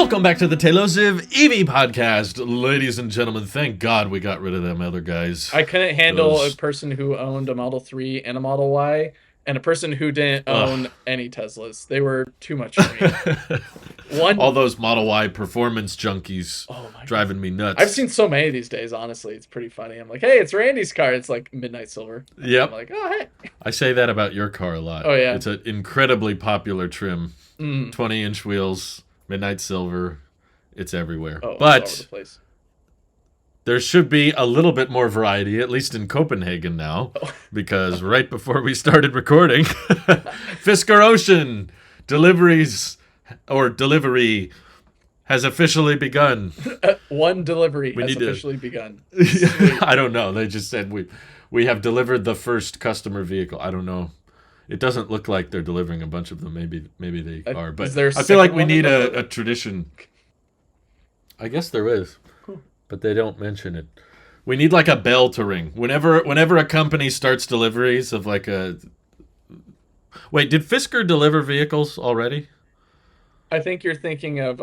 Welcome back to the Tailosive EV podcast, ladies and gentlemen. Thank God we got rid of them other guys. I couldn't handle a person who owned a Model 3 and a Model Y, and a person who didn't own any Teslas. They were too much for me. All those Model Y performance junkies driving me nuts. I've seen so many these days, honestly. It's pretty funny. I'm like, hey, it's Randy's car. It's like midnight silver. Yep. I'm like, oh, hey. I say that about your car a lot. Oh, yeah. It's an incredibly popular trim. 20-inch wheels, midnight silver. It's everywhere. Oh, but it's all over the place. There should be a little bit more variety, at least in Copenhagen now, because right before we started recording, Fisker-Ocean Deliveries or Delivery has officially begun. One delivery has officially begun. I don't know. They just said we have delivered the first customer vehicle. I don't know. It doesn't look like they're delivering a bunch of them. Maybe they are, but I feel like we need a tradition. I guess there is. But they don't mention it. We need like a bell to ring. Whenever a company starts deliveries of like a... Wait, did Fisker deliver vehicles already? I think you're thinking of,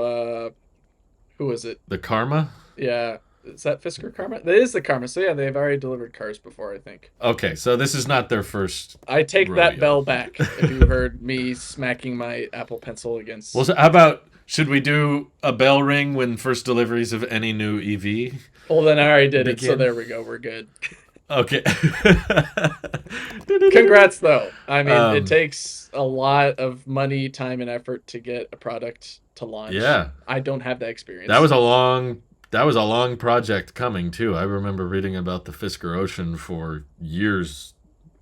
who was it? The Karma? Yeah. Is that Fisker Karma? That is the Karma. So yeah, they've already delivered cars before, I think. Okay, so this is not their first I take rodeo. that bell back if you heard me smacking my Apple Pencil against... Well, so how about... Should we do a bell ring when first deliveries of any new EV? Well, then I already did it, so there we go. We're good. Okay. Congrats, though. I mean, it takes a lot of money, time, and effort to get a product to launch. Yeah. I don't have that experience. That was a long project coming, too. I remember reading about the Fisker-Ocean for years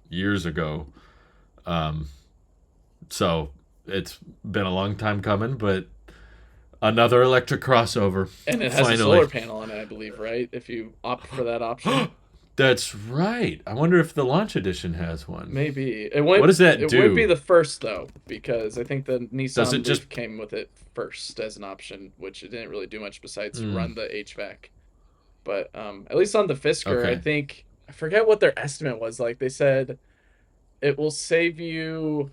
ago. So it's been a long time coming, but another electric crossover. And it has a solar panel on it, I believe, right? If you opt for that option. That's right. I wonder if the launch edition has one. Maybe. What does that do? It would be the first, though, because I think the Nissan Leaf just came with it first as an option, which it didn't really do much besides run the HVAC. But at least on the Fisker, I think, I forget what their estimate was. Like, they said it will save you...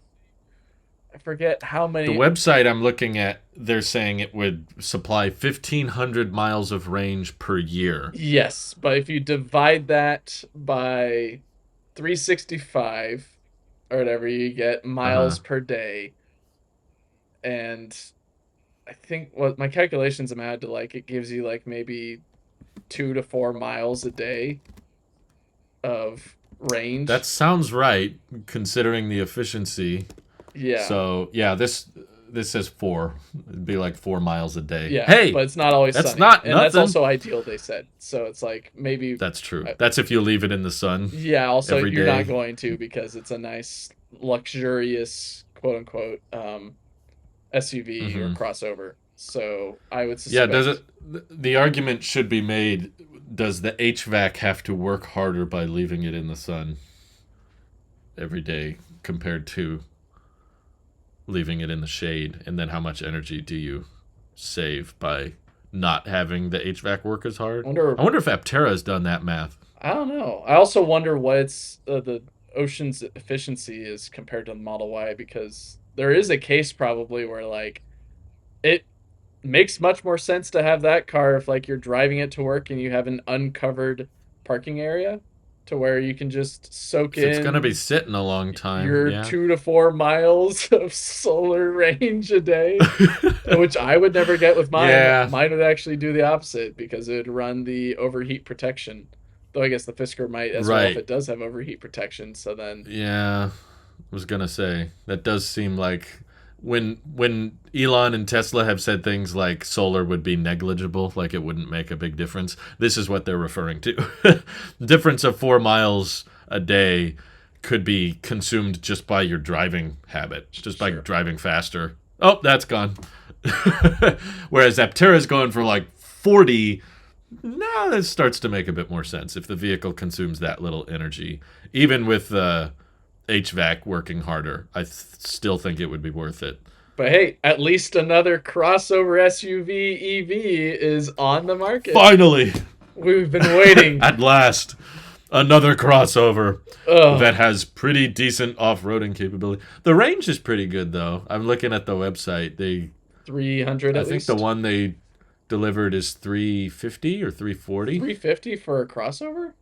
I forget how many... The website I'm looking at, they're saying it would supply 1,500 miles of range per year. Yes, but if you divide that by 365 or whatever, you get miles per day. And I think what my calculations amounted to, like, it gives you like maybe 2 to 4 miles a day of range. That sounds right, considering the efficiency. Yeah. So yeah, this says 4. It'd be like 4 miles a day. Yeah. Hey, but it's not always that's sunny. Not and nothing. That's also ideal, they said. So it's like maybe that's true. That's if you leave it in the sun. Yeah. Also, you're day. Not going to, because it's a nice, luxurious, quote unquote, SUV or crossover. So I would suspect. Yeah. The argument should be made? Does the HVAC have to work harder by leaving it in the sun every day compared to leaving it in the shade? And then how much energy do you save by not having the HVAC work as hard? I wonder if Aptera has done that math. I don't know. I also wonder what it's the Ocean's efficiency is compared to the Model Y, because there is a case probably where like it makes much more sense to have that car if like you're driving it to work and you have an uncovered parking area, to where you can just soak in. It's going to be sitting a long time. Your 2 to 4 miles of solar range a day, which I would never get with mine. Yeah. Mine would actually do the opposite, because it would run the overheat protection. Though I guess the Fisker might as well if it does have overheat protection. So then. Yeah, I was going to say, that does seem like when Elon and Tesla have said things like solar would be negligible, like it wouldn't make a big difference, this is what they're referring to. Difference of 4 miles a day could be consumed just by your driving habit, just by driving faster. Oh, that's gone. Whereas Aptera is going for like 40. Now that starts to make a bit more sense if the vehicle consumes that little energy. Even with the HVAC working harder, I still think it would be worth it. But hey, at least another crossover SUV EV is on the market. Finally! We've been waiting. At last. Another crossover that has pretty decent off-roading capability. The range is pretty good, though. I'm looking at the website. 300 I at think the least. one they delivered is 350 or 340. 350 for a crossover?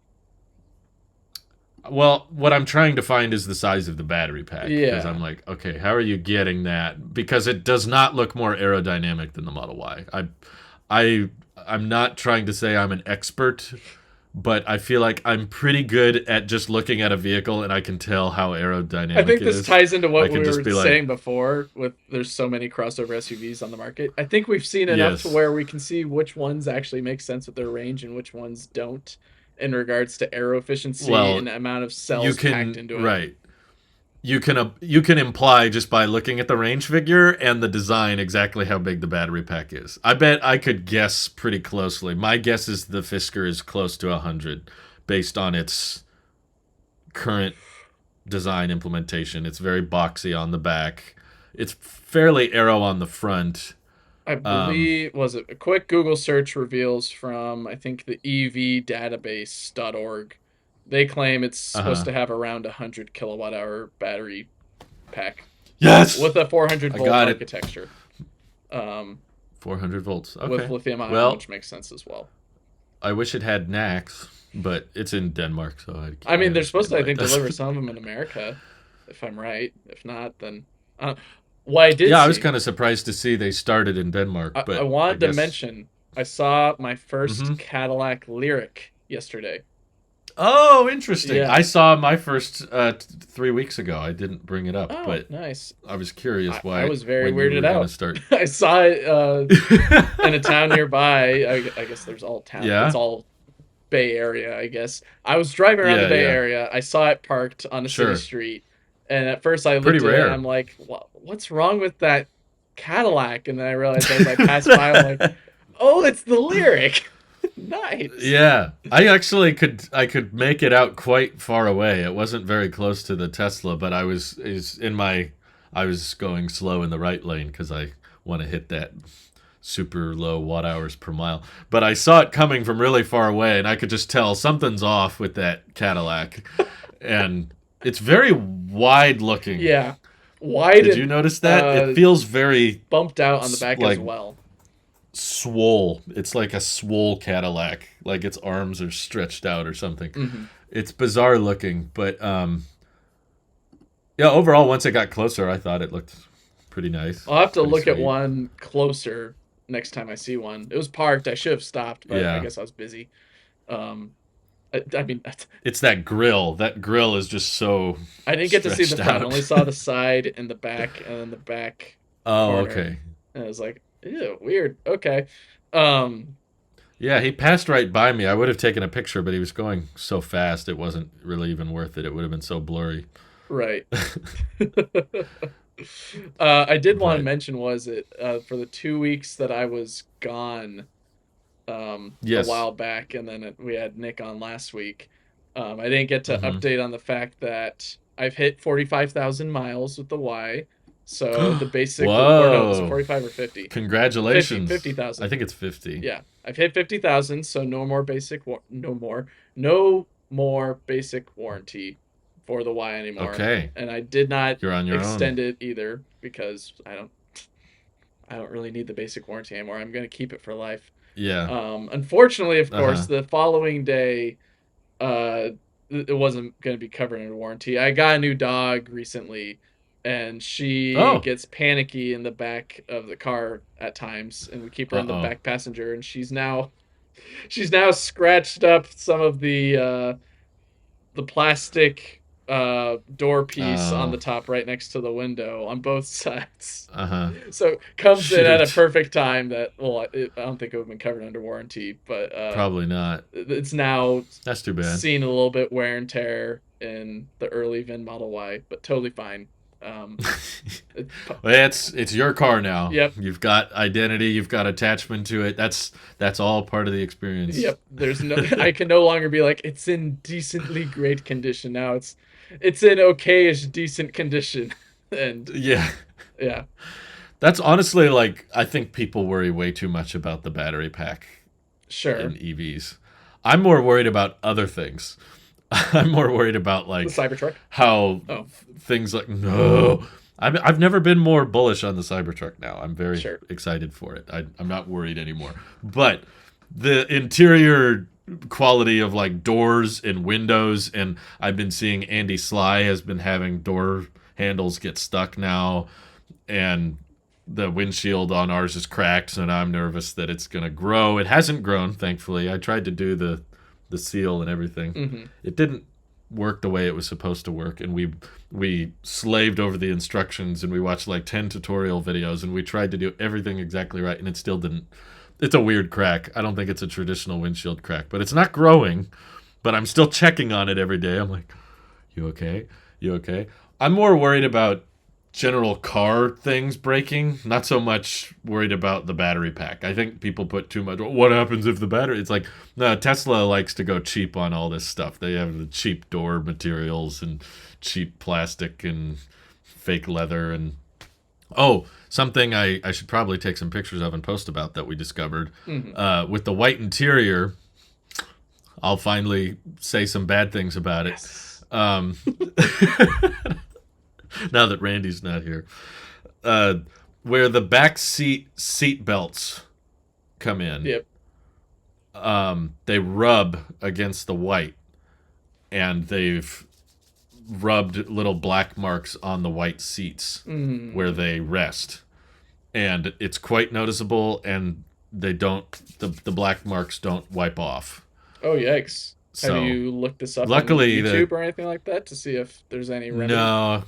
Well, what I'm trying to find is the size of the battery pack because I'm Yeah. like, okay, how are you getting that? Because it does not look more aerodynamic than the Model Y. I, I'm not trying to say I'm an expert, but I feel like I'm pretty good at just looking at a vehicle and I can tell how I aerodynamic think it this is. ties into I what can we just were be like, saying before with there's so many crossover SUVs on the market. I think we've seen enough to yes, where we can see which ones actually make sense with their range and which ones don't in regards to aero efficiency well, and the amount of you cells packed can into it. right. You can imply just by looking at the range figure and the design exactly how big the battery pack is. I bet I could guess pretty closely. My guess is the Fisker is close to 100 based on its current design implementation. It's very boxy on the back. It's fairly aero on the front. I Um, believe was it a quick Google search reveals from I think the evdatabase.org. They claim it's supposed uh-huh. to have around 100 kilowatt hour battery pack Yes! with a 400 I volt got it. architecture. Um, 400 volts. with Okay. lithium ion, Well, which makes sense as well. I wish it had NACS, but it's in Denmark, so I I mean, they're supposed understand to, I why it think, deliver doesn't. some of them in America, if I'm right. If not, then uh, what I did Yeah, I was see, kind of surprised to see they started in Denmark, I but I wanted to guess. mention, I saw my first Hmm. Cadillac Lyric yesterday. Oh, interesting. Yeah. I saw my first 3 weeks ago. I didn't bring it up, Oh, but nice. I was curious I why was very when you weirded were gonna out. start. I saw it in a town nearby. I guess there's all town. It's Yeah, all Bay Area, I guess. I was driving around the yeah, Bay yeah. Area. I saw it parked on a city Sure. street, and at first I Pretty looked at it and rare. I'm like, "What's wrong with that Cadillac?" And then I realized as I passed by, I'm like, "Oh, it's the Lyric." Nice. Yeah, I could make it out quite far away. It wasn't very close to the Tesla, but I was going slow in the right lane because I want to hit that super low watt hours per mile. But I saw it coming from really far away, and I could just tell something's off with that Cadillac. And it's very wide looking. Yeah, wide Did you and notice that? It feels very bumped out on the back as like well. swole. It's like a swole Cadillac, like its arms are stretched out or something. Hmm. It's bizarre looking, but yeah. Overall, once it got closer, I thought it looked pretty nice, I'll have to pretty look at sweet. one closer next time I see one. It was parked. I should have stopped, but I Yeah, guess I was busy. Um, I mean, it's that grill. That grill is just so I didn't get to see the stretched front. I out. only saw the side and the back, and then the back Oh, corner. okay. And I was like, ew, weird. Okay. Um, Yeah, he passed right by me. I would have taken a picture, but he was going so fast it wasn't really even worth it. It would have been so blurry. right. I did want to But mention was it for the 2 weeks that I was gone a yes. while back, and then we had Nick on last week. I didn't get to Mm-hmm. update on the fact that I've hit 45,000 miles with the Y. So the basic, or no, was it Whoa. 45 or 50? 50, Congratulations. I 50,000. think it's 50. Yeah, I've hit 50,000, so no more basic warranty for the Y anymore. Okay. And I did not You're on your own. extend it either because I don't really need the basic warranty anymore. I'm going to keep it for life. Yeah. Unfortunately, of course, Uh-huh. the following day, uh, it wasn't going to be covered under warranty. I got a new dog recently, and she Oh. gets panicky in the back of the car at times, and we keep her in the Uh-oh. back passenger, and she's now scratched up some of the plastic door piece on the Oh. top right next to the window on both sides. Uh-huh. So comes in at a Shoot. perfect time that I don't think it would have been covered under warranty, but Probably not. it's now That's too bad. seen a little bit wear and tear in the early VIN Model Y, but totally fine. Um, it, Well, it's your car now. yep, You've got identity, you've got attachment to it. That's all part of the experience. yep. There's no, I can no longer be like it's in decently great condition now. It's in okayish decent condition, and Yeah. yeah, That's honestly like I think people worry way too much about the battery pack sure. in EVs. I'm more worried about other things. I'm more worried about The like Cybertruck. how Oh, things like no. I've never been more bullish on the Cybertruck now. I'm very Sure. excited for it. I'm not worried anymore. But the interior quality of like doors and windows, and I've been seeing Andy Sly has been having door handles get stuck now, and the windshield on ours is cracked, and I'm nervous that it's going to grow. It hasn't grown, thankfully. I tried to do the seal and everything. Mm-hmm. It didn't work the way it was supposed to work, and we slaved over the instructions, and we watched like 10 tutorial videos, and we tried to do everything exactly right, and it still didn't. It's a weird crack. I don't think it's a traditional windshield crack, but it's not growing. But I'm still checking on it every day. I'm like, you okay? You okay? I'm more worried about general car things breaking, not so much worried about the battery pack. I think people put too much, what happens if the battery, it's like, no, Tesla likes to go cheap on all this stuff. They have the cheap door materials and cheap plastic and fake leather. And oh, something I should probably take some pictures of and post about that we discovered. Mm-hmm. With the white interior, I'll finally say some bad things about it. Yes. Now that Randy's not here, where the back seat belts come in, Yep. they rub against the white, and they've rubbed little black marks on the white seats where Mm. they rest, and it's quite noticeable. And they don't the black marks don't wipe off. Oh, yikes. Have So you looked this up on luckily, YouTube or anything like that to see if there's any remedy? no,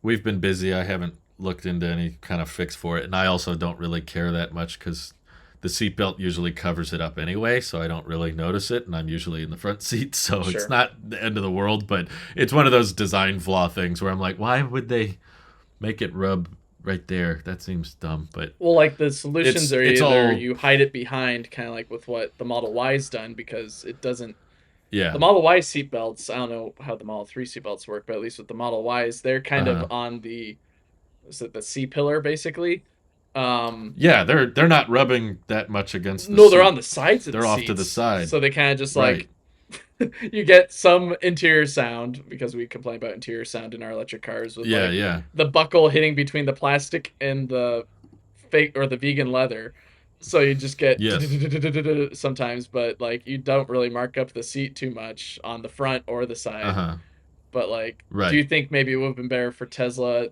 we've been busy. I haven't looked into any kind of fix for it, and I also don't really care that much because the seatbelt usually covers it up anyway, so I don't really notice it, and I'm usually in the front seat, so it's Sure. not the end of the world. But it's one of those design flaw things where I'm like, why would they make it rub right there? That seems dumb, but Well, like the solutions are it's either all you hide it behind, kind of like with what the Model Y's done, because it doesn't. The yeah, Model Y seatbelts, I don't know how the Model 3 seatbelts work, but at least with the Model Ys, they're kind of uh on the, is it the C pillar basically? Um, yeah. They're not rubbing that much against the no, they're on seat. the sides of the They're off to the seats, side, so they kind of just right? like you get some interior sound because we complain about interior sound in our electric cars with Yeah, like yeah, the buckle hitting between the plastic and the fake or the vegan leather. So you just get yes, sometimes, but like you don't really mark up the seat too much on the front or the uh side. huh, But like, do right. you think maybe it would have been better for Tesla?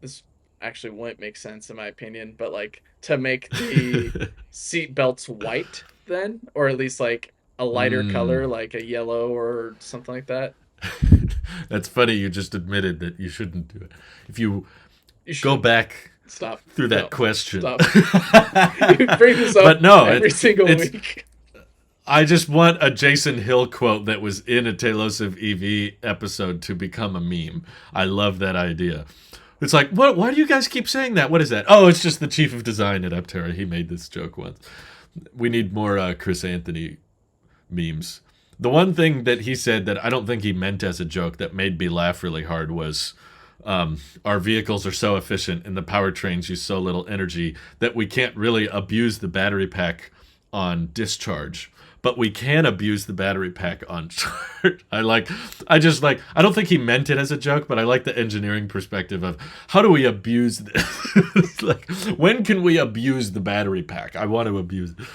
This actually wouldn't make sense in my opinion, but like to make the seat belts white then, or at least like a lighter mm. color, like a yellow or something like that. That's funny. You just admitted that you shouldn't do it. If you You go should back stop. through that No, question, stop. You bring this up but no, every single it's. week. I just want a Jason Hill quote that was in a Tailosive EV episode to become a meme. I love that idea. It's like, what? Why do you guys keep saying that? What is that? Oh, it's just the chief of design at Aptera. He made this joke once. We need more Chris Anthony memes. The one thing that he said that I don't think he meant as a joke that made me laugh really hard was our vehicles are so efficient and the powertrains use so little energy that we can't really abuse the battery pack on discharge. But we can abuse the battery pack on charge. I don't think he meant it as a joke, but I like the engineering perspective of how do we abuse this? Like, when can we abuse the battery pack? I want to abuse It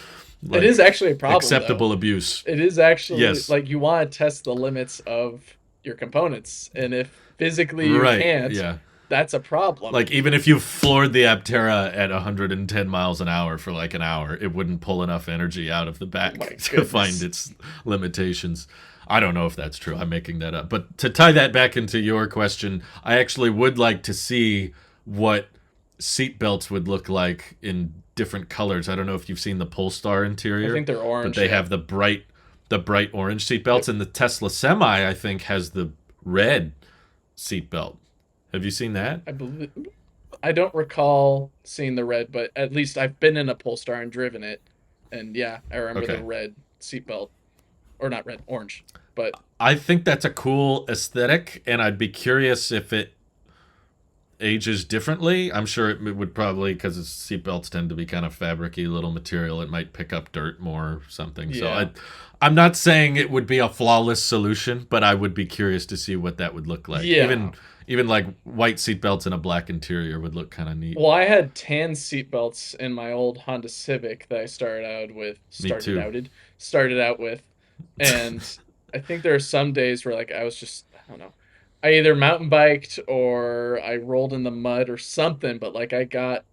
like is actually a problem though. acceptable abuse. It is actually Yes. like you want to test the limits of your components, and if physically you Right. can't, Yeah. that's a problem. Like even if you floored the Aptera at 110 miles an hour for like an hour, it wouldn't pull enough energy out of the Oh my back to find goodness. its limitations. I don't know if that's true. I'm making that up. But to tie that back into your question, I actually would like to see what seat belts would look like in different colors. I don't know if you've seen the Polestar I interior, think they're but orange. they Yeah. have the bright orange seat belts, Yep. and the Tesla Semi I think has the red seat belt. Have you seen that? I believe. I don't recall seeing the red, but at least I've been in a Polestar and driven it, and yeah, I remember the Okay. red seatbelt, or not red, orange. But I think that's a cool aesthetic, and I'd be curious ages differently. I'm sure it would probably, because seatbelts tend to be kind of fabricy little material, it might pick up dirt more or something. So Yeah. I'm not saying it would be a flawless solution, but I would be curious to see what that would look like. Yeah. Even like white seatbelts and a black interior would look kind of neat. Well, I had tan seatbelts in my old Honda Civic that I Me too. started out with, and I think there are some days where like I was just I don't know, I either mountain biked or I rolled in the mud or something, but like I got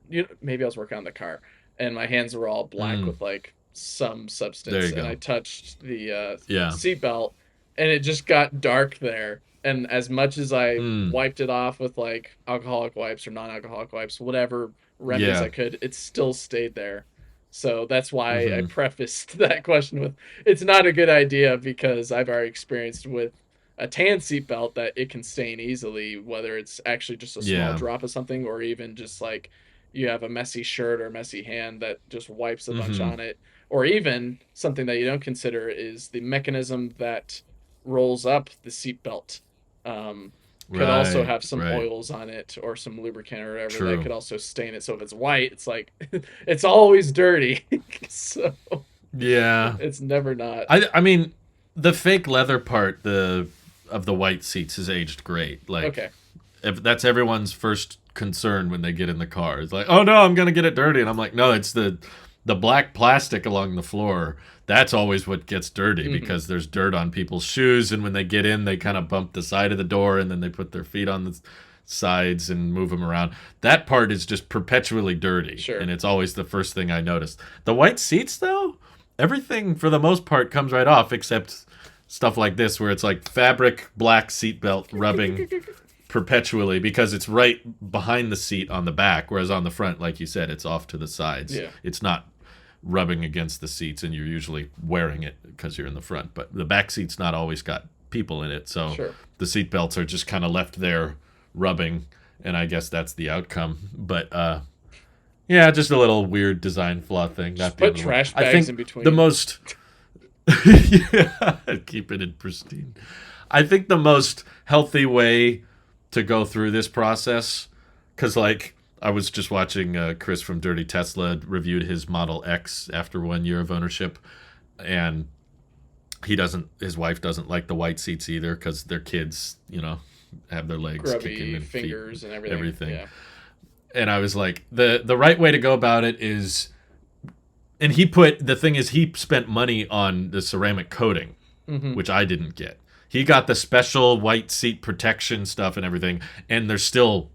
maybe I was working on the car and my hands were all black Mm, with like some there substance, you and I go. touched the Yeah. seatbelt, and it just got dark there. And as much as I Mm, wiped it off with like alcoholic wipes or non-alcoholic wipes, whatever remedies I yeah. could, it still stayed there. So that's why I Mm-hmm. prefaced that question with it's not a good idea because I've already experienced with a tan seatbelt that it can stain easily, whether it's actually just a small Yeah. drop of something or even just like you have a messy shirt or a messy hand that just wipes a bunch Mm-hmm. on it. Or even something that you don't consider is the mechanism that rolls up the seatbelt. Um, could also Right. have some Right. oils on it or some lubricant or whatever that True. could also stain it. So if it's white, it's like it's always dirty. So Yeah. it's never not. I mean, the fake leather part, the of the white seats is aged great. Like, Okay. if that's everyone's first concern when they get in the car. It's like, oh no, I'm gonna get it dirty, and I'm like, no, it's the black plastic along the floor. That's always what gets dirty Mm-hmm. because there's dirt on people's shoes, and when they get in, they kind of bump the side of the door, and then they put their feet on the sides and move them around. That part is just perpetually dirty, and Sure. it's always the first thing I notice. The white seats, though, everything for the most part comes right off, except stuff like this, where it's like fabric black seatbelt rubbing perpetually because it's right behind the seat on the back, whereas on the front, like you said, it's off to the sides. Yeah. It's not rubbing against the seats, and you're usually wearing it because you're in the front. But the back seat's not always got people in it, so Sure. the seat belts are just kind of left there rubbing, and I guess that's the outcome. But yeah, just a little weird design flaw thing. Just Not the put end of the world. trash I bags think in the between. most yeah, keep it in pristine. I think the most healthy way to go through this process, because like I was just watching Chris from Dirty Tesla reviewed his Model X after 1 year of ownership, and his wife doesn't like the white seats either because their kids, have their legs kicking Grubby and feet, fingers and everything. everything. Yeah. And I was like, the right way to go about it is, and the thing is, he spent money on the ceramic coating, Mm-hmm. which I didn't get. He got the special white seat protection stuff and everything, and they're still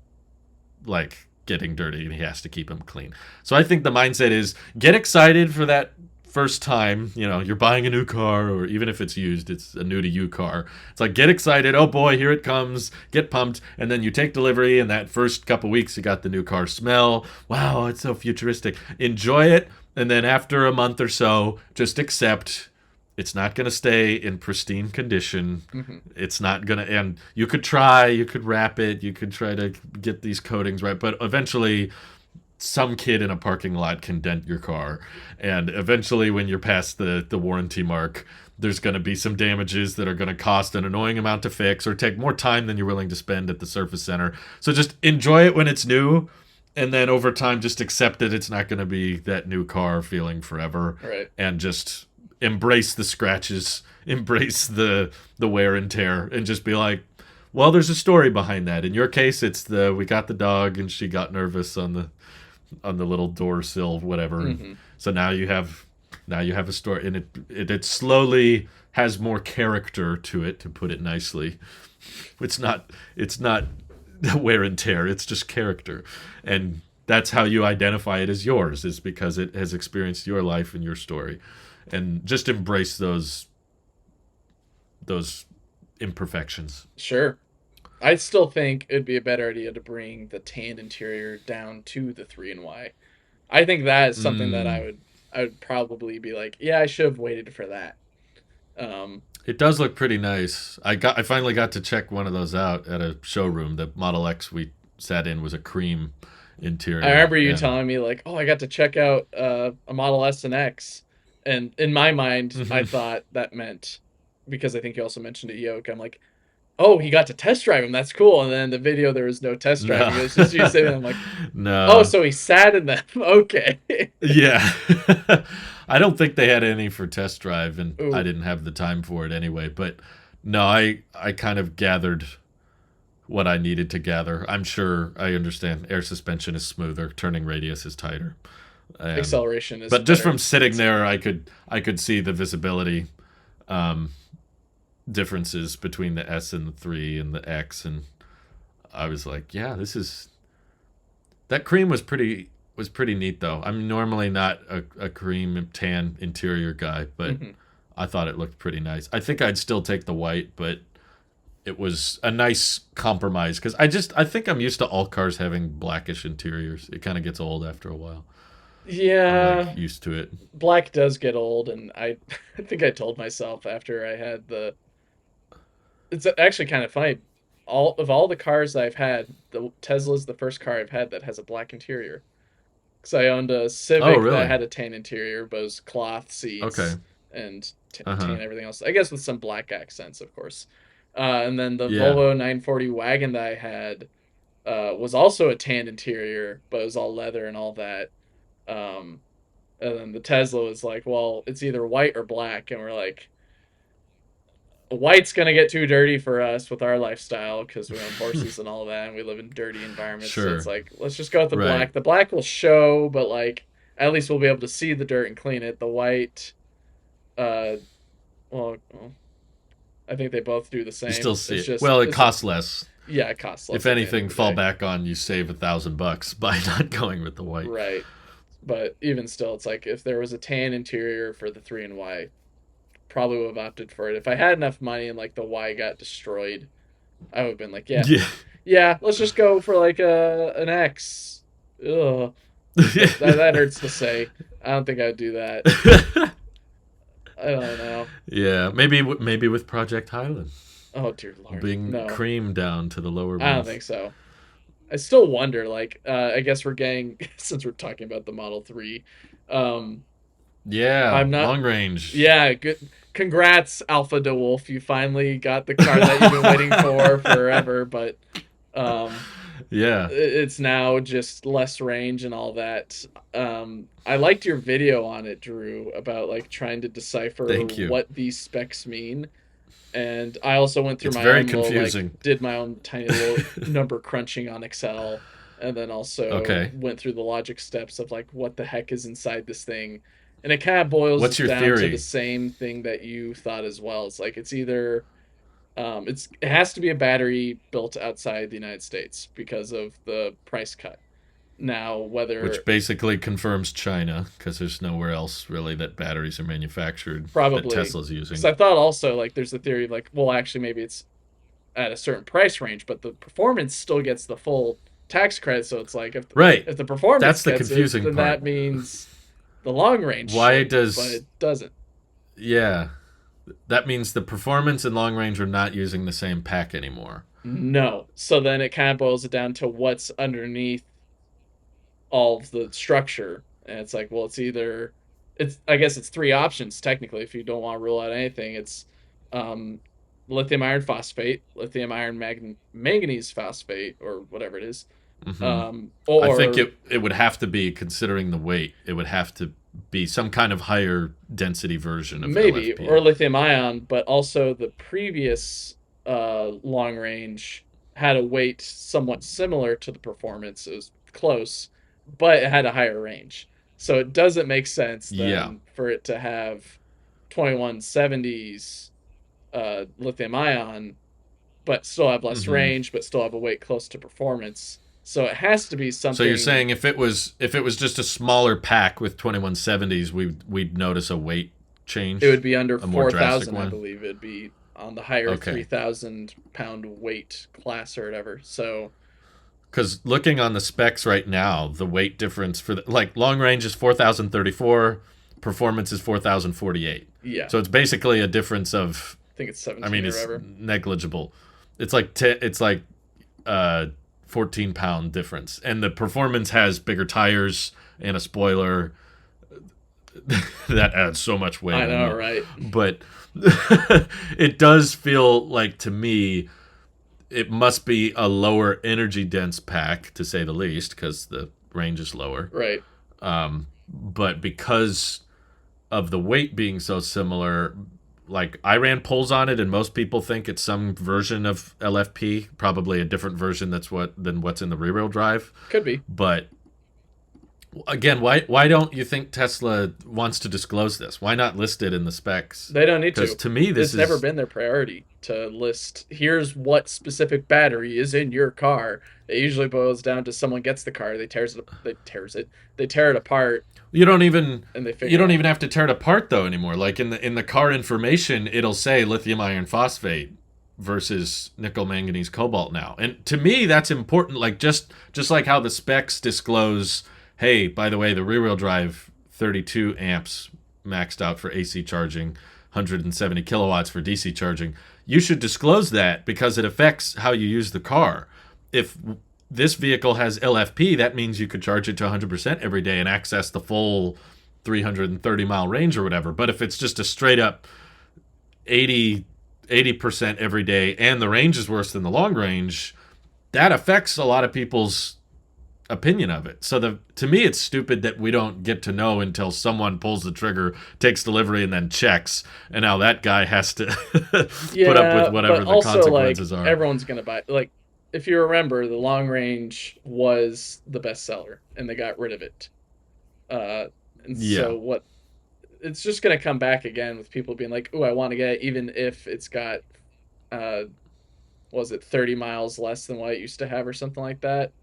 like getting dirty, and he has to keep them clean. So I think the mindset is get excited for that first time. You're buying a new car, or even if it's used, it's a new to you car. It's like get excited. Oh boy, here it comes. Get pumped, and then you take delivery. And that first couple weeks, you got the new car smell. Wow, it's so futuristic. Enjoy it, and then after a month or so, just accept it's not going to stay in pristine condition. Mm-hmm. It's not going to, and you could wrap it, you could try to get these coatings right, but eventually some kid in a parking lot can dent your car. And eventually, when you're past the warranty mark, there's going to be some damages that are going to cost an annoying amount to fix or take more time than you're willing to spend at the service center. So just enjoy it when it's new. And then over time, just accept that it's not going to be that new car feeling forever, Right. and just embrace the scratches, embrace the wear and tear, and just be like, well, there's a story behind that. In your case, it's the we got the dog and she got nervous on the little door sill, whatever. And Mm-hmm. so now you have a story, and it slowly has more character to it, to put it nicely. It's not wear and tear. It's just character, and that's how you identify it as yours, is because it has experienced your life and your story, and just embrace those imperfections. Sure. I still think it'd be a better idea to bring the tan interior down to the 3 and Y. I think that is something that Mm. I would probably be like, yeah, I should have waited for that. Um, It does look pretty nice. I finally got to check one of those out at a showroom. The Model X we sat in was a cream I interior, remember you and telling me like, oh, I got to check out a Model S and X, and in my mind, I mhm. thought that meant because I think you also mentioned a yoke. I'm like, oh, he got to test drive him. That's cool. And then the video, there was no test No. driving. It was just you sitting there. I'm like, oh, No. so he sat in them. Okay. Yeah. I don't think they had any for test drive, and I Ooh, didn't have the time for it anyway. But no, I kind of gathered what I needed to gather. I'm sure I understand air suspension is smoother, turning radius is tighter. acceleration is But just better. from sitting there, I could see the visibility um, differences between the S and the 3 and the X, and I was like, yeah, this is that cream was pretty neat though. I'm normally not a cream tan interior guy, but Hmm. I thought it looked pretty nice. I think I'd still take the white, but it was a nice compromise because I think I'm used to all cars having blackish interiors. It kind of gets old after a while. I'm like Yeah, used to it. black does get old, and I think I told myself after I had the. It's actually kind of funny. All the cars I've had, the Tesla's the first car I've had that has a black interior. Because I owned a Oh, Civic that really? had a tan interior, but it was cloth Okay. seats and Uh huh. tan everything else. I guess with some black accents, of course. And then the Yeah. Volvo 940 wagon that I had was also a tan interior, but it was all leather and all that. Um, and then the Tesla was like, well, it's either white or black, and we're like, white's gonna get too dirty for us with our lifestyle because we own horses and all that, and we live in dirty environments. So it's Sure. like, let's just go with the Right. black. The black will show, but like at least we'll be able to see the dirt and clean it. The white, uh, well, I think they both do the You still same. see it. Well, it It's just costs less. yeah, it costs If less at the end of anything, the fall day, back on you save $1,000 by not going with the white. right? But even still, it's like if there was a tan interior for the 3 and Y, probably would have opted for it. If I had enough money and like the Y got destroyed, I would have been like, yeah, Yeah. yeah, let's just go for like a an X. Ugh, but that hurts to say. I don't think I'd do that. I don't know. Yeah, maybe with Project Highland, Oh dear lord, bring no, cream down to the lower I don't ones. think so. I still wonder. Like, I guess we're getting since we're talking about the Model 3. Um, Yeah, I'm not. long range. Yeah, good. Congrats, Alpha DeWolf. You finally got the car that you've been waiting for forever. But um, Yeah, it's now just less range and all that. I liked your video on it, Drew, about like trying to decipher thank you. what these specs mean. And I also went through It's my very own little like confusing. did my own tiny little number crunching on Excel, and then also Okay, went through the logic steps of like what the heck is inside this thing. And it kind of boils what's your down to the theory? same thing that you thought as well. It's like it's either it has to be a battery built outside the United States because of the price cut. Now, whether Which basically confirms China, because there's nowhere else really that batteries are manufactured that probably, Tesla's because using. I thought also like there's the theory of like, well, actually maybe it's at a certain price range, but the performance still gets the full tax credit. So it's like Right. if the performance That's the gets it, confusing then part. that means the long range Why should, but does it doesn't. yeah, that means the performance and long range are not using the same pack anymore. No. So then it kind of boils it down to what's underneath all of the structure. And it's like, well, it's either it's I guess it's three options technically if you don't want to rule out anything. It's um lithium iron phosphate, lithium iron manganese phosphate or whatever it is. Hmm. I think Or it would have to be, considering the weight, it would have to be some kind of higher density version of maybe or LFP. lithium ion, but also the previous long range had a weight somewhat similar to the performance. It was close, but it had a higher range. So it doesn't make sense Yeah. then for it to have 2170s lithium ion, but still have less Hmm. range, but still have a weight close to performance. So it has to be So you're something. saying if it was just a smaller pack with 2170s, we'd notice a weight It would change, be under a more drastic 4,000, I one. believe. It'd be on the higher Okay. 3,000 pound weight class or whatever. So, Because looking on the specs right now, the weight difference for like long range is 4,034, performance is 4,048. yeah, So it's basically a difference of, I think it's I 17 mean, or it's whatever. negligible. It's like 14-pound difference, and the performance has bigger tires and a spoiler that adds so much weight. I I know, know, right? but it does feel like to me it must be a lower energy dense pack, to say the least, because the range is lower. Right. But because of the weight being so similar, like I ran polls on it, and most people think it's some version of LFP, probably a different version than what's in the rear wheel drive. Could be. But again, why don't you think Tesla wants to disclose this? Why not list it in the specs? They don't need Because to. to me, this It's never is been their priority to list, here's what specific battery is in your car. It usually boils down to someone gets the car, they tear it apart, you don't even and they you figure don't out. even have to tear it apart though anymore. Like in the car information, it'll say lithium iron phosphate versus nickel manganese cobalt now. And to me that's important, like just like how the specs disclose, hey, by the way, the rear wheel drive 32 amps maxed out for AC charging, 170 kilowatts for DC charging. You should disclose that because it affects how you use the car. If this vehicle has LFP, that means you could charge it to 100% every day and access the full 330-mile range or whatever. But if it's just a straight up 80% every day and the range is worse than the long range, that affects a lot of people's opinion of it. So to me, it's stupid that we don't get to know until someone pulls the trigger, takes delivery, and then checks. And now that guy has to put up with Yeah, but whatever the also like consequences are. everyone's gonna buy, like, if you remember, the long range was the best seller and they got rid of it. And Yeah, so what, it's just gonna come back again with people being like, "Oh, I want to get it," even if it's got uh was it 30 miles less than what it used to have or something like that.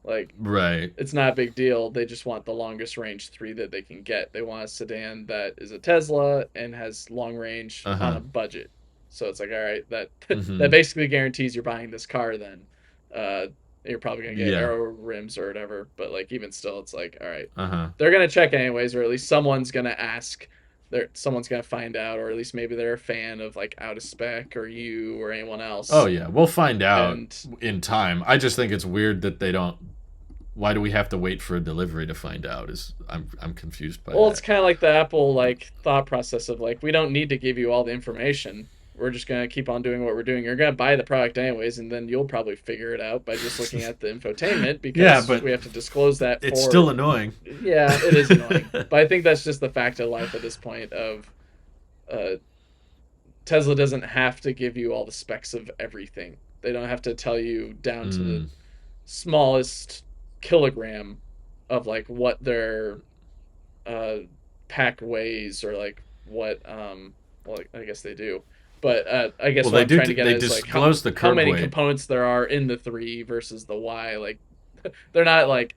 Like, right. it's not a big deal. They just want the longest range three that they can get. They want a sedan that is a Tesla and has long range Uh on huh. a budget. So it's like, all right, that that Mm-hmm. basically guarantees you're buying this car. Then uh, you're probably gonna get Yeah. aero rims or whatever. But like, even still, it's like, all right, Uh huh. they're gonna check anyways, or at least someone's gonna ask. Someone's gonna find out, or at least maybe they're a fan of like out of spec or you or anyone Oh else. yeah, we'll find out And in time. I just think it's weird that they don't. Why do we have to wait for a delivery to find out? Is I'm confused by well, it's that. kind of like the Apple like thought process of like, we don't need to give you all the information. We're just gonna keep on doing what we're doing. You're gonna buy the product anyways, and then you'll probably figure it out by just looking at the infotainment Yeah, because but we have to disclose that it's for. still annoying. Yeah, it is annoying, but I think that's just the fact of life at this point. Of uh, Tesla doesn't have to give you all the specs of everything. They don't have to tell you down to the Mm, smallest kilogram of like what their uh pack weighs, or like what well, I guess they do, but I guess well, what they I'm do. trying to get They at is like how disclose the how curb many weight. components there are in the 3 versus the Y. Like, they're not like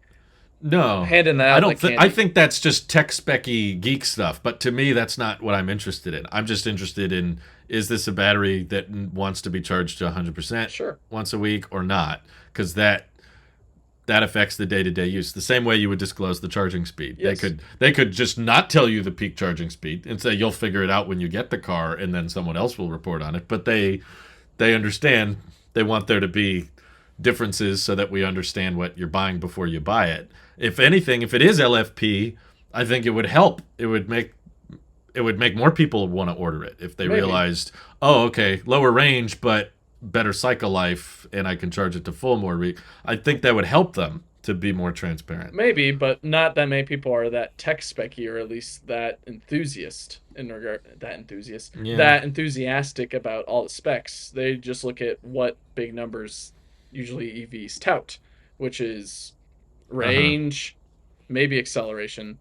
No, handing that I out don't like think. I candy. think that's just tech specky geek stuff. But to me, that's not what I'm interested in. I'm just interested in, is this a battery that wants to be charged to 100% Sure. once a week or not? Because that affects the day-to-day use. The same way you would disclose the charging speed. Yes. They could just not tell you the peak charging speed and say you'll figure it out when you get the car, and then someone else will report on it. But they understand. They want there to be differences so that we understand what you're buying before you buy it. If anything, if it is LFP, I think it would help. It would make more people want to order it if they Maybe. realized, oh, okay, lower range but better cycle life, and I can charge it to full more. I think that would help them to be more transparent. Maybe, but not that many people are that tech specky, or at least that enthusiast in regard Yeah. that enthusiastic about all the specs. They just look at what big numbers usually EVs tout, which is Uh huh. range, maybe acceleration,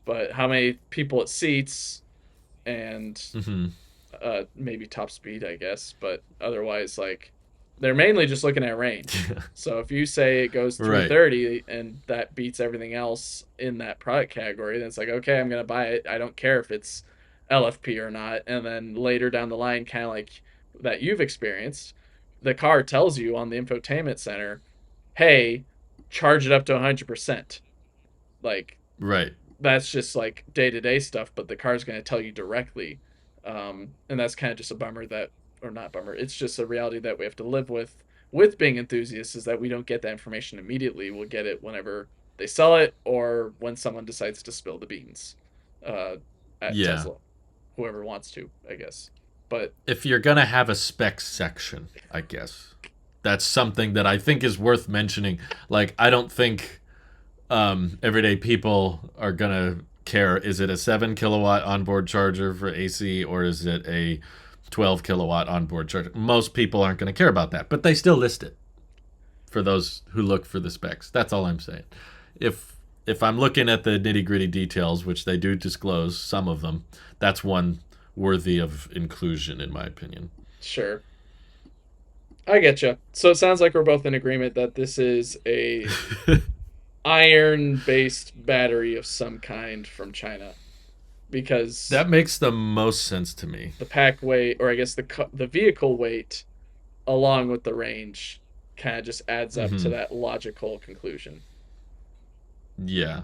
but how many people it seats, and Mm-hmm. maybe top speed, I guess. But otherwise, like, they're mainly just looking at range. So if you say it goes Right. 330 and that beats everything else in that product category, then it's like, okay, I'm gonna buy it. I don't care if it's LFP or not. And then later down the line, kind of like that you've experienced, the car tells you on the infotainment center, hey, charge it up to 100%. Like, Right. that's just like day to day stuff, but the car's going to tell you directly. And that's kind of just a bummer that, or not bummer, it's just a reality that we have to live with being enthusiasts, is that we don't get that information immediately. We'll get it whenever they sell it, or when someone decides to spill the beans uh, at Yeah. Tesla, whoever wants to, I guess. But If you're gonna have a spec section, I guess. that's something that I think is worth mentioning. Like, I don't think everyday people are gonna care. Is it a 7 kilowatt onboard charger for AC, or is it a 12 kilowatt onboard charger? Most people aren't going to care about that, but they still list it for those who look for the specs. That's all I'm saying. If if I'm looking at the nitty gritty details, which they do disclose some of them, that's one worthy of inclusion, in my opinion. Sure. I get you. So it sounds like we're both in agreement that this is a iron based battery of some kind from China because That makes the most sense to me. the pack weight, or I guess the vehicle weight, along with the range, kind of just adds up to Hmm. that logical conclusion. Yeah.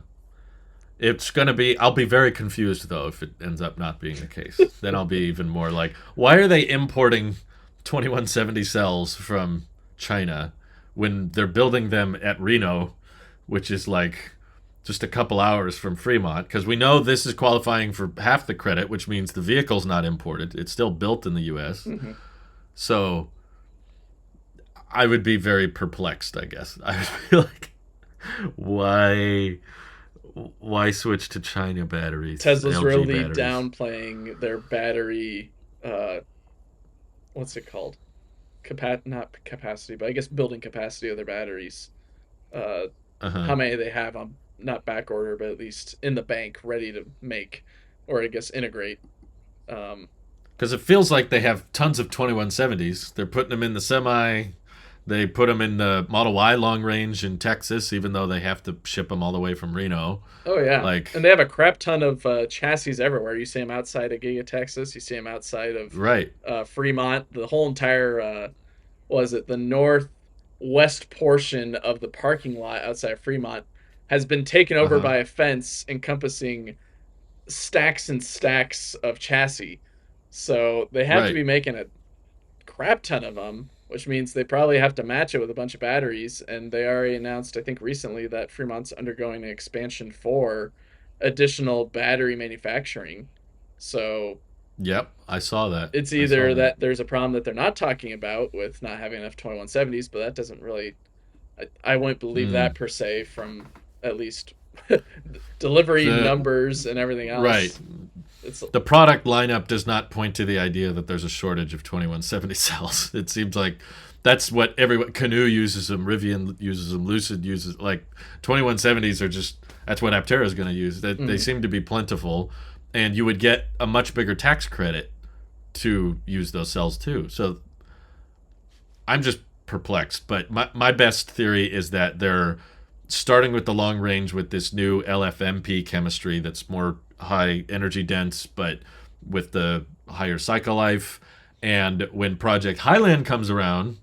It's going to be, I'll be very confused though if it ends up not being the case. Then I'll be even more like, why are they importing 2170 cells from China when they're building them at Reno, which is like just a couple hours from Fremont? Because we know this is qualifying for half the credit, which means the vehicle's not imported. It's still built in the US. Mm-hmm. So I would be very perplexed, I guess. I would be like, why switch to China batteries, Tesla's LG really batteries? downplaying their battery. What's it called? Not capacity, but I guess building capacity of their batteries. Uh, Uh-huh. how many they have on not back order, but at least in the bank, ready to make, or I guess integrate. Um, Because it feels like they have tons of 2170s. They're putting them in the semi. They put them in the Model Y long range in Texas, even though they have to ship them all the way from Reno. oh yeah, and Like, they have a crap ton of chassis everywhere. You see them outside of Giga Texas. You see them outside of right. Fremont. The whole entire was it the northwest portion of the parking lot outside of Fremont has been taken Uh over huh. by a fence encompassing stacks and stacks of chassis. So they have to Right. be making a crap ton of them, which means they probably have to match it with a bunch of batteries. And they already announced, I think, recently that Fremont's undergoing an expansion for additional battery manufacturing. So Yep. I saw that. it's I saw either that. that there's a problem that they're not talking about with not having enough 2170s, but that doesn't really, I wouldn't believe Hmm. that per se from at least delivery The numbers and everything right. else. It's The product lineup does not point to the idea that there's a shortage of 2170 cells. It seems like that's what everyone, Canoe uses them, Rivian uses them, Lucid uses, like 2170s are just, that's what Aptera is going to use. They mm, seem to be plentiful, and you would get a much bigger tax credit to use those cells too. So I'm just perplexed. But my best theory is that they're starting with the long range with this new LFMP chemistry that's more high energy dense, but with the higher cycle life. And when Project Highland comes around,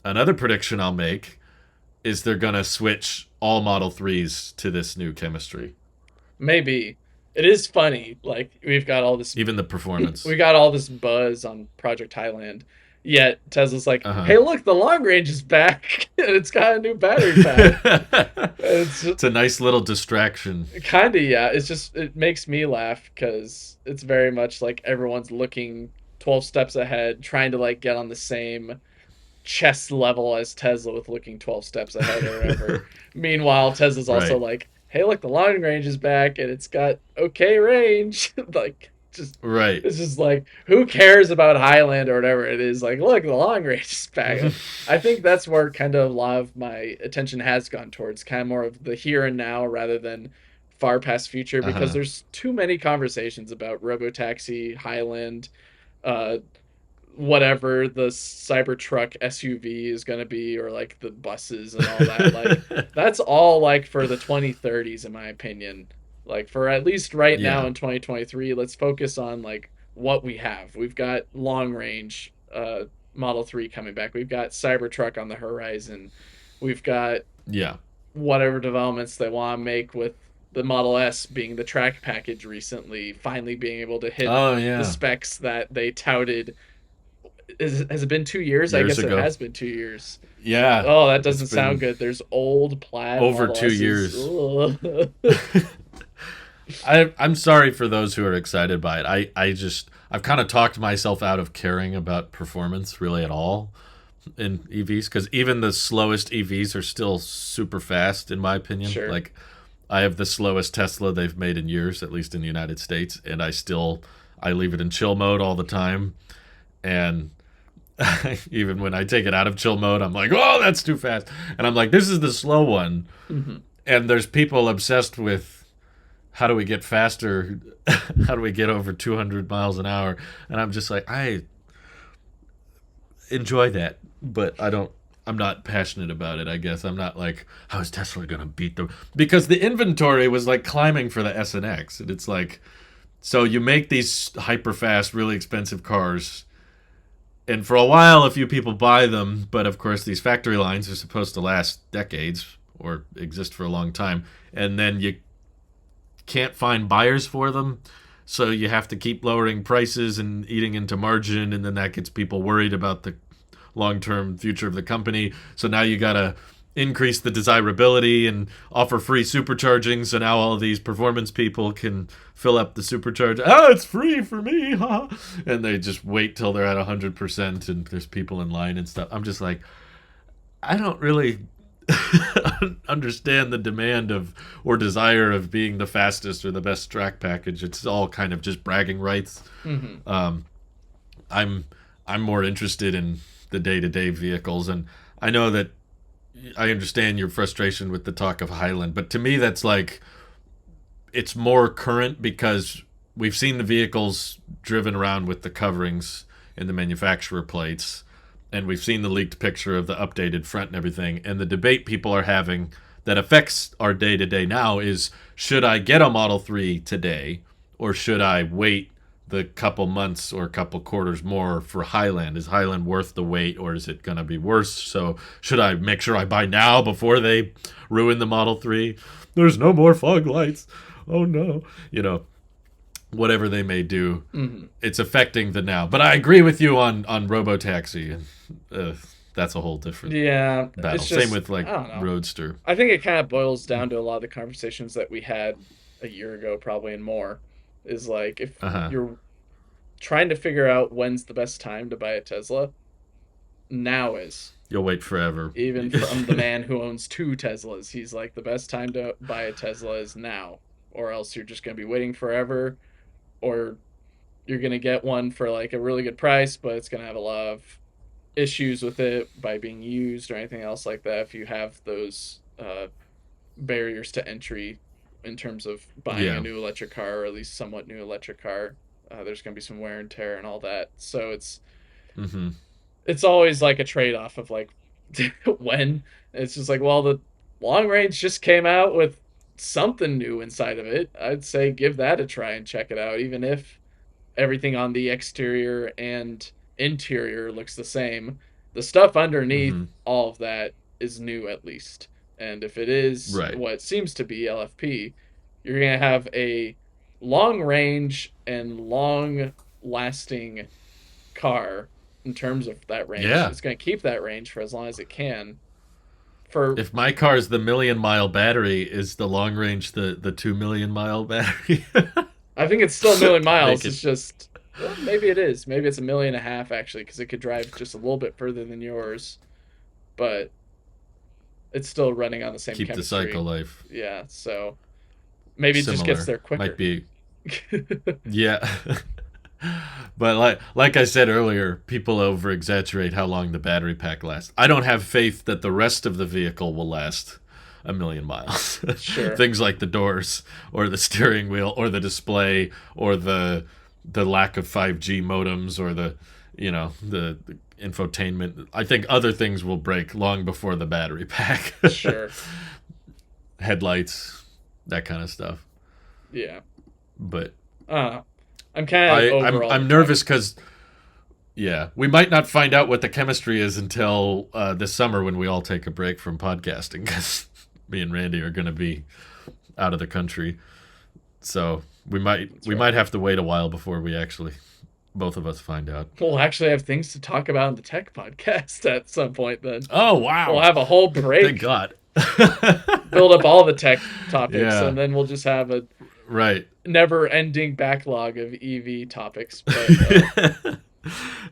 another prediction I'll make is they're going to switch all Model 3s to this new chemistry, maybe it is funny. Like even the performance. we got all this buzz on Project Highland, yet Tesla's like, Uh huh. hey, look, the long range is back and it's got a new battery pack. It's It's a nice little distraction. kind of yeah. It's just it makes me laugh because it's very much like everyone's looking 12 steps ahead, trying to like get on the same chess level as Tesla with looking 12 steps ahead or whatever. Meanwhile, Tesla's also Right. like, hey, look, the long range is back and it's got okay range. Like, just, Right. it's just like, who cares about Highland or whatever it is? Like, look, the long range is back. I think that's where kind of a lot of my attention has gone towards, kind of more of the here and now rather than far past future, Uh because huh. there's too many conversations about robotaxi, Highland, uh, whatever the Cybertruck SUV is going to be, or like the buses and all that. Like, that's all like for the 2030s, in my opinion. Like, for at least right now Yeah. in 2023, let's focus on like what we have. We've got long range Model 3 coming back. We've got Cybertruck on the horizon. We've got Yeah. whatever developments they want to make with the Model S being the track package recently, finally being able to hit Oh the yeah. specs that they touted. Has it been 2 years? I Years guess it ago. has been 2 years. Yeah. Oh, that It's doesn't sound been good. There's old plaid over Model two S's. years. I'm sorry for those who are excited by it. I've kind of talked myself out of caring about performance really at all. in EVs because even the slowest EVs are still super fast, in my opinion. Sure. Like, I have the slowest Tesla they've made in years, at least in the United States, and I leave it in chill mode all the time, and even when I take it out of chill mode, I'm like, oh, that's too fast, and I'm like, this is the slow one, Mm-hmm. and there's people obsessed with how do we get faster, how do we get over 200 miles an hour, and I'm just like, I enjoy that, but I'm not passionate about it, I guess. I'm not like, how is Tesla going to beat them? Because the inventory was like climbing for the S and X. And it's like, so you make these hyper fast, really expensive cars. And for a while, a few people buy them. But of course, these factory lines are supposed to last decades or exist for a long time. And then you can't find buyers for them. So you have to keep lowering prices and eating into margin, and then that gets people worried about the long-term future of the company. So now you gotta increase the desirability and offer free supercharging. So now all of these performance people can fill up the supercharger. Oh, it's free for me, huh? And they just wait till they're at 100%, and there's people in line and stuff. I'm just like, I don't really understand the demand of or desire of being the fastest or the best track package. It's all kind of just bragging rights. Mm-hmm. I'm I'm more interested in the day-to-day vehicles, and I know that I understand your frustration with the talk of Highland, but to me that's like it's more current because we've seen the vehicles driven around with the coverings and the manufacturer plates, and we've seen the leaked picture of the updated front and everything. And the debate people are having that affects our day to day now is, should I get a Model 3 today, or should I wait the couple months or couple quarters more for Highland? Is Highland worth the wait, or is it going to be worse? So should I make sure I buy now before they ruin the Model 3? There's no more fog lights. Oh no. Whatever they may do, Mm-hmm. it's affecting the now. But I agree with you on Robotaxi, and that's a whole different Yeah, battle. it's just Same with like I don't know. Roadster. I think it kind of boils down to a lot of the conversations that we had a year ago, probably and more. Is like if Uh huh. you're trying to figure out when's the best time to buy a Tesla, now is. You'll wait forever. Even from the man who owns two Teslas, he's like the best time to buy a Tesla is now, or else you're just gonna be waiting forever, or you're gonna get one for like a really good price, but it's gonna have a lot of issues with it by being used or anything else like that. If you have those barriers to entry in terms of buying a Yeah. new electric car or at least somewhat new electric car, there's gonna be some wear and tear and all that. So Mm-hmm. it's always like a trade off of like when it's just like, well, the long range just came out with something new inside of it. I'd say give that a try and check it out, even if everything on the exterior and interior looks the same. The stuff underneath Mm-hmm. all of that is new at least. And if it is Right. what seems to be LFP, you're going to have a long range and long lasting car in terms of that range. Yeah. It's going to keep that range for as long as it can. For If my car's the 1,000,000 mile battery, is the long range the 2 million mile battery? I think it's still a million Make miles. it. It's just well, maybe it is. Maybe it's a million and a half actually, because it could drive just a little bit further than yours, but it's still running on the same Keep the cycle chemistry. life Yeah, so maybe it just gets similar. there Might quicker. be. Yeah. But like I said earlier, people over exaggerate how long the battery pack lasts. I don't have faith that the rest of the vehicle will last 1,000,000 miles. Sure. Things like the doors or the steering wheel or the display or the lack of 5G modems or the infotainment. I think other things will break long before the battery pack. Sure. Headlights, that kind of stuff. Yeah. But Uh, I'm kind of I, over I'm all the I'm talk. nervous because yeah, we might not find out what the chemistry is until this summer when we all take a break from podcasting because me and Randy are going to be out of the country. So we might That's we right. might have to wait a while before we actually both of us find out. We'll actually have things to talk about in the tech podcast at some point then. Oh We'll wow! have a whole Thank break, God. build up all the tech topics, Yeah. and then we'll just have a Right. never ending backlog of EV topics. But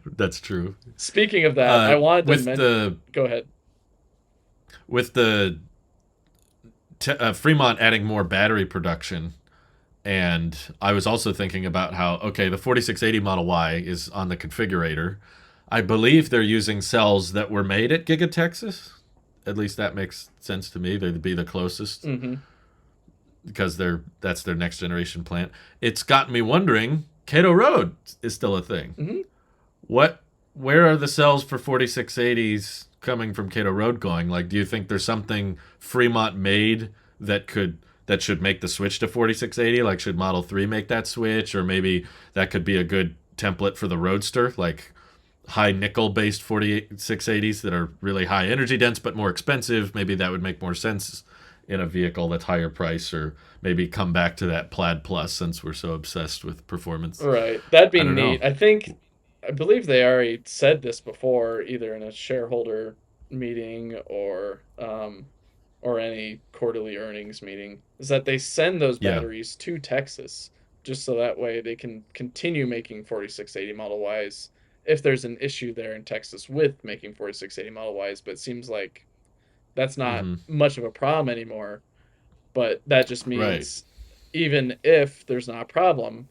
That's true. Speaking of that, I wanted to With mention. the Go ahead. with the Fremont adding more battery production, and I was also thinking about how okay, the 4680 Model Y is on the configurator. I believe they're using cells that were made at Giga Texas. At least that makes sense to me. They'd be the closest Mm-hmm. because that's their next generation plant. It's got me wondering. Cato Road is still a thing. Mm-hmm. What? Where are the cells for 4680s coming from Cato Road going? Like, do you think there's something Fremont made that could that should make the switch to 4680? Like, should Model 3 make that switch, or maybe that could be a good template for the Roadster, like high nickel based 4680s that are really high energy dense but more expensive. Maybe that would make more sense in a vehicle that's higher price, or maybe come back to that Plaid Plus since we're so obsessed with performance. Right. That'd be I don't know. neat. I believe they already said this before, either in a shareholder meeting or any quarterly earnings meeting, is that they send those Yeah. batteries to Texas just so that way they can continue making 4680 Model Ys if there's an issue there in Texas with making 4680 Model Ys, but it seems like that's not Mm-hmm. much of a problem anymore. But that just Right. means even if there's not a problem,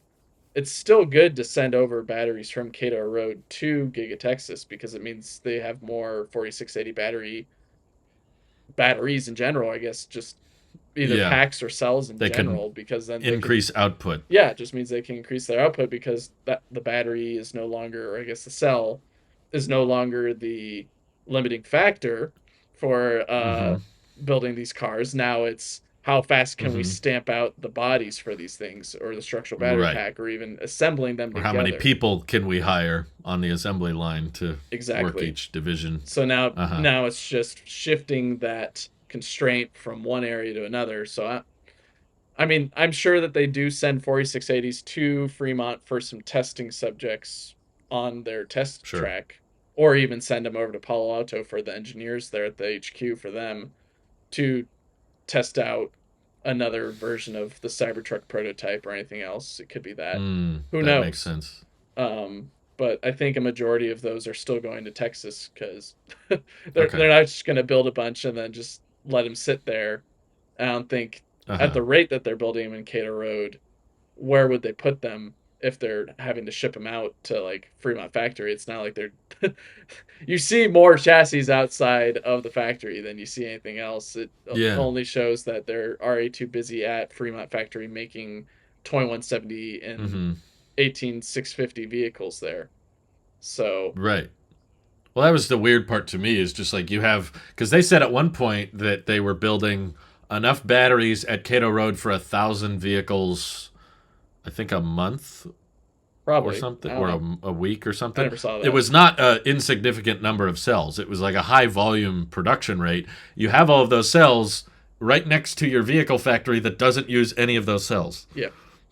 it's still good to send over batteries from Cato Road to Giga Texas because it means they have more 4680 batteries in general, I guess, just either Yeah. packs or cells in They can general, because then they can, increase output. yeah, it just means they can increase their output because that the battery is no longer, or I guess the cell is no longer the limiting factor for Mm-hmm. building these cars. Now it's how fast can we Mm-hmm. stamp out the bodies for these things, or the structural battery Right. pack, or even assembling them Or how many together. people can we hire on the assembly line to work Exactly. each division? So now Uh huh. now it's just shifting that constraint from one area to another. So I mean, I'm sure that they do send 4680s to Fremont for some testing subjects on their test Sure. track, or even send them over to Palo Alto for the engineers there at the HQ for them to test out another version of the Cybertruck prototype or anything else. It could be that. Who That makes knows? sense. But I think a majority of those are still going to Texas because Okay. they're not just going to build a bunch and then just let them sit there. I don't think Uh at huh. the rate that they're building them in Cato Road, where would they put them if they're having to ship them out to like Fremont factory? It's not like they're you see more chassis outside of the factory than you see anything else. It Yeah. only shows that they're already too busy at Fremont factory making 2170 and Mm-hmm. 18650 vehicles there. So, Right. Well, that was the weird part to me is just like you have because they said at one point that they were building enough batteries at Cato Road for 1,000 vehicles. I think a month or probably, I something, don't or know. a week or I something. never saw It that. was not an insignificant number of cells. It was like a high volume production rate. You have all of those cells right next to your vehicle factory that doesn't use any of those cells. Yeah,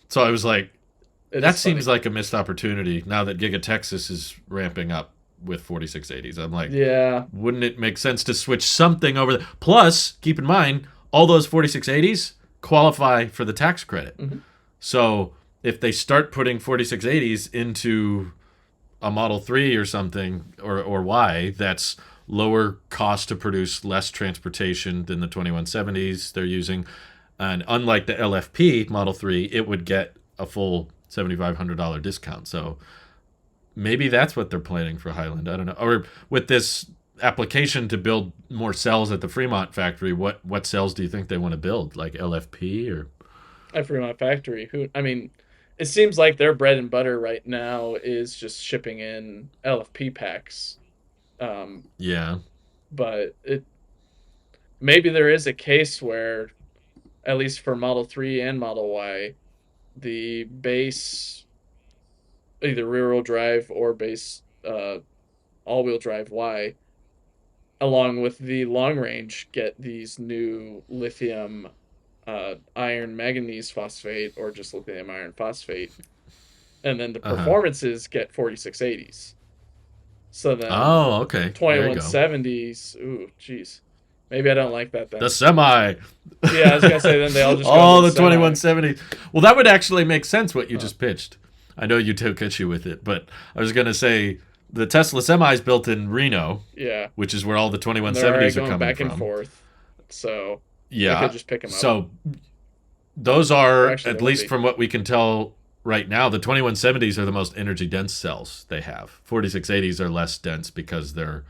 So I was like, it that is seems funny. like a missed opportunity now that Giga Texas is ramping up with 4680s. I'm like, Yeah. wouldn't it make sense to switch something over? Plus, keep in mind, all those 4680s qualify for the tax credit. Hmm. So if they start putting 4680s into a Model 3 or something, or Y, that's lower cost to produce, less transportation than the 2170s they're using. And unlike the LFP Model 3, it would get a full $7,500 discount. So maybe that's what they're planning for Highland. I don't know. Or with this application to build more cells at the Fremont factory, what cells do you think they want to build? Like LFP or At Fremont factory, who I mean, it seems like their bread and butter right now is just shipping in LFP packs. Um, yeah. but it maybe there is a case where, at least for Model 3 and Model Y, the base either rear wheel drive or base all wheel drive Y, along with the long range, get these new lithium iron manganese phosphate or just lithium iron phosphate, and then the Uh huh. performances get 4680s. So then Oh, okay. There you go. 2170s, ooh, jeez. Maybe I don't like that The then. semi. Yeah, I was gonna say then they all just go into All the the semi. 2170s. Well, that would actually make sense what you Huh. just pitched. I know you took issue with it, but I was gonna say the Tesla semi is built in Reno, Yeah, which is where all the and they're already 2170s are going coming back and from. forth, so they could Yeah. just pick them up. So those Or are, actually, they at would least be. from what we can tell right now, the 2170s are the most energy dense cells they have. 4680s are less dense because their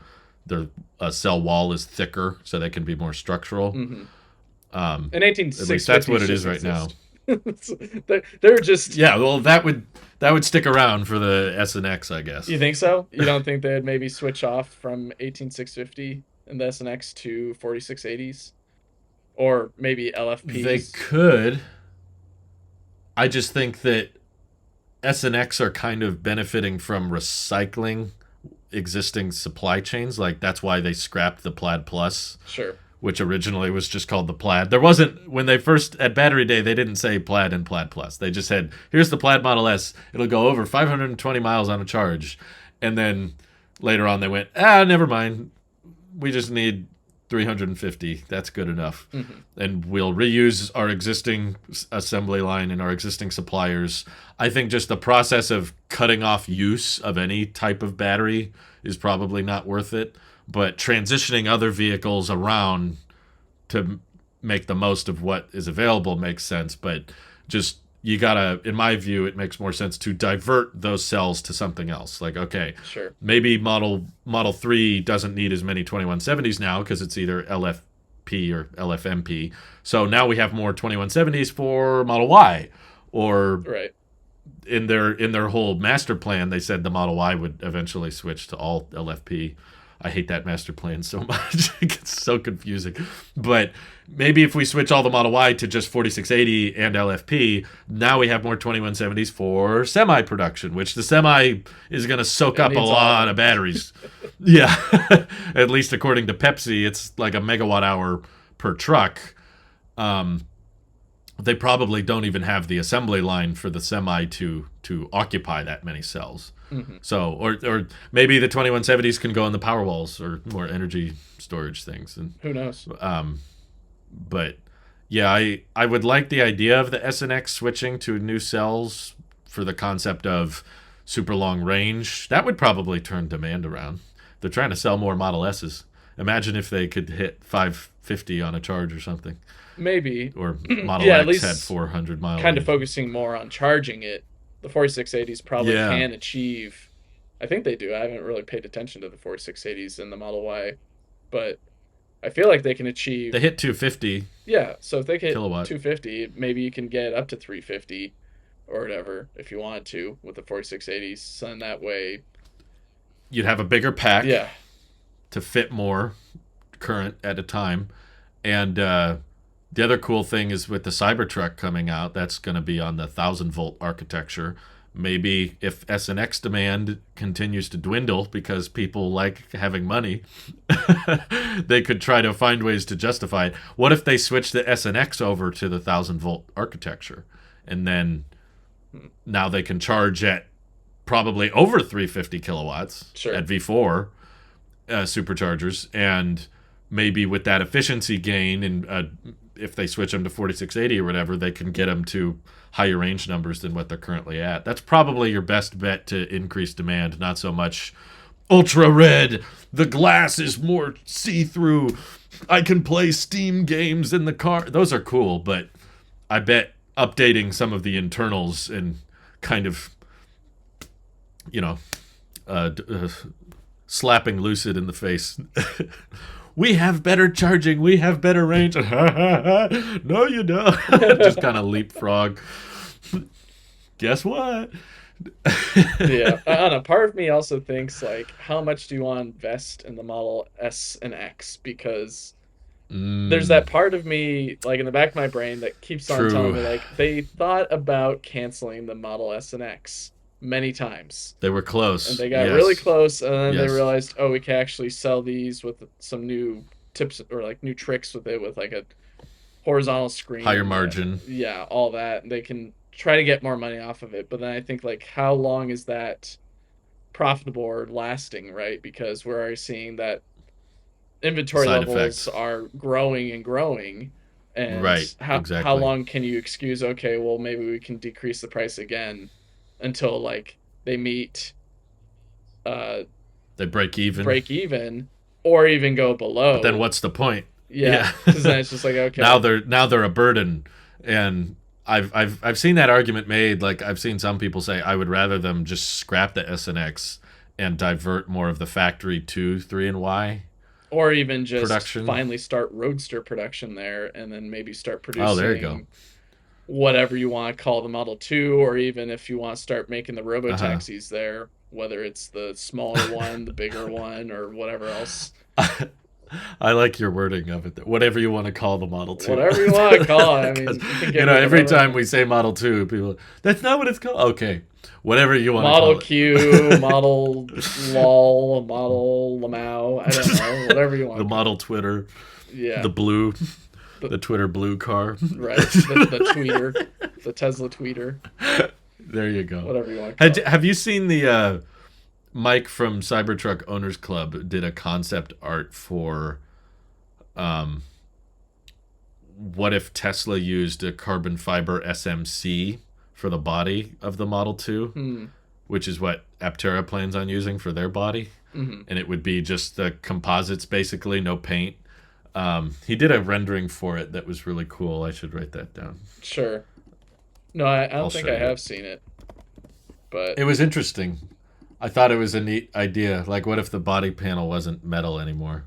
cell wall is thicker, so they can be more structural. Mm-hmm. Um, And at least that's what 18650s it is just right now. exist. They're just. Yeah, well, that would stick around for the S and X, I guess. You think so? You don't think they'd maybe switch off from 18650 in the SNX to 4680s, or maybe They LFPs? could. I just think that S and X are kind of benefiting from recycling existing supply chains. Like that's why they scrapped the Plaid Plus, Sure. which originally was just called the Plaid. There wasn't, when they first at Battery Day, they didn't say Plaid and Plaid Plus. They just said, "Here's the Plaid Model S. It'll go over 520 miles on a charge." And then later on, they went, never mind. We just need 350. That's good enough. Mm-hmm. And we'll reuse our existing assembly line and our existing suppliers. I think just the process of cutting off use of any type of battery is probably not worth it. But transitioning other vehicles around to make the most of what is available makes sense. But just you gotta, in my view, it makes more sense to divert those cells to something else. Like, okay, Sure. maybe Model 3 doesn't need as many 2170s now because it's either LFP or LFMP. So now we have more 2170s for Model Y. Or Right. in their whole master plan, they said the Model Y would eventually switch to all LFP. I hate that master plan so much. It gets so confusing. But maybe if we switch all the Model Y to just 4680 and LFP, now we have more 2170s for semi production, which the semi is going to soak It up a needs all of lot of them. batteries. Yeah. At least according to Pepsi, it's like a megawatt hour per truck. Um, they probably don't even have the assembly line for the semi to occupy that many cells. Mm-hmm. So, or maybe the 2170s can go in the power walls or more energy storage things. And Who knows? but yeah, I would like the idea of the S and X switching to new cells for the concept of super long range. That would probably turn demand around. They're trying to sell more Model S's. Imagine if they could hit 550 on a charge or something, Maybe. or Model Yeah, at X had least 400-mile kind of range. focusing more on charging it. The 4680s probably Yeah, can achieve. I think they do. I haven't really paid attention to the 4680s in the Model Y, but I feel like they can they achieve. hit 250 Yeah, so if they hit kilowatt. 250, maybe you can get up to 350 or whatever if you wanted to with the 4680s. So in that way, You'd have a bigger pack yeah, to fit more current at a time. And the other cool thing is with the Cybertruck coming out, that's going to be on the 1,000-volt architecture. Maybe if S and X demand continues to dwindle because people like having money, they could try to find ways to justify it. What if they switch the S and X over to the 1,000-volt architecture, and then hmm, now they can charge at probably over 350 kilowatts sure. at V4 superchargers, and maybe with that efficiency gain, and if they switch them to 4680 or whatever, they can get them to higher range numbers than what they're currently at. That's probably your best bet to increase demand, not so much ultra red. The glass is more see through. I can play Steam games in the car. Those are cool, but I bet updating some of the internals and kind of, you know, slapping Lucid in the face. We have better charging. We have better range. No, you don't. Just kind of leapfrog. Guess what? Yeah, I don't know. Part of me also thinks like, how much do you want to invest in the Model S and X? Because there's Mm, that part of me, like in the back of my brain, that keeps on telling true. me like they thought about canceling the Model S and X many times, They were and close. they got really Yes. close, and then they Yes. realized, oh, we can actually sell these with some new tips or like new tricks with it, with like a horizontal Higher screen, margin. yeah, all that. They can try to get more money off of it, but then I think like, how long is that profitable or lasting, right? Because we're already seeing that inventory Side levels effects. are growing and growing. And Right. how Exactly. long can you excuse, okay, well maybe we can decrease the price again until like they meet uh They break even. break even or even go But then below. what's the point? Yeah, Yeah. because then it's just like now okay, they're a burden, and I've seen that argument made. Like I've seen some people say I would rather them just scrap the S and X and divert more of the factory to 3 and Y or even just production. finally start roadster production there, and then maybe start Oh, there you go. producing whatever you want to call the Model 2, or even if you want to start making the robo Uh taxis there, whether it's the smaller one, the bigger one, or whatever else. huh. I like your wording of it. Whatever you want to call the Model 2. Whatever you want to call it. I Because, mean, you can give it every whatever time we name. say Model 2, people, that's not what it's called. Okay. Whatever you want to Model call it. Q, Model LOL, Model Lamau, I don't know, whatever you The want to call Model it. Twitter, Yeah, the blue, the, the Twitter blue car. right. The tweeter, the Tesla tweeter, There you go. whatever you want to call it. Have you seen the Mike from Cybertruck Owners Club did a concept art for um, what if Tesla used a carbon fiber SMC for the body of the Model 2, Hmm. which is what Aptera plans on using for their body. Mm-hmm. And it would be just the composites, basically, no paint. He did a rendering for it that was really cool. I should write that down. Sure. No, I I'll don't think show I you have it. seen it, but It was interesting. I thought it was a neat idea. Like, what if the body panel wasn't metal anymore?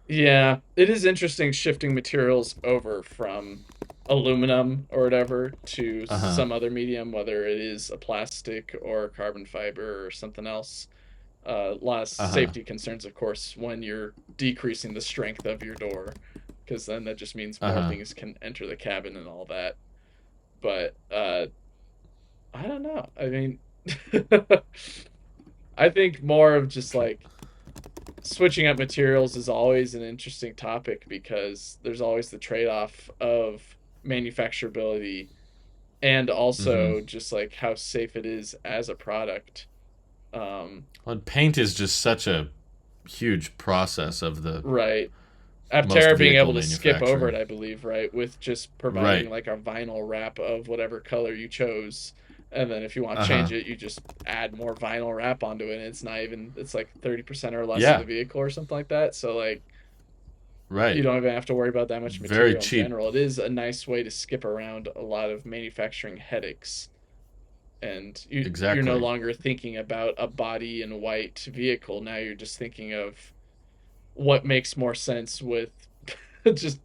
yeah, it is interesting shifting materials over from aluminum or whatever to Uh huh. some other medium, whether it is a plastic or carbon fiber or something else. A lot of Uh huh. safety concerns, of course, when you're decreasing the strength of your door, because then that just means Uh more huh. things can enter the cabin and all that. But I don't know. I mean, I think more of just like switching up materials is always an interesting topic because there's always the trade-off of manufacturability and Mm hmm. also just like how safe it is as a product. Um, Well, paint is just such a huge process of the right. most Aptera being able vehicle to skip over it, manufacturing. I believe, right, with just providing Right. like a vinyl wrap of whatever color you chose. And then if you want Uh to huh. change it, you just add more vinyl wrap onto it. And it's not even, it's like 30% or less of the Yeah. vehicle or something like that. So, like, you Right. don't even have to worry about that much Very material in cheap. general. It is a nice way to skip around a lot of manufacturing headaches. And you're no Exactly. longer thinking about a body in white vehicle. Now you're just thinking of what makes more sense with just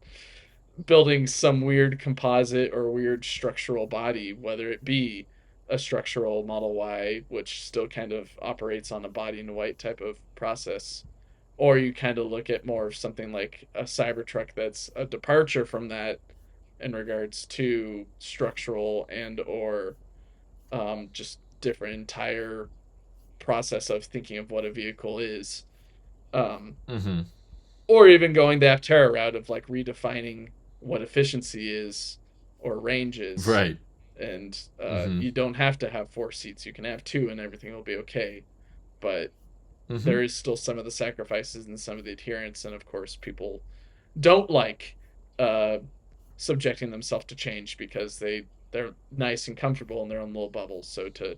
building some weird composite or weird structural body, whether it be a structural Model Y, which still kind of operates on a body in white type of process, or you kind of look at more of something like a Cybertruck that's a departure from that in regards to structural and or just different entire process of thinking of what a vehicle is. Um, Mm hmm. or even going the Aptera route of like redefining what efficiency is or range is. Right. And Mm hmm. you don't have to have four seats. You can have two and everything will be okay. But Mm hmm. there is still some of the sacrifices and some of the adherence. And of course, people don't like uh, subjecting themselves to change because they're nice and comfortable in their own little bubbles. So to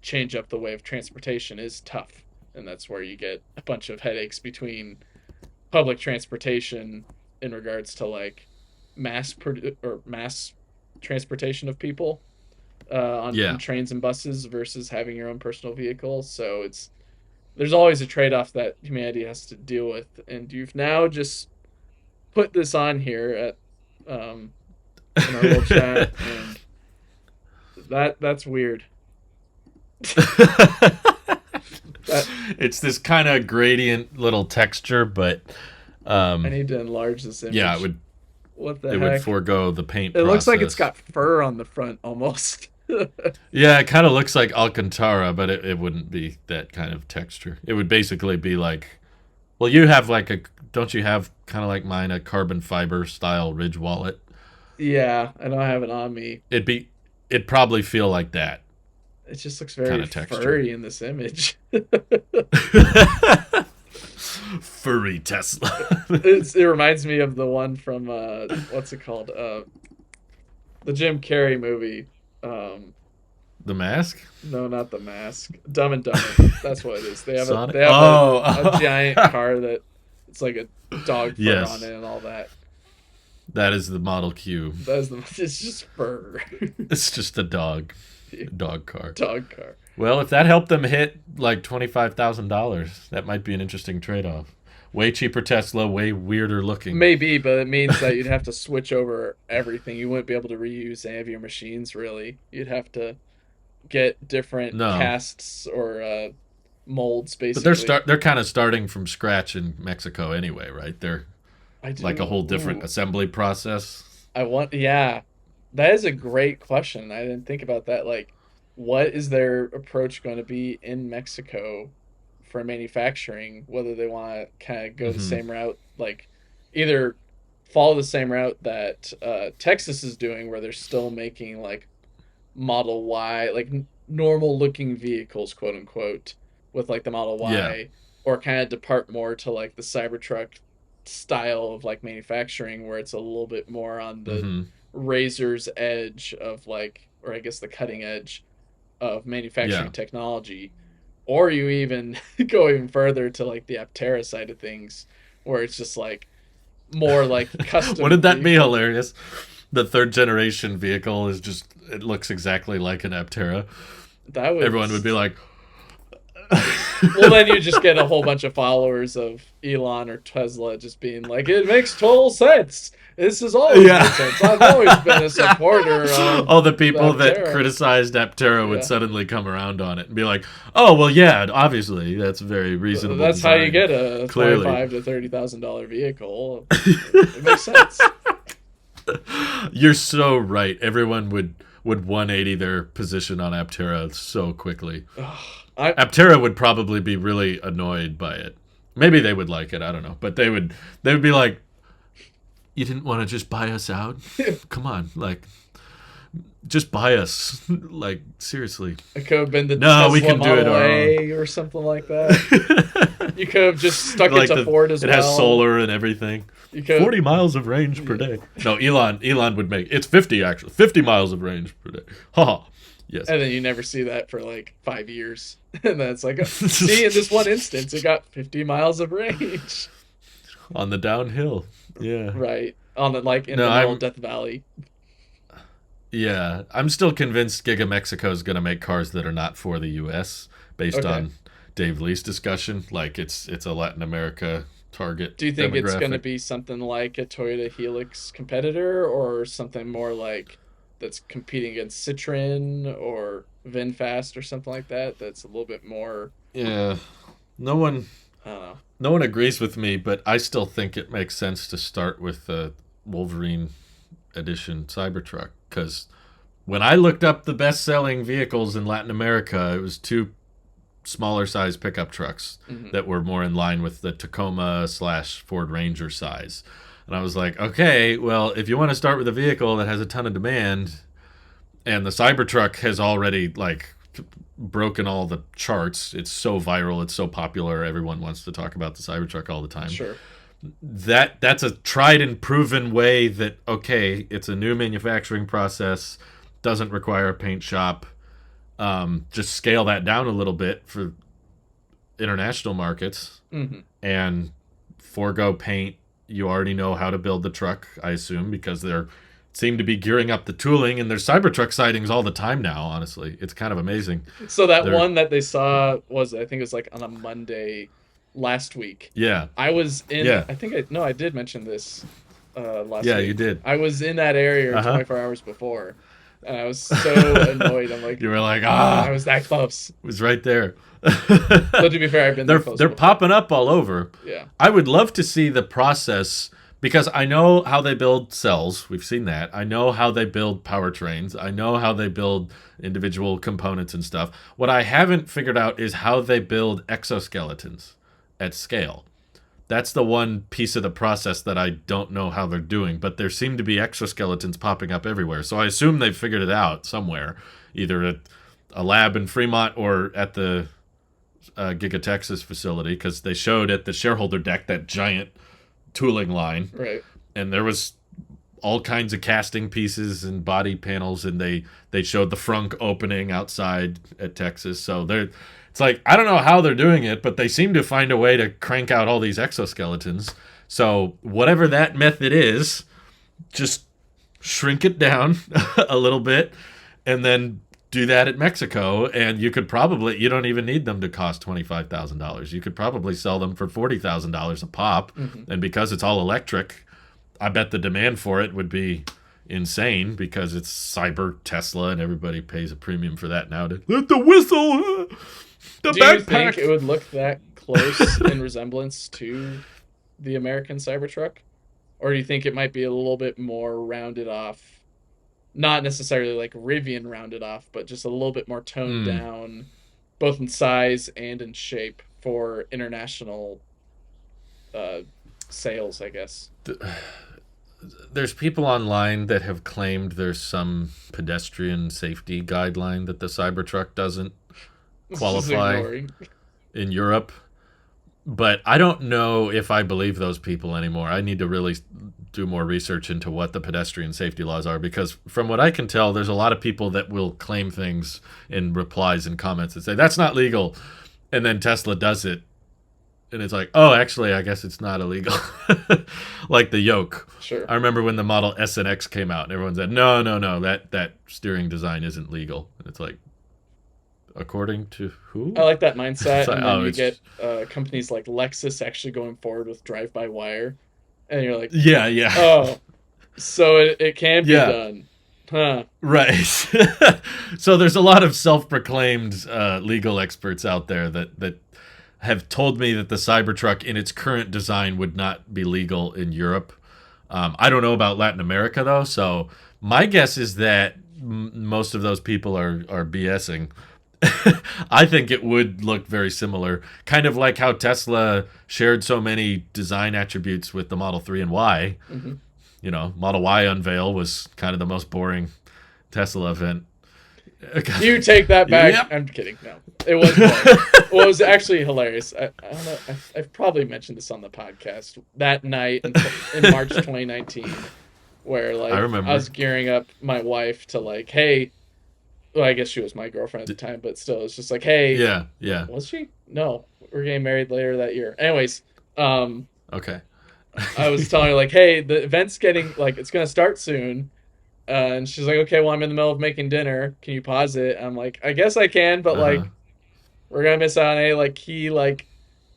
change up the way of transportation is tough. And that's where you get a bunch of headaches between public transportation in regards to like or mass transportation of people on in Yeah. trains and buses versus having your own personal vehicle. So it's there's always a trade-off that humanity has to deal with, and you've now just put this on here at um, in our little chat, and that's weird. That It's this kind of gradient little texture, but I um, need to enlarge this yeah, image. What the it would heck? forego the paint It looks like it's process. got fur on the front almost. Yeah, it kind of looks like Alcantara, but it wouldn't be that kind of texture. It would basically be like, well, you have like a, don't you have kind of like mine, a carbon fiber style ridge wallet? Yeah, I don't have it on me. It'd probably feel like that It just looks kind very of texture. furry in this image. Furry Tesla. It reminds me of the one from what's it called? The Jim Carrey movie. Um The Mask? No, not the Mask. Dumb and Dumber. That's what it is. Sonic? They have a Oh! giant car that it's like a dog fur on Yes. it and all that. That is the Model Q. That's the it's just fur. It's just a dog car. Dog car. Well, if that helped them hit like $25,000, that might be an interesting trade-off. Way cheaper Tesla, way weirder looking. Maybe, but it means that you'd have to switch over everything. You wouldn't be able to reuse any of your machines, really. You'd have to get different No, casts or molds, but basically. they're kind of starting from scratch in Mexico anyway, right? They're I like a do. whole different Ooh, assembly process. yeah, that is a great question. I didn't think about that. Like, what is their approach going to be in Mexico for manufacturing? Whether they want to kind of go the Hmm. same route, like either follow the same route that Texas is doing, where they're still making like Model Y, like normal looking vehicles, quote unquote, with like the Model Yeah. Y, or kind of depart more to like the Cybertruck style of like manufacturing, where it's a little bit more on the Hmm. razor's edge of like, or I guess the cutting edge of Yeah. manufacturing technology, or you even go even further to like the Aptera side of things, where it's just like more like custom Wouldn't that be vehicle. hilarious? The third generation vehicle is just, it looks exactly like an Aptera. That would Everyone would be like, Well, then you just get a whole bunch of followers of Elon or Tesla just being like, it makes total sense. This has always yeah. made sense. I've always been a supporter of All the the people that Aptera. criticized Aptera would Yeah. suddenly come around on it and be like, "Oh, well, yeah, obviously that's a very reasonable That's how you design. get a Clearly, $25,000 to $30,000 vehicle. It makes sense. you're so right. Everyone would 180 their position on Aptera so quickly. I Aptera would probably be really annoyed by it. Maybe they would like it. I don't know, but they would be like, "You didn't want to just buy us out? Come on, like." Just buy us. Like, seriously. it could have been the No, we Tesla can do it Model our own. A or something like that. You could have just stuck it Like to Ford as it has well. solar and everything. You could 40 miles of range per yeah. day. No, Elon would make it's 50 actually. 50 miles of range per day. Haha. Yes. And then you never see that for like 5 years. And then it's like, see, in this one instance, it got 50 miles of range. On the downhill. Yeah. Right. On the, like, in No, the middle of I'm Death Valley. yeah, I'm still convinced Giga Mexico is going to make cars that are not for the US based Okay. on Dave Lee's discussion. Like it's a Latin America target Do you think it's going to demographic. be something like a Toyota Helix competitor or something more like that's competing against Citroen or VinFast or something like that? That's a little bit more, Yeah. No one I don't know. No one agrees with me, but I still think it makes sense to start with the Wolverine edition Cybertruck because when I looked up the best-selling vehicles in Latin America, it was two smaller size pickup trucks Hmm. that were more in line with the Tacoma slash Ford Ranger size. And I was like, okay, well, if you want to start with a vehicle that has a ton of demand, and the Cybertruck has already like broken all the charts. It's so viral. It's so popular. Everyone wants to talk about the Cybertruck all the time. Sure. That's a tried and proven way that okay, it's a new manufacturing process, doesn't require a paint shop. Just scale that down a little bit for international markets Hmm. and forego paint. You already know how to build the truck, I assume, because they're seem to be gearing up the tooling, and there's Cybertruck sightings all the time now. Honestly, it's kind of amazing. So that They're one that they saw was, I think it was like on a Monday last week. yeah, I was in, yeah, I think I, no, I did mention this last yeah. You week. did. I was in that area Uh huh. 24 hours before, and I was so annoyed. I'm like, You were like, I ah, was that close. it was right there. Though to be fair, I've been that close They're before. popping up all over. Yeah. I would love to see the process because I know how they build cells. We've seen that. I know how they build powertrains. I know how they build individual components and stuff. What I haven't figured out is how they build exoskeletons at scale. That's the one piece of the process that I don't know how they're doing, but there seem to be exoskeletons popping up everywhere. So I assume they've figured it out somewhere, either at a lab in Fremont or at the Giga Texas facility, because they showed at the shareholder deck that giant tooling line, Right. and there was all kinds of casting pieces and body panels, and they showed the frunk opening outside at Texas. So they're it's like I don't know how they're doing it, but they seem to find a way to crank out all these exoskeletons. So whatever that method is, just shrink it down a little bit, and then do that at Mexico, and you don't even need them to cost $25,000. You could probably sell them for $40,000 a pop, and because it's all electric, I bet the demand for it would be insane because it's Cyber Tesla, and everybody pays a premium for that now. To let the whistle, the Do backpack. you think it would look that close in resemblance to the American Cybertruck, or do you think it might be a little bit more rounded off? Not necessarily like Rivian rounded off, but just a little bit more toned down, both in size and in shape for international sales, I guess. There's people online that have claimed there's some pedestrian safety guideline that the Cybertruck doesn't qualify in Europe. But I don't know if I believe those people anymore. I need to really do more research into what the pedestrian safety laws are, because from what I can tell, there's a lot of people that will claim things in replies and comments and say, that's not legal. And then Tesla does it. And it's like, oh, actually, I guess it's not illegal. Like the yoke. Sure. I remember when the Model S and X came out and everyone said, no, that steering design isn't legal. And it's like, according to who? I like that mindset. Like, and then you get companies like Lexus actually going forward with drive-by-wire. And you're like, yeah. Oh, so it can be done. Huh. Right. So there's a lot of self-proclaimed legal experts out there that have told me that the Cybertruck in its current design would not be legal in Europe. I don't know about Latin America, though, so my guess is that most of those people are BSing. I think it would look very similar, kind of like how Tesla shared so many design attributes with the Model 3 and Y. Mm-hmm. You know, Model Y unveil was kind of the most boring Tesla event. You take that back. Yep. I'm kidding. No, it was boring. Well, it was actually hilarious. I don't know. I've probably mentioned this on the podcast that night in March 2019, where like I was gearing up my wife to like, hey. Well, I guess she was my girlfriend at the time, but still, it's just like, hey. Yeah. Was she? No, we're getting married later that year. Anyways, okay. I was telling her like, hey, the event's getting like it's gonna start soon, and she's like, okay, well, I'm in the middle of making dinner. Can you pause it? I'm like, I guess I can, but like, we're gonna miss out on any like key like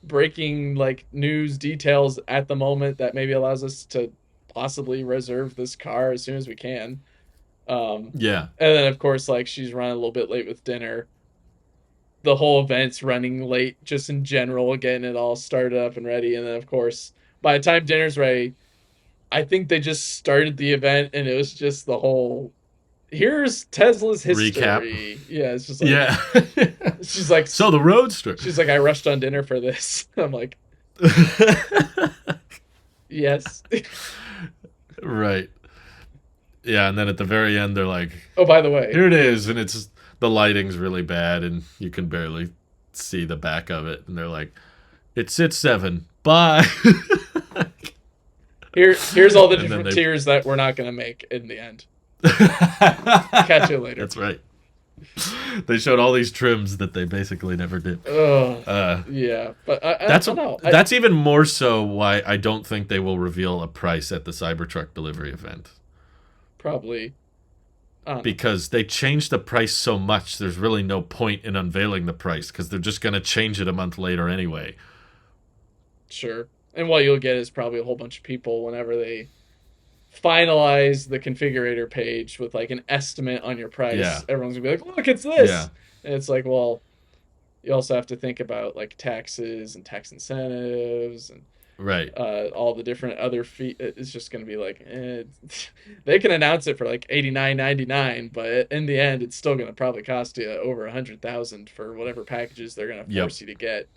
breaking like news details at the moment that maybe allows us to possibly reserve this car as soon as we can. And then of course like she's running a little bit late with dinner. The whole event's running late just in general, getting it all started up and ready, and then of course by the time dinner's ready, I think they just started the event and it was just the whole here's Tesla's history. Recap. Yeah, it's just like she's like, so the Roadster. She's like, I rushed on dinner for this. I'm like, yes. Right. Yeah, and then at the very end, they're like, oh, by the way. Here it is, and it's the lighting's really bad, and you can barely see the back of it. And they're like, it's at 7. Bye. Here's all the different tiers that we're not going to make in the end. Catch you later. That's right. They showed all these trims that they basically never did. Yeah, but I don't know. That's even more so why I don't think they will reveal a price at the Cybertruck delivery event. Probably. Because they changed the price so much, there's really no point in unveiling the price because they're just going to change it a month later anyway. Sure. And what you'll get is probably a whole bunch of people whenever they finalize the configurator page with like an estimate on your price. Yeah. Everyone's going to be like, look, it's this. Yeah. And it's like, well, you also have to think about like taxes and tax incentives and right. All the different other fees. It's just going to be like, they can announce it for like $89.99, but in the end, it's still going to probably cost you over $100,000 for whatever packages they're going to force you to get.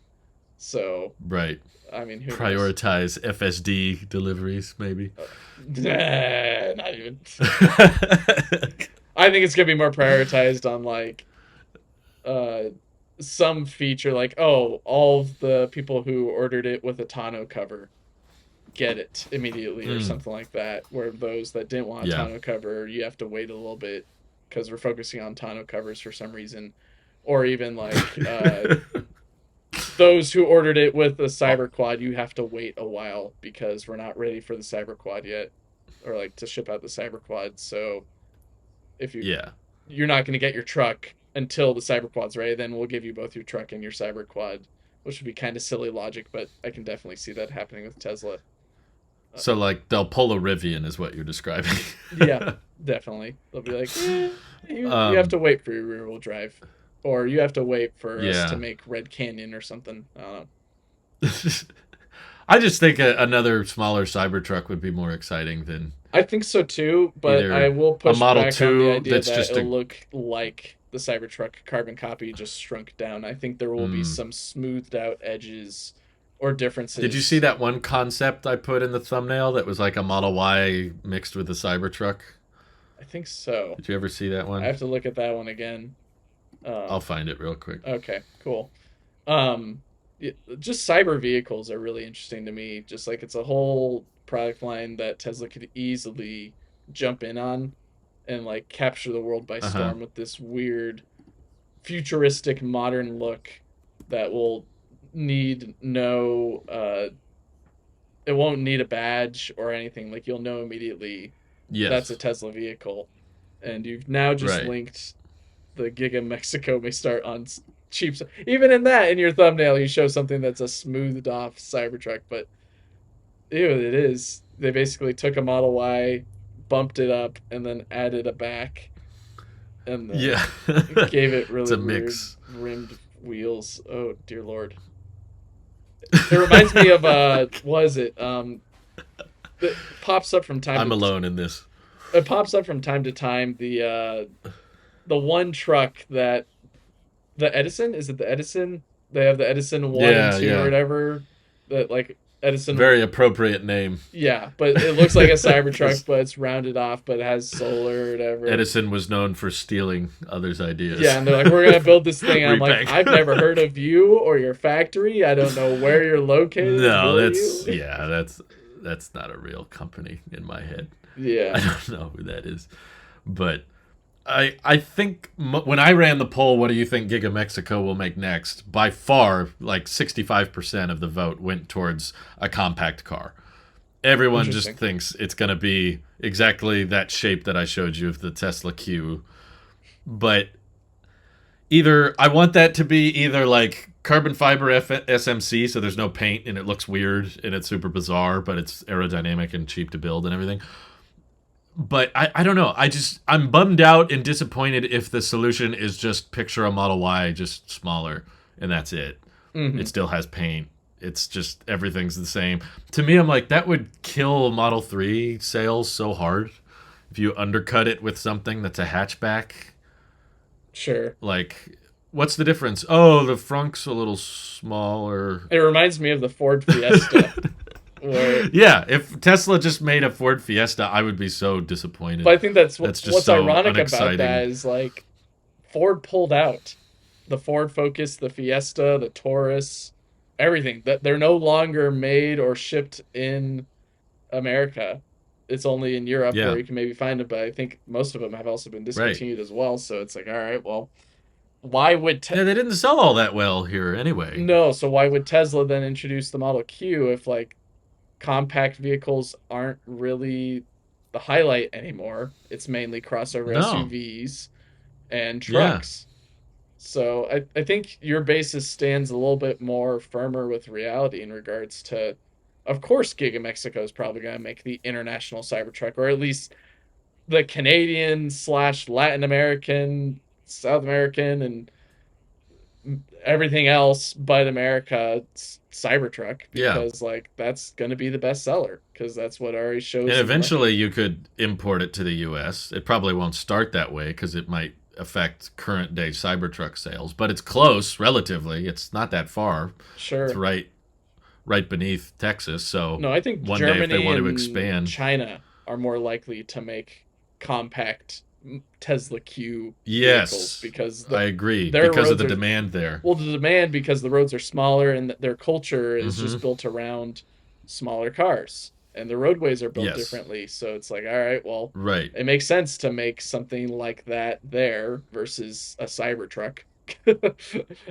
So, right. I mean, who prioritize knows? FSD deliveries, maybe. Not even. I think it's going to be more prioritized on like some feature like, oh, all of the people who ordered it with a tonneau cover get it immediately or Mm, something like that. Where those that didn't want a yeah. tonneau cover, you have to wait a little bit because we're focusing on tonneau covers for some reason, or even like those who ordered it with the Oh, cyber quad, you have to wait a while because we're not ready for the cyber quad yet, or like to ship out the cyber quad. So if yeah. you're not going to get your truck until the cyber quad's ready, then we'll give you both your truck and your cyber quad, which would be kind of silly logic, but I can definitely see that happening with Tesla. Uh, So like they'll pull a Rivian is what you're describing. yeah, definitely. They'll be like, you have um, to wait for your rear wheel drive, or you have to wait for us to yeah. make Red Canyon or something. I don't know. I just think another smaller Cybertruck would be more exciting than I think so too, but I either will a push Model back on the 2 idea that's that just it'll a. look like the Cybertruck carbon copy just shrunk down. I think there will be Mm. some smoothed out edges or Did you see differences. that one concept I put in the thumbnail that was like a Model Y mixed with a Cybertruck? I think so. Did you ever see that I one? have to look at that one again. I'll Um, find it real quick. okay, cool. Um, just cyber vehicles are really interesting to me. Just like it's a whole product line that Tesla could easily jump in on and like capture the world by Uh huh. storm with this weird futuristic modern look that will need no it won't need a badge or anything. Like you'll know immediately that's a Yes. Tesla vehicle. And you've now just Right. linked the Giga Mexico may start on cheap. Even in that, in your thumbnail, you show something that's a smoothed off Cybertruck, but ew, it is. They basically took a Model Y, bumped it up, and then added a back, and then Yeah. gave it It's really a weird mix. rimmed wheels. Oh dear lord! It reminds me of was it that pops up from time I'm to alone in this. it pops up from time to time the one truck that the Edison, is it the Edison? They have the Edison 1 and Yeah, 2 or yeah. whatever. That like Edison, Very appropriate name. yeah, but it looks like a Cybertruck, Because but it's rounded off, but it has solar or whatever. Edison was known for stealing others' ideas. Yeah, and they're like, we're gonna build this thing. I'm like, Repack. I've never heard of you or your factory. I don't know where you're located. No, Who are that's you? yeah, that's not a real company in my head. I Yeah, don't know who that is, but I think when I ran the poll, what do you think Giga Mexico will make next? By far, like 65% of the vote went towards a compact car. Everyone just interesting. thinks it's going to be exactly that shape that I showed you of the Tesla Q. But either I want that to be either like carbon fiber SMC, so there's no paint and it looks weird and it's super bizarre, but it's aerodynamic and cheap to build and everything. But I don't know. I'm bummed out and disappointed if the solution is just picture a Model Y just smaller and that's it. It Hmm. still has paint. It's just everything's the same. To me, I'm like that would kill Model 3 sales so hard if you undercut it with something that's a hatchback. Sure. Like, what's the difference? Oh, the frunk's a little smaller. It reminds me of the Ford Fiesta, where Yeah, if Tesla just made a Ford Fiesta, I would be so but disappointed. I think that's That's just what's so ironic about that unexciting. is like Ford pulled out the Ford Focus, the Fiesta, the Taurus, everything that they're no longer made or shipped in America. It's only in Europe where Yeah, you can maybe find it, but I think most of them have also been right. discontinued as well. So it's like, all right, well, why would Yeah, they didn't sell all that well here anyway. no? So why would Tesla then introduce the Model Q if like compact vehicles aren't really the highlight anymore? It's mainly crossover No. SUVs and Yeah. trucks. So I think your basis stands a little bit more firmer with reality in regards to, of course, Giga Mexico is probably going to make the international Cybertruck, or at least the Canadian slash Latin American, South American, and everything else but America Cybertruck, Yeah. because like that's going to be the best seller because that's what already And shows in the market. eventually you could import it to the US. It probably won't start that way because it might affect current day Cybertruck sales, but it's close relatively. It's not that far. It's Sure. right beneath Texas. So No, I think one day if they Germany want to and expand, China are more likely to make compact Tesla Q vehicles yes, because I agree their because of roads the are demand there. well the demand because the roads are smaller and their culture is just Hmm. built around. smaller cars and the roadways are built Yes. differently. So it's like, all right, well, Right. it makes sense to make something like that there versus a Cybertruck.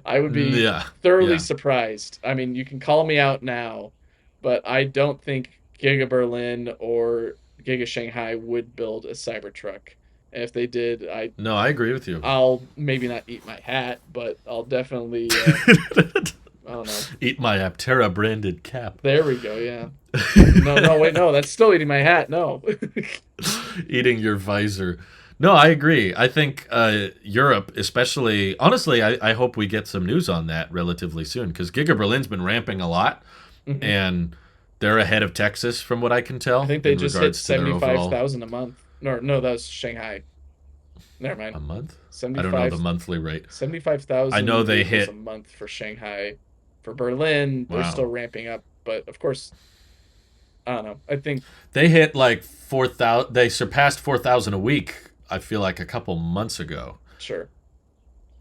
I would be Yeah. thoroughly Yeah. surprised. I mean, you can call me out now, but I don't think Giga Berlin or Giga Shanghai would build a Cybertruck. And if they did, No, I agree with you. I'll maybe not eat my hat, but I'll definitely I don't know. Eat my Aptera branded cap. There we go. Yeah. No, no, wait, no, that's still eating my hat. No. Eating your visor. No, I agree. I think Europe, especially, honestly, I hope we get some news on that relatively soon because Giga Berlin's been ramping a lot Mhm. and they're ahead of Texas from what I can I tell think they in just hit regards to their overall 75,000 a month. No, no, that was Shanghai. Never mind. a month. I don't know the 75 monthly rate. I know 75,000 they vehicles a hit. month for Shanghai. For Berlin, they're still Wow, ramping up, but of course, I don't know. I think they hit like 4,000. They surpassed 4,000 a week. I feel like a couple months ago. sure.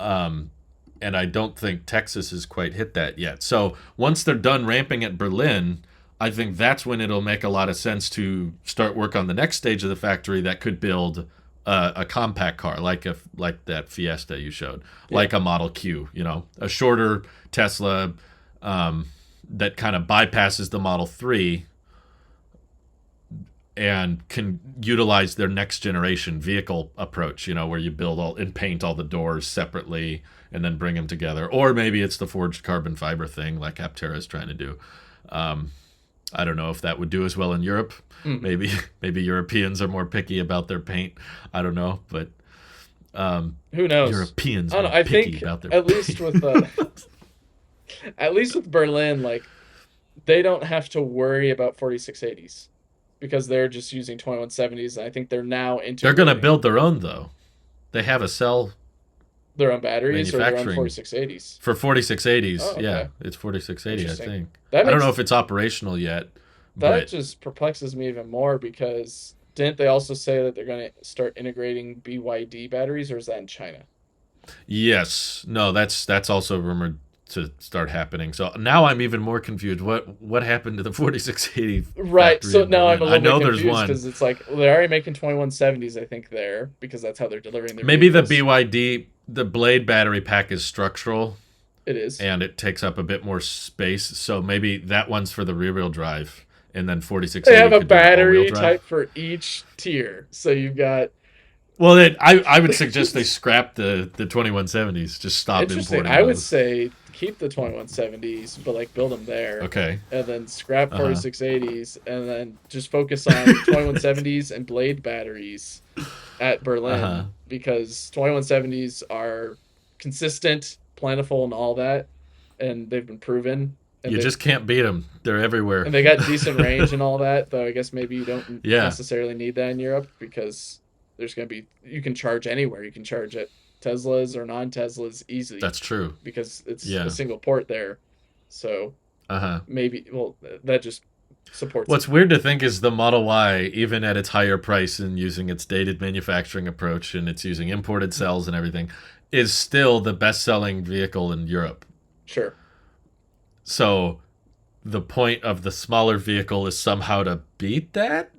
Um, and I don't think Texas has quite hit that yet. So once they're done ramping at Berlin, I think that's when it'll make a lot of sense to start work on the next stage of the factory that could build a compact car like that Fiesta you showed, Yeah. like a Model Q. You know, a shorter Tesla that kind of bypasses the Model 3 and can utilize their next generation vehicle approach, you know, where you build all and paint all the doors separately and then bring them together. Or maybe it's the forged carbon fiber thing like Aptera is trying to do. Um, I don't know if that would do as well in Europe. Mhm. Maybe maybe Europeans are more picky about their paint. I don't know, but Who knows? Europeans I don't are know. I picky think about their at least with paint. at least with Berlin, like they don't have to worry about 4680s because they're just using 2170s. And I think they're now They're going to integrating build their own though. They have a cell their own batteries or their own manufacturing 4680s. for 4680s. Oh, Yeah, okay. it's 4680, I Interesting. think. That I don't know makes if it's operational yet, that but just perplexes me even more because didn't they also say that they're going to start integrating BYD batteries or is that in China? yes, no, that's also rumored to start happening. So now I'm even more confused. What happened to the 4680 Right. factory So in now I'm a Berlin? I little bit know there's confused one. because it's like well, they're already making 2170s, I think, there because that's how they're delivering their Maybe the vehicles. BYD, the blade battery pack is structural It is. and it takes up a bit more space. So maybe that one's for the rear wheel drive, and then They 4680 have a could do all wheel battery drive. type for each tier. So you've got Well, I would suggest they scrap the 2170s. Just stop interesting. importing I would those. say keep the 2170s, but like build them there, Okay. and then scrap Uh huh. 4680s, and then just focus on 2170s and blade batteries at Uh huh. Berlin because 2170s are consistent, plentiful, and all that, and they've been proven, and You they've just can't beat them. They're everywhere. and they got decent range and all that. Though I guess maybe you don't Yeah, necessarily need that in Europe because there's going to be you can charge anywhere. You can charge at Teslas or non-Teslas easily that's true. because it's a Yeah. single port there. So Uh huh. maybe well that just supports it. What's weird to think is the Model Y, even at its higher price and using its dated manufacturing approach and it's using imported cells and everything, is still the best selling vehicle in Europe. Sure. So the point of the smaller vehicle is somehow to beat that?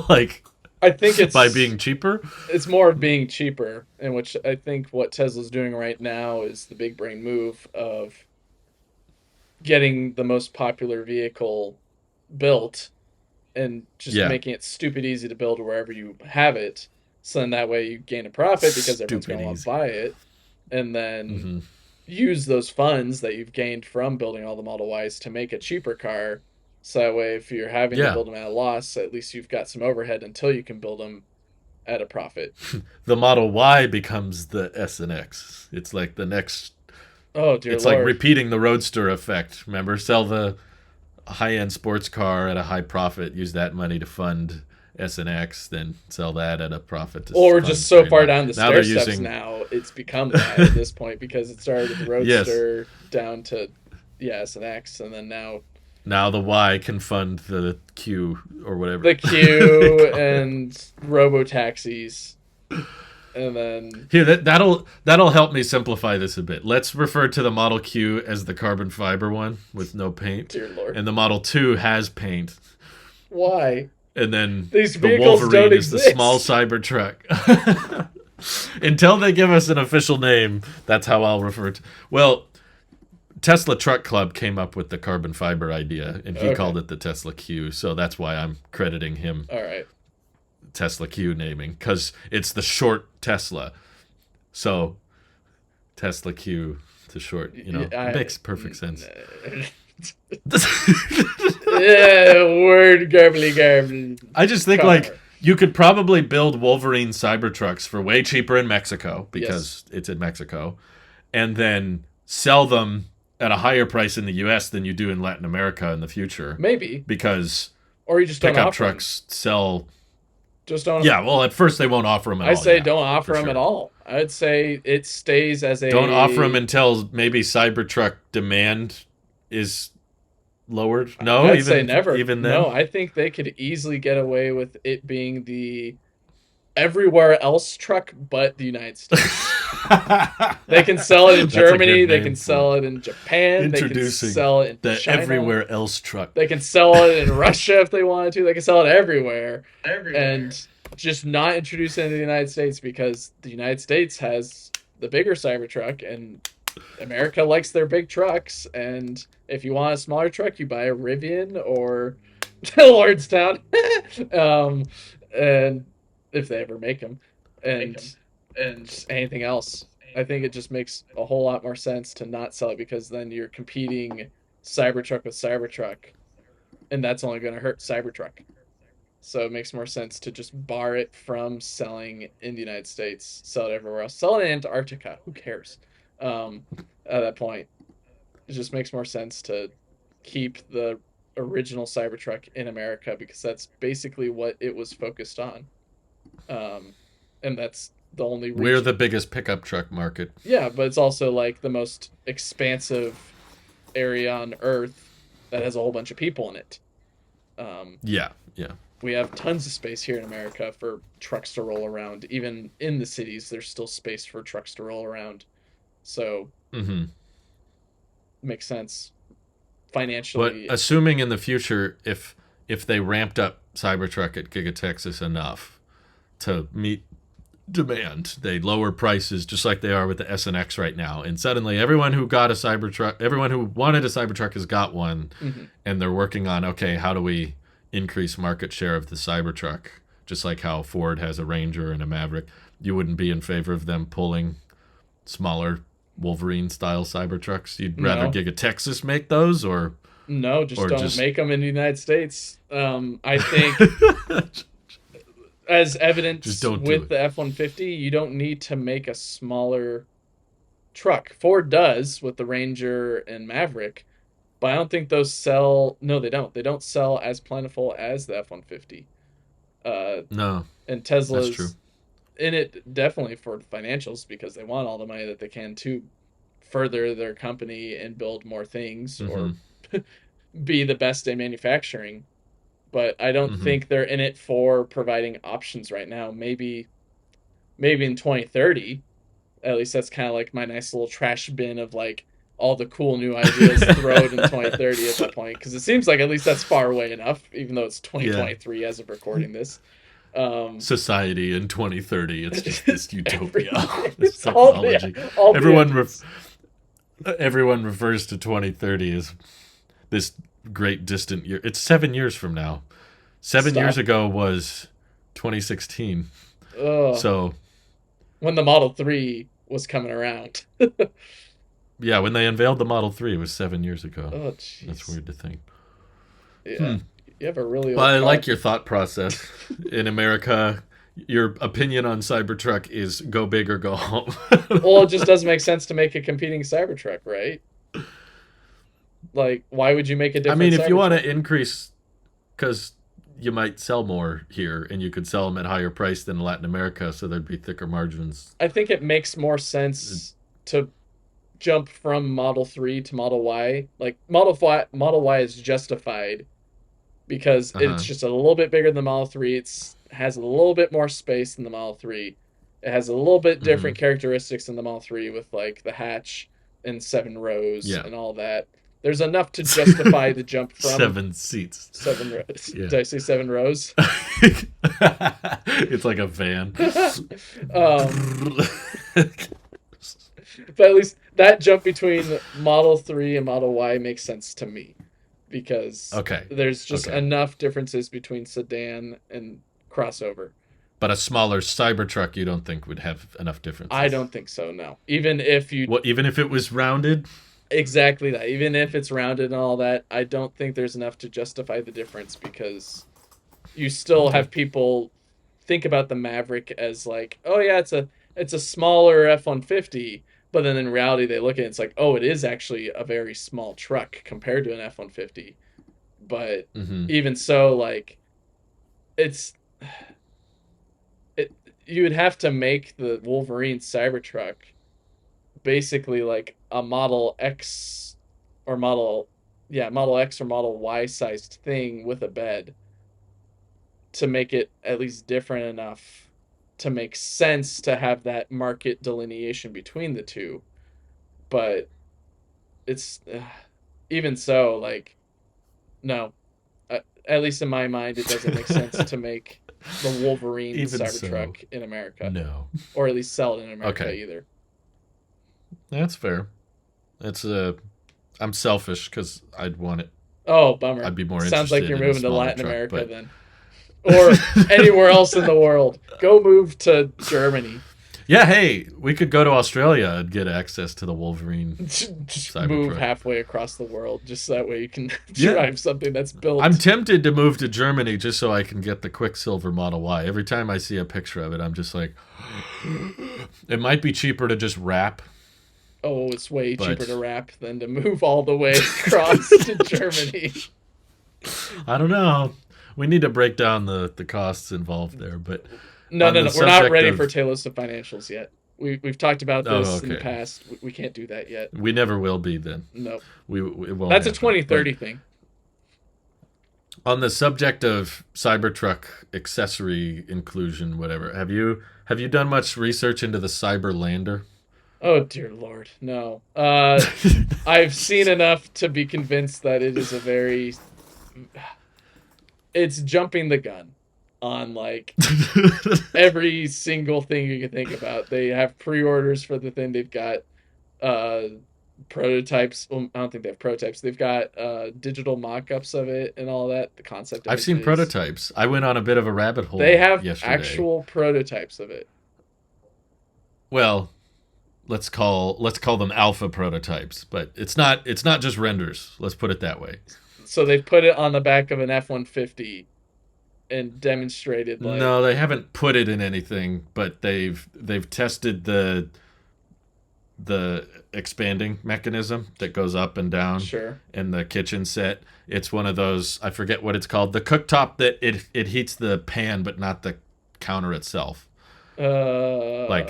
Like I think by being cheaper? it's more of being cheaper, in which I think what Tesla's doing right now is the big brain move of getting the most popular vehicle built and just Yeah. making it stupid easy to build wherever you have it. So then that way you gain a profit because everyone's Stupid going to want to easy. buy it. And then Hmm. use those funds that you've gained from building all the Model Ys to make a cheaper car. So that way, if you're having to Yeah. build them at a loss, at least you've got some overhead until you can build them at a profit. The Model Y becomes the S and X. It's like the next. Oh, dear It's like Lord. repeating the Roadster effect. Remember, sell the high end sports car at a high profit, use that money to fund S and X, then sell that at a profit to Or fund just so Straight far Line. down the Now stair they're steps using now, it's become that at this point because it started with the yes. Roadster down to, yeah, S and X, and then now Now the Y can fund the Q or whatever the they Q call it. and robo taxis. And then, Here, that'll help me simplify this a bit. Let's refer to the Model Q as the carbon fiber one with no paint, dear Lord, and the Model 2 has paint. why? And then These the vehicles don't Wolverine is the small exist. Cybertruck. Until they give us an official name, that's how I'll refer to. Well, Tesla Truck Club came up with the carbon fiber idea, and he Okay. called it the Tesla Q. So that's why I'm crediting him All right. Tesla Q naming, because it's the short Tesla. So Tesla Q to short, it makes perfect sense. Yeah, word garbly garble I just think like car. you could probably build Wolverine Cybertrucks for way cheaper in Mexico Yes, because it's in Mexico, and then sell them at a higher price in the US than you do in Latin America in the future maybe, because or you just don't pickup offer them. trucks sell. Just don't. Yeah, well, at first they won't offer them at I all. say Yeah, don't for offer them at sure. all. I would say it stays as Don't offer them a. until maybe Cybertruck demand is lowered. No, I'd say even never. even No, then. I think they could easily get away with it being the everywhere else truck but the United States. They can sell it in That's a Germany. good They can name for it. sell it in Japan. They can Introducing sell it in the China. everywhere else truck. They can sell it in Russia if they wanted to. They can sell it everywhere. And Everywhere. just not introduce it into the United States because the United States has the bigger Cybertruck and America likes their big trucks. And if you want a smaller truck, you buy a Rivian or Lordstown. um, and if they ever make them. Make And them. And just anything else. I think it just makes a whole lot more sense to not sell it because then you're competing Cybertruck with Cybertruck, and that's only going to hurt Cybertruck. So it makes more sense to just bar it from selling in the United States, sell it everywhere else, sell it in Antarctica. Who cares? Um, at that point, it just makes more sense to keep the original Cybertruck in America because that's basically what it was focused on. Um, and that's the only We're region. the biggest pickup truck market. Yeah, but it's also like the most expansive area on Earth that has a whole bunch of people in it. Um, Yeah, yeah. we have tons of space here in America for trucks to roll around. Even in the cities, there's still space for trucks to roll around. So Mm-hmm. it makes sense But financially. assuming in the future, if they ramped up Cybertruck at Giga Texas enough to meet demand, they lower prices just like they are with the S and X right now, and suddenly everyone who got a Cybertruck, everyone who wanted a Cybertruck has got one, Mhm. and they're working on okay, how do we increase market share of the Cybertruck? Just like how Ford has a Ranger and a Maverick, you wouldn't be in favor of them pulling smaller Wolverine style Cybertrucks. You'd rather No, Giga Texas make those, no, just or don't just make them in the United States. I think as just evidence don't do with it. the F-150, you don't need to make a smaller truck. Ford does with the Ranger and Maverick, but I don't think those sell. No, they don't. They don't sell as plentiful as the F-150. Uh, No, and that's true. Tesla's in it definitely for financials because they want all the money that they can to further their company and build more things Mm-hmm. or be the best in manufacturing. But I don't Mm-hmm. think they're in it for providing options right now. Maybe in 2030, at least that's kind of like my nice little trash bin of like all the cool new ideas throw it in 2030 at that point because it seems like at least that's far away enough even though it's Yeah. 2023 as of recording this. um Society in 2030, it's just this utopia, this it's technology. all the Everyone, engines. everyone refers to 2030 as this great distant year. It's 7 years from now. 7 years Stop. ago was 2016. Ugh. So When the Model 3 was coming around. yeah, when they unveiled the Model 3, it was 7 years ago. Oh That's jeez. weird to think. Yeah, Hmm. you have a really Well, old I car. like your thought process. In America, your opinion on Cybertruck is go big or go home. Well, it just doesn't make sense to make a competing Cybertruck, right? Like, why would you make a I different mean, if you want Cybertruck? to increase, because you might sell more here and you could sell them at higher price than Latin America, so there'd be thicker margins. I think it makes more sense to jump from Model 3 to Model Y. Like Model Y is justified because Uh it's huh. just a little bit bigger than the Model 3. It's has a little bit more space than the Model 3. It has a little bit Mm-hmm. different characteristics than the Model 3 with like the hatch and 7 rows Yeah. and all that. There's enough to justify the jump from 7 seats. 7 rows. Yeah. Did I say 7 rows? It's like a van. um, but at least that jump between Model 3 and Model Y makes sense to me because Okay. there's just Okay. enough differences between sedan and crossover. But a smaller Cybertruck, you don't think would have enough I differences? don't think so, no. Even if you What? Even if it was rounded? exactly that, even if it's rounded and all that, I don't think there's enough to justify the difference because you still Okay. have people think about the Maverick as like, oh yeah, it's a smaller F-150, but then in reality they look at it, it's like, oh, it is actually a very small truck compared to an F-150. But Mm-hmm. even so, like it's it you would have to make the Wolverine Cybertruck basically like a Model X or Model X or Model Y sized thing with a bed to make it at least different enough to make sense to have that market delineation between the two. But it's even so, like, no, at least in my mind, it doesn't make sense to make the Wolverine Even so, Cybertruck in America, no. or at least sell it in America Okay. either. That's fair. It's I'm selfish because I'd want it. Oh, bummer. I'd be more Sounds like interested you're in a moving to smaller Latin truck, America but then, or anywhere else in the world. Go move to Germany. yeah, hey, we could go to Australia and get access to the Wolverine Just move Cybertruck. halfway across the world, just so that way you can Yeah, drive something that's I'm built. tempted to move to Germany just so I can get the Quicksilver Model Y. Every time I see a picture of it, I'm just like, it might be cheaper to just wrap, Oh, it's way cheaper to but wrap than to move all the way across to Germany. I don't know. We need to break down the costs involved there. But No, on no, the no. We're not subject ready for of, Taylor's of financials yet. We've talked about oh, this in the okay, past. We can't do that yet. we never will be then. No, It won't that's a happen. But 2030 thing. on the subject of Cybertruck accessory inclusion, whatever, have you done much research into the Cyberlander? Oh dear lord, no. I've seen enough to be convinced that it is a very it's jumping the gun on like every single thing you can think about. They have pre-orders for the thing. They've got uh prototypes. Well, I don't think they have prototypes. They've got digital mock-ups of it and all that, the concept I've seen images. prototypes. I went on a bit of a rabbit They hole have yesterday. actual prototypes of it. Well, let's call them alpha prototypes, but it's not just renders. Let's put it that way. So they've put it on the back of an F-150 and demonstrated like, No, they haven't put it in anything, but they've tested the expanding mechanism that goes up and down sure. in the kitchen set. It's one of those, I forget what it's called, the cooktop that it heats the pan but not the counter itself. Like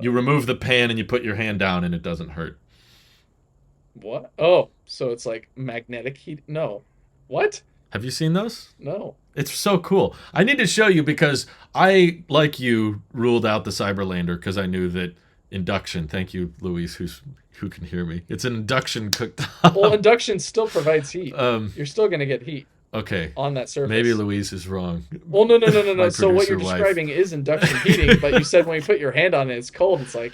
you remove the pan and you put your hand down and it doesn't hurt. What? Oh, so it's like magnetic heat? No. What? Have you seen those? No. It's so cool. I need to show you because I, like you, ruled out the Cyberlander because I knew that induction. Thank you, Louise, who can hear me. It's an induction Well, cooktop. induction still provides heat. um, You're still going to get heat okay, on that maybe surface. Louise is wrong. Well, no, no, no, no, no. My So what you're producer wife. describing is induction heating, but you said when you put your hand on it, it's cold. It's like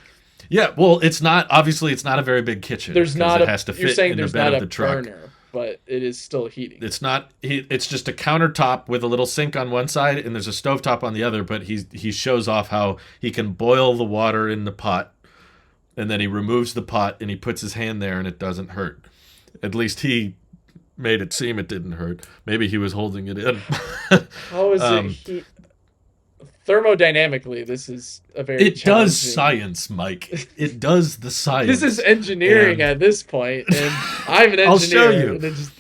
Yeah, well, it's not obviously it's not a very big kitchen there's because not it a. has to You're fit saying in the there's bed not of a the truck. burner, but it is still heating. It's not. It's just a countertop with a little sink on one side, and there's a stovetop on the other. But he shows off how he can boil the water in the pot, and then he removes the pot and he puts his hand there, and it doesn't hurt. At least he made it seem it didn't hurt. Maybe he was holding it in. How is it um, heat? Thermodynamically, this is a very it does challenging. science, Mike. It does the This is science, engineering and at this point, and I'm an I'll show engineer. you. And it just,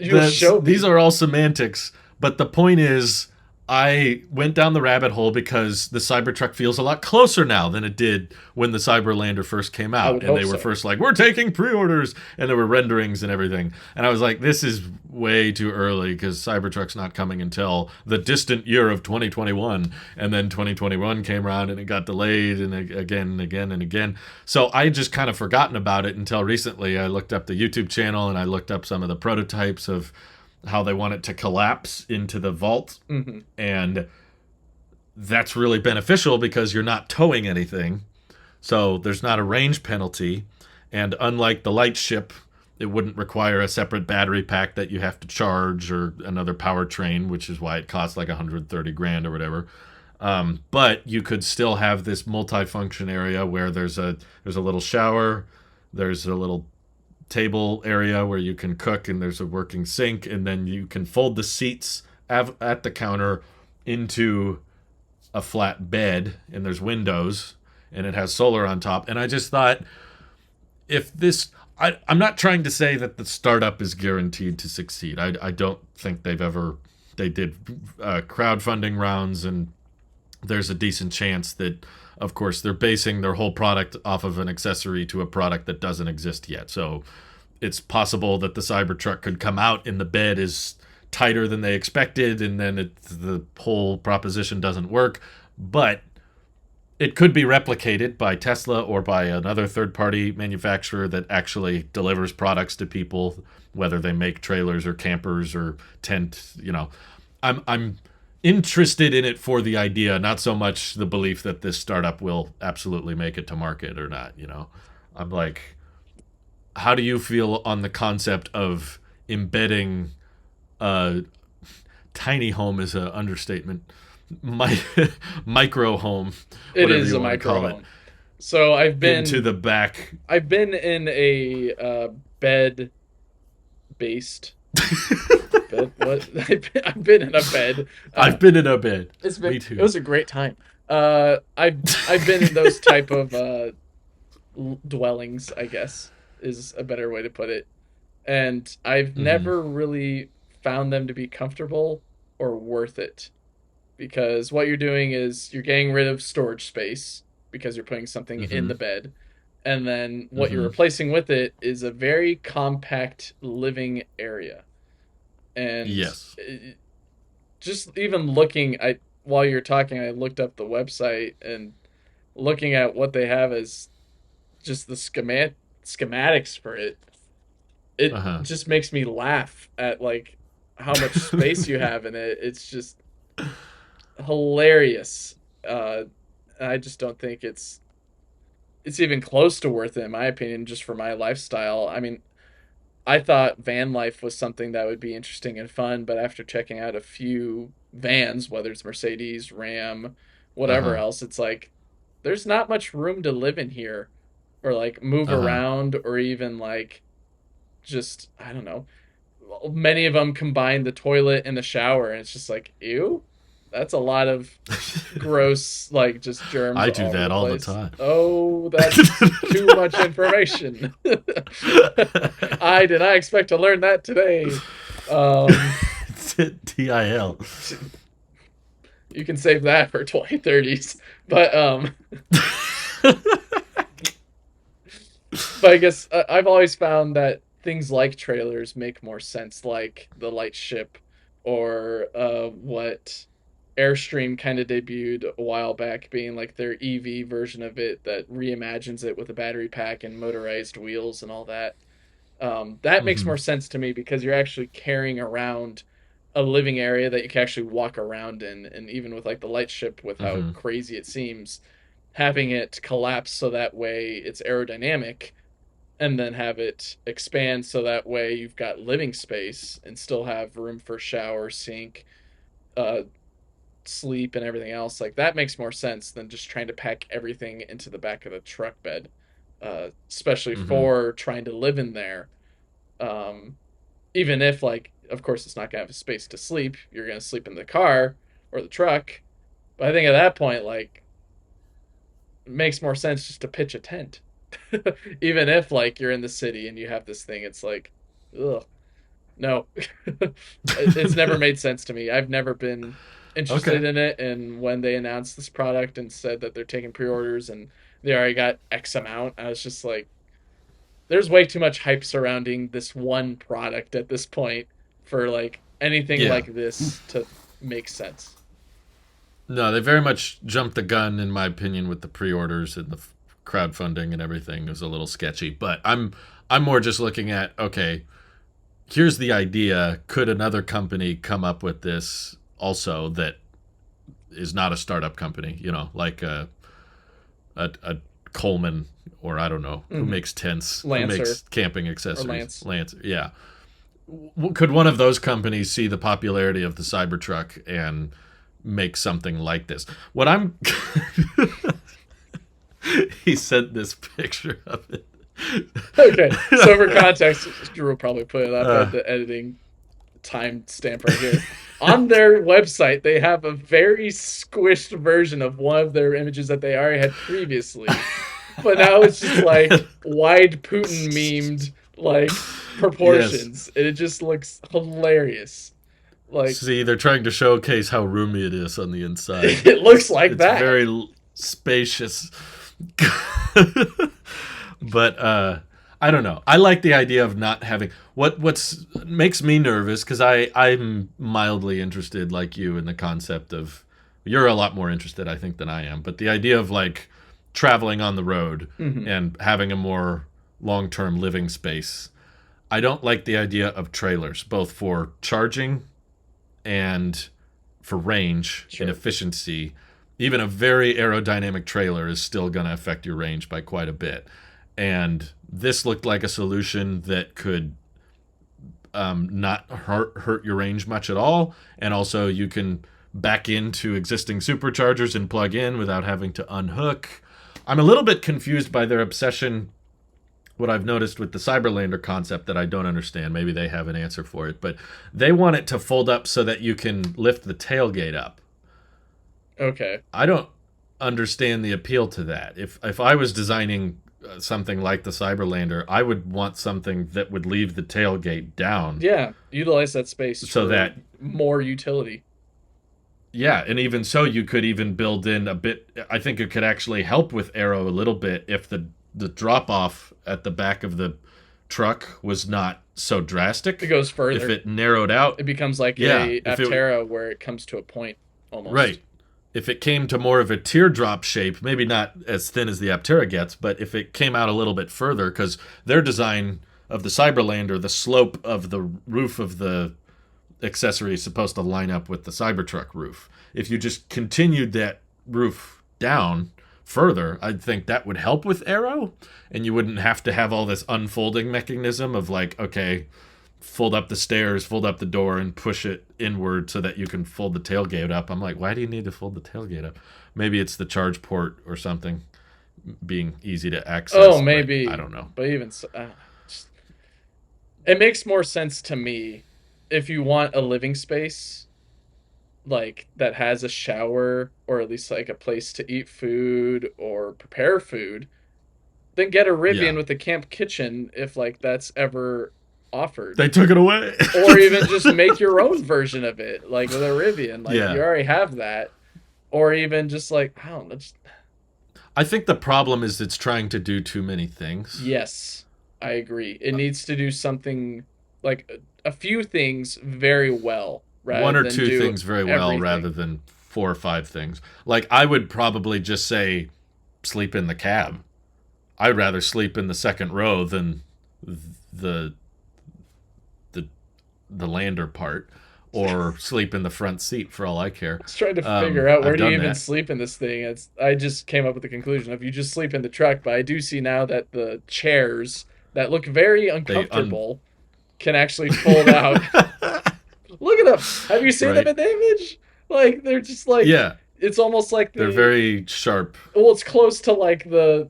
you'll show me. These are all semantics, but the point is, I went down the rabbit hole because the Cybertruck feels a lot closer now than it did when the Cyberlander first came I out. would And hope they were so. first like, we're taking pre orders. And there were renderings and everything. And I was like, this is way too early because Cybertruck's not coming until the distant year of 2021. And then 2021 came around and it got delayed and again and again and again. So I just kind of forgotten about it until recently. I looked up the YouTube channel and I looked up some of the prototypes of how they want it to collapse into the vault. Hmm. And that's really beneficial because you're not towing anything. So there's not a range penalty. And unlike the light ship, it wouldn't require a separate battery pack that you have to charge or another powertrain, which is why it costs like 130 grand or whatever. But you could still have this multi-function area where there's a little shower, there's a little table area where you can cook, and there's a working sink, and then you can fold the seats at the counter into a flat bed, and there's windows, and it has solar on top. And I just thought, if this, I'm not trying to say that the startup is guaranteed to succeed. I don't think they did crowdfunding rounds, and there's a decent chance that, of course, they're basing their whole product off of an accessory to a product that doesn't exist yet. So it's possible that the Cybertruck could come out and the bed is tighter than they expected, and then the whole proposition doesn't work. But it could be replicated by Tesla or by another third-party manufacturer that actually delivers products to people, whether they make trailers or campers or tent. I'm interested in it for the idea, not so much the belief that this startup will absolutely make it to market or not. I'm like, how do you feel on the concept of embedding a tiny home is an understatement. My micro home, It whatever is you a want to micro call it, home. So into the back. I've been in a bed based bed. What? I've been in a bed. Uh, I've been in a bed. Me it too. was a great time. I've been in those type of dwellings, I guess is a better way to put it, and I've Mm-hmm. never really found them to be comfortable or worth it, because what you're doing is you're getting rid of storage space because you're putting something in Mm-hmm. the bed, and then what you're Mm-hmm. replacing with it is a very compact living area. And Yes. just even looking, I while you're talking, I looked up the website, and looking at what they have as just the schematics for it, Uh it huh. just makes me laugh at like how much space you have in it. It's just hilarious. Uh, I just don't think it's even close to worth it in my opinion, just for my lifestyle. I mean, I thought van life was something that would be interesting and fun, but after checking out a few vans, whether it's Mercedes, Ram, Uh whatever huh. else, it's like there's not much room to live in here, or like move Uh huh. around, or even like just, I don't know. Many of them combine the toilet and the shower, and it's just like, ew, that's a lot of gross, like just germs I do all over the that all the place. time. Oh, that's too much information. I did not expect to learn that today. Um, TIL. you can save that for 2030s. But but I guess I've always found that things like trailers make more sense, like the light ship, or what Airstream kind of debuted a while back, being like their EV version of it that reimagines it with a battery pack and motorized wheels and all that. That makes Mm-hmm. more sense to me because you're actually carrying around a living area that you can actually walk around in. And even with like the light ship, with how Mm-hmm. crazy it seems, having it collapse so that way it's aerodynamic, and then have it expand so that way you've got living space and still have room for shower, sink, uh, sleep, and everything else. Like that makes more sense than just trying to pack everything into the back of the truck bed, especially Mm-hmm. for trying to live in there. Um, Even if, like, of course, it's not gonna have a space to sleep. You're gonna sleep in the car or the truck. But I think at that point, like, it makes more sense just to pitch a tent. Even if like you're in the city and you have this thing, it's like, ugh, no. It's never made sense to me. I've never been. interested Okay. in it, and when they announced this product and said that they're taking pre-orders and they already got X amount, I was just like, there's way too much hype surrounding this one product at this point for like anything Yeah. like this to make sense. No, they very much jumped the gun, in my opinion, with the pre-orders and the crowdfunding and everything. It was a little sketchy, but I'm more just looking at, okay, here's the idea. Could another company come up with this also that is not a startup company? You know, like a Coleman, or I don't know who Mm-hmm. makes tents, who Lancer makes camping or accessories. Lance. Lance, yeah. Could one of those companies see the popularity of the Cybertruck and make something like this? What I'm he sent this picture of it. Okay, so for context, Drew will probably put it up at uh, the editing time stamp right here. On their website, they have a very squished version of one of their images that they already had previously, but now it's just like wide Putin memed like yes. proportions, and it just looks hilarious. Like See, they're trying to showcase how roomy it is on the inside. it looks like It's that. very spacious. But I don't know. I like the idea of not having what's makes me nervous, because I'm mildly interested like you in the concept of, you're a lot more interested I think than I am, but the idea of like traveling on the road Mm-hmm. and having a more long-term living space. I don't like the idea of trailers, both for charging and for range and Sure. efficiency. Even a very aerodynamic trailer is still going to affect your range by quite a bit. And this looked like a solution that could not hurt your range much at all. And also, you can back into existing superchargers and plug in without having to unhook. I'm a little bit confused by their obsession. What I've noticed with the Cyberlander concept that I don't understand, maybe they have an answer for it, but they want it to fold up so that you can lift the tailgate up. Okay. I don't understand the appeal to that. If I was designing something like the Cyberlander, I would want something that would leave the tailgate down Yeah, utilize that space so for that, more utility. yeah, and even so, you could even build in a bit. I think it could actually help with aero a little bit if the drop off at the back of the truck was not so It drastic. goes If further. it narrowed out, It becomes like yeah. a If it Aptera where it comes to a point almost. right, if it came to more of a teardrop shape, maybe not as thin as the Aptera gets, but if it came out a little bit further, because their design of the Cyberlander, the slope of the roof of the accessory is supposed to line up with the Cybertruck roof. If you just continued that roof down further, I think that would help with aero, and you wouldn't have to have all this unfolding mechanism of like, okay, fold up the stairs, fold up the door, and push it inward so that you can fold the tailgate up. I'm like, why do you need to fold the tailgate up? Maybe it's the charge port or something being easy to Oh, access, but I maybe, don't know. but even so, just, it makes more sense to me if you want a living space like that has a shower or at least like a place to eat food or prepare food, then get a Rivian Yeah. with a camp kitchen if like that's ever offered. They took it away. Or even just make your own version of it, like with a Rivian. Like you Yeah. already have that. Or even just like, I don't know, just I think the problem is it's trying to do too many things. yes, I agree. It needs to do something like a few things very well rather One or than two do things very well rather everything. than four or five things. Like, I would probably just say sleep in the cab. I'd rather sleep in the second row than the the the lander part, or sleep in the front seat for all I care. I was trying to figure out where I've do you done even that. sleep in this thing. It's I just came up with the conclusion of you just sleep in the truck, but I do see now that the chairs that look very They un uncomfortable can actually fold out. Look at them. Have you seen them right. in the image? Like they're just like Yeah, it's almost like they're the very sharp. well, it's close to like the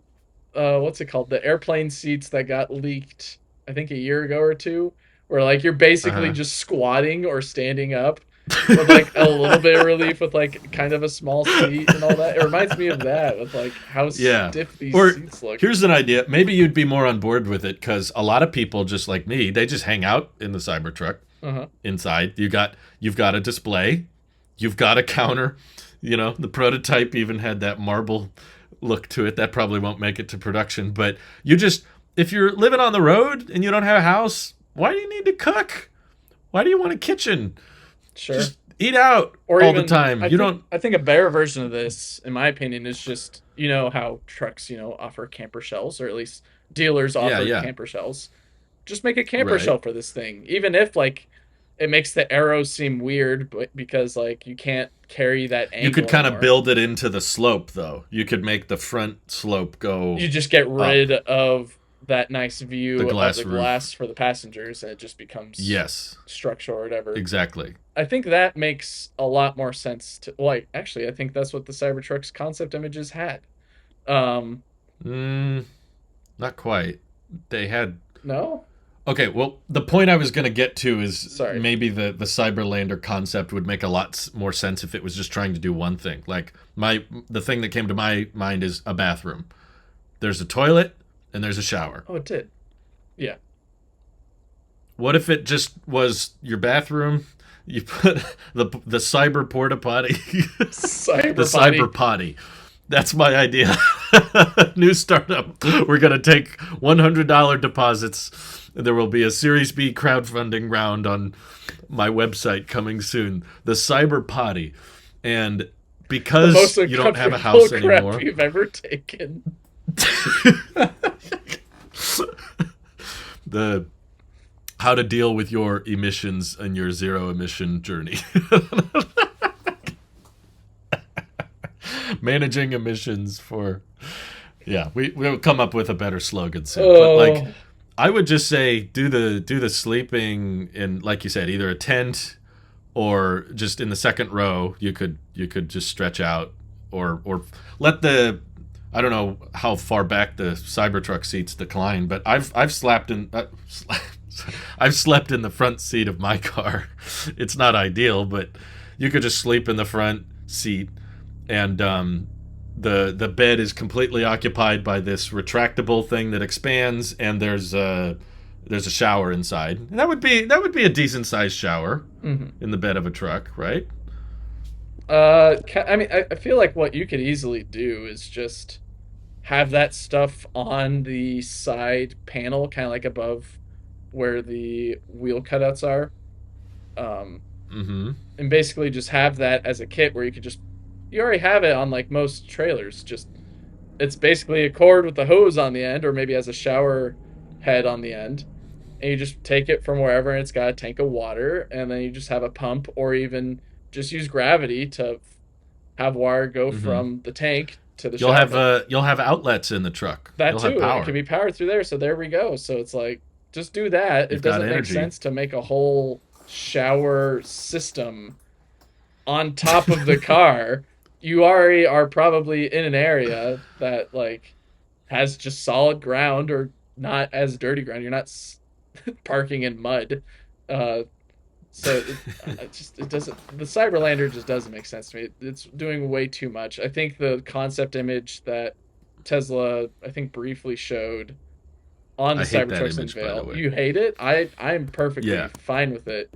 what's it called? The airplane seats that got leaked I think a year ago or two, where like you're basically Uh-huh. just squatting or standing up with like a little bit of relief with like kind of a small seat and all that. It reminds me of that with like how Yeah. stiff these Or seats look. here's an idea. Maybe you'd be more on board with it, because a lot of people just like me, they just hang out in the Cybertruck Uh-huh. inside. You've got a display. You've got a counter. You know, the prototype even had that marble look to it. That probably won't make it to production, but you just, if you're living on the road and you don't have a house, why do you need to cook? Why do you want a kitchen? Sure. Just eat out Or all the even time. You don't. I think a better version of this, in my opinion, is just how trucks offer camper shells, or at least dealers Yeah, offer yeah. camper shells. Just make a camper Right. shell for this thing, even if like it makes the arrows seem weird, but because like you can't carry that You could angle kind of anymore. build it into the slope, though. You could make the front slope go You just get up, rid of that nice the view of glass the roof. glass for the passengers, and it just becomes Yes, structure or whatever. exactly. I think that makes a lot more sense to like actually I think that's what the Cybertruck's concept images had. Um Mm, not quite. They had. no? Okay, well, the point I was going to get to is Sorry. maybe the Cyberlander concept would make a lot more sense if it was just trying to do one thing. Like the thing that came to my mind is a bathroom. There's a toilet and there's a shower. Oh, it did. Yeah. What if it just was your bathroom? You put the cyber porta potty, the Cyber cyber potty. potty. That's my idea. New startup. We're gonna take $100 deposits. There will be a Series B crowdfunding round on my website coming soon. The cyber potty, and The most because you don't have a uncomfortable house crap anymore, you've ever taken. the how to deal with your emissions and your zero emission journey. Managing emissions for, yeah, we'll come up with a better slogan soon. But like, Oh. I would just say do the sleeping in, like you said, either a tent or just in the second row. You could just stretch out, or let the, I don't know how far back the Cybertruck seats decline, but I've slept in I've slept in the front seat of my car. It's not ideal, but you could just sleep in the front seat, and the bed is completely occupied by this retractable thing that expands, and there's a shower inside. And that would be a decent sized shower Mhm. in the bed of a truck, right? I mean, I feel like what you could easily do is just have that stuff on the side panel, kind of like above where the wheel cutouts are. Um, Mm-hmm. and basically just have that as a kit where you already have it on like most trailers. Just it's basically a cord with the hose on the end, or maybe has a shower head on the end, and you just take it from wherever, and it's got a tank of water, and then you just have a pump, or even just use gravity to have water go Mm-hmm. from the tank to the You'll shower have head. outlets in the truck. That You'll have too, and it can power. be powered through there. So there we go. So it's like just do that. It You've got doesn't make energy. sense to make a whole shower system on top of the car. You already are probably in an area that like has just solid ground, or not as dirty ground. You're not parking in mud. Uh, so it doesn't. The Cyberlander just doesn't make sense to me. It's doing way too much. I think the concept image that Tesla, I think, briefly showed on the I hate that Cybertruck's image, by the unveil. way. You hate it? I'm perfectly Yeah. fine with it.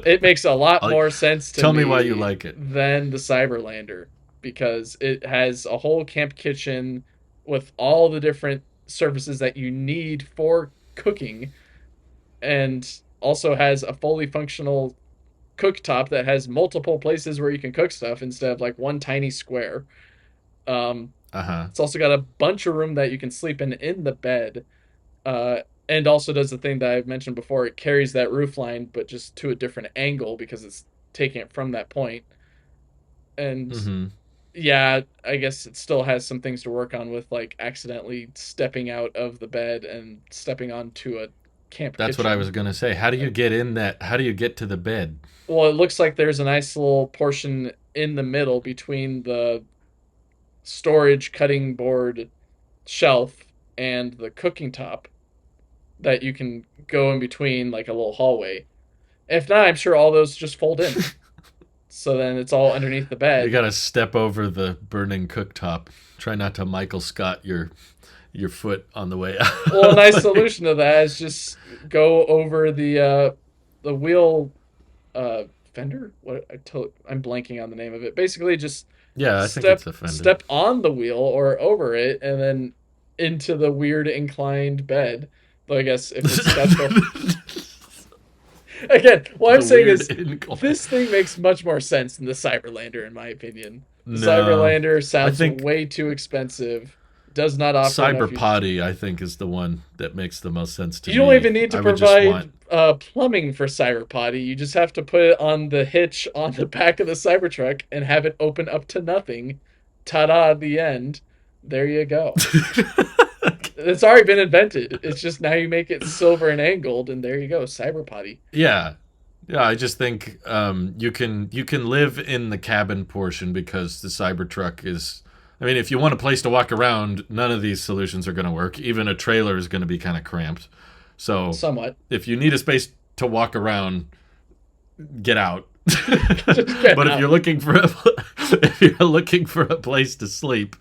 It makes a lot I'll, more sense to tell me why you me like it. than the Cyberlander, because it has a whole camp kitchen with all the different surfaces that you need for cooking, and also has a fully functional cooktop that has multiple places where you can cook stuff instead of like one tiny square. Um, Uh huh. it's also got a bunch of room that you can sleep in the bed, uh, and also does the thing that I've mentioned before. It carries that roof line, but just to a different angle because it's taking it from that point. And Mm-hmm. yeah, I guess it still has some things to work on with like accidentally stepping out of the bed and stepping onto a camp That's what I was kitchen. gonna say. How do you get in that? How do you get to the bed? Well, it looks like there's a nice little portion in the middle between the storage cutting board shelf and the cooking top that you can go in between, like a little hallway. If not, I'm sure all those just fold in. So then it's all underneath the You bed. gotta step over the burning cooktop. Try not to Michael Scott your foot on the way Well, a nice out. solution to that is just go over the wheel fender. I'm blanking on the name of it. Basically, just Yeah, I think step it's a fender. step on the wheel or over it, and then into the weird inclined bed. Though I guess if it's special. Again, what I'm The saying weird is incline. this thing makes much more sense than the Cyberlander, in my opinion. The No, Cyberlander I sounds think way too expensive, does not offer enough Cyber uses. Potty, I think, is the one that makes the most sense to You don't me. even need to I would just want. provide plumbing for Cyberpotty. You just have to put it on the hitch on the back of the Cybertruck and have it open up to nothing. Ta-da! The end. There you go. It's already been invented. It's just now you make it silver and angled, and there you go, Cyberpotty. Yeah, yeah. I just think you can live in the cabin portion because the Cybertruck is. I mean, if you want a place to walk around, none of these solutions are going to work. Even a trailer is going to be kind of cramped. So Somewhat. if you need a space to walk around, get out. Just get But if out. you're looking for if you're looking for a place to sleep,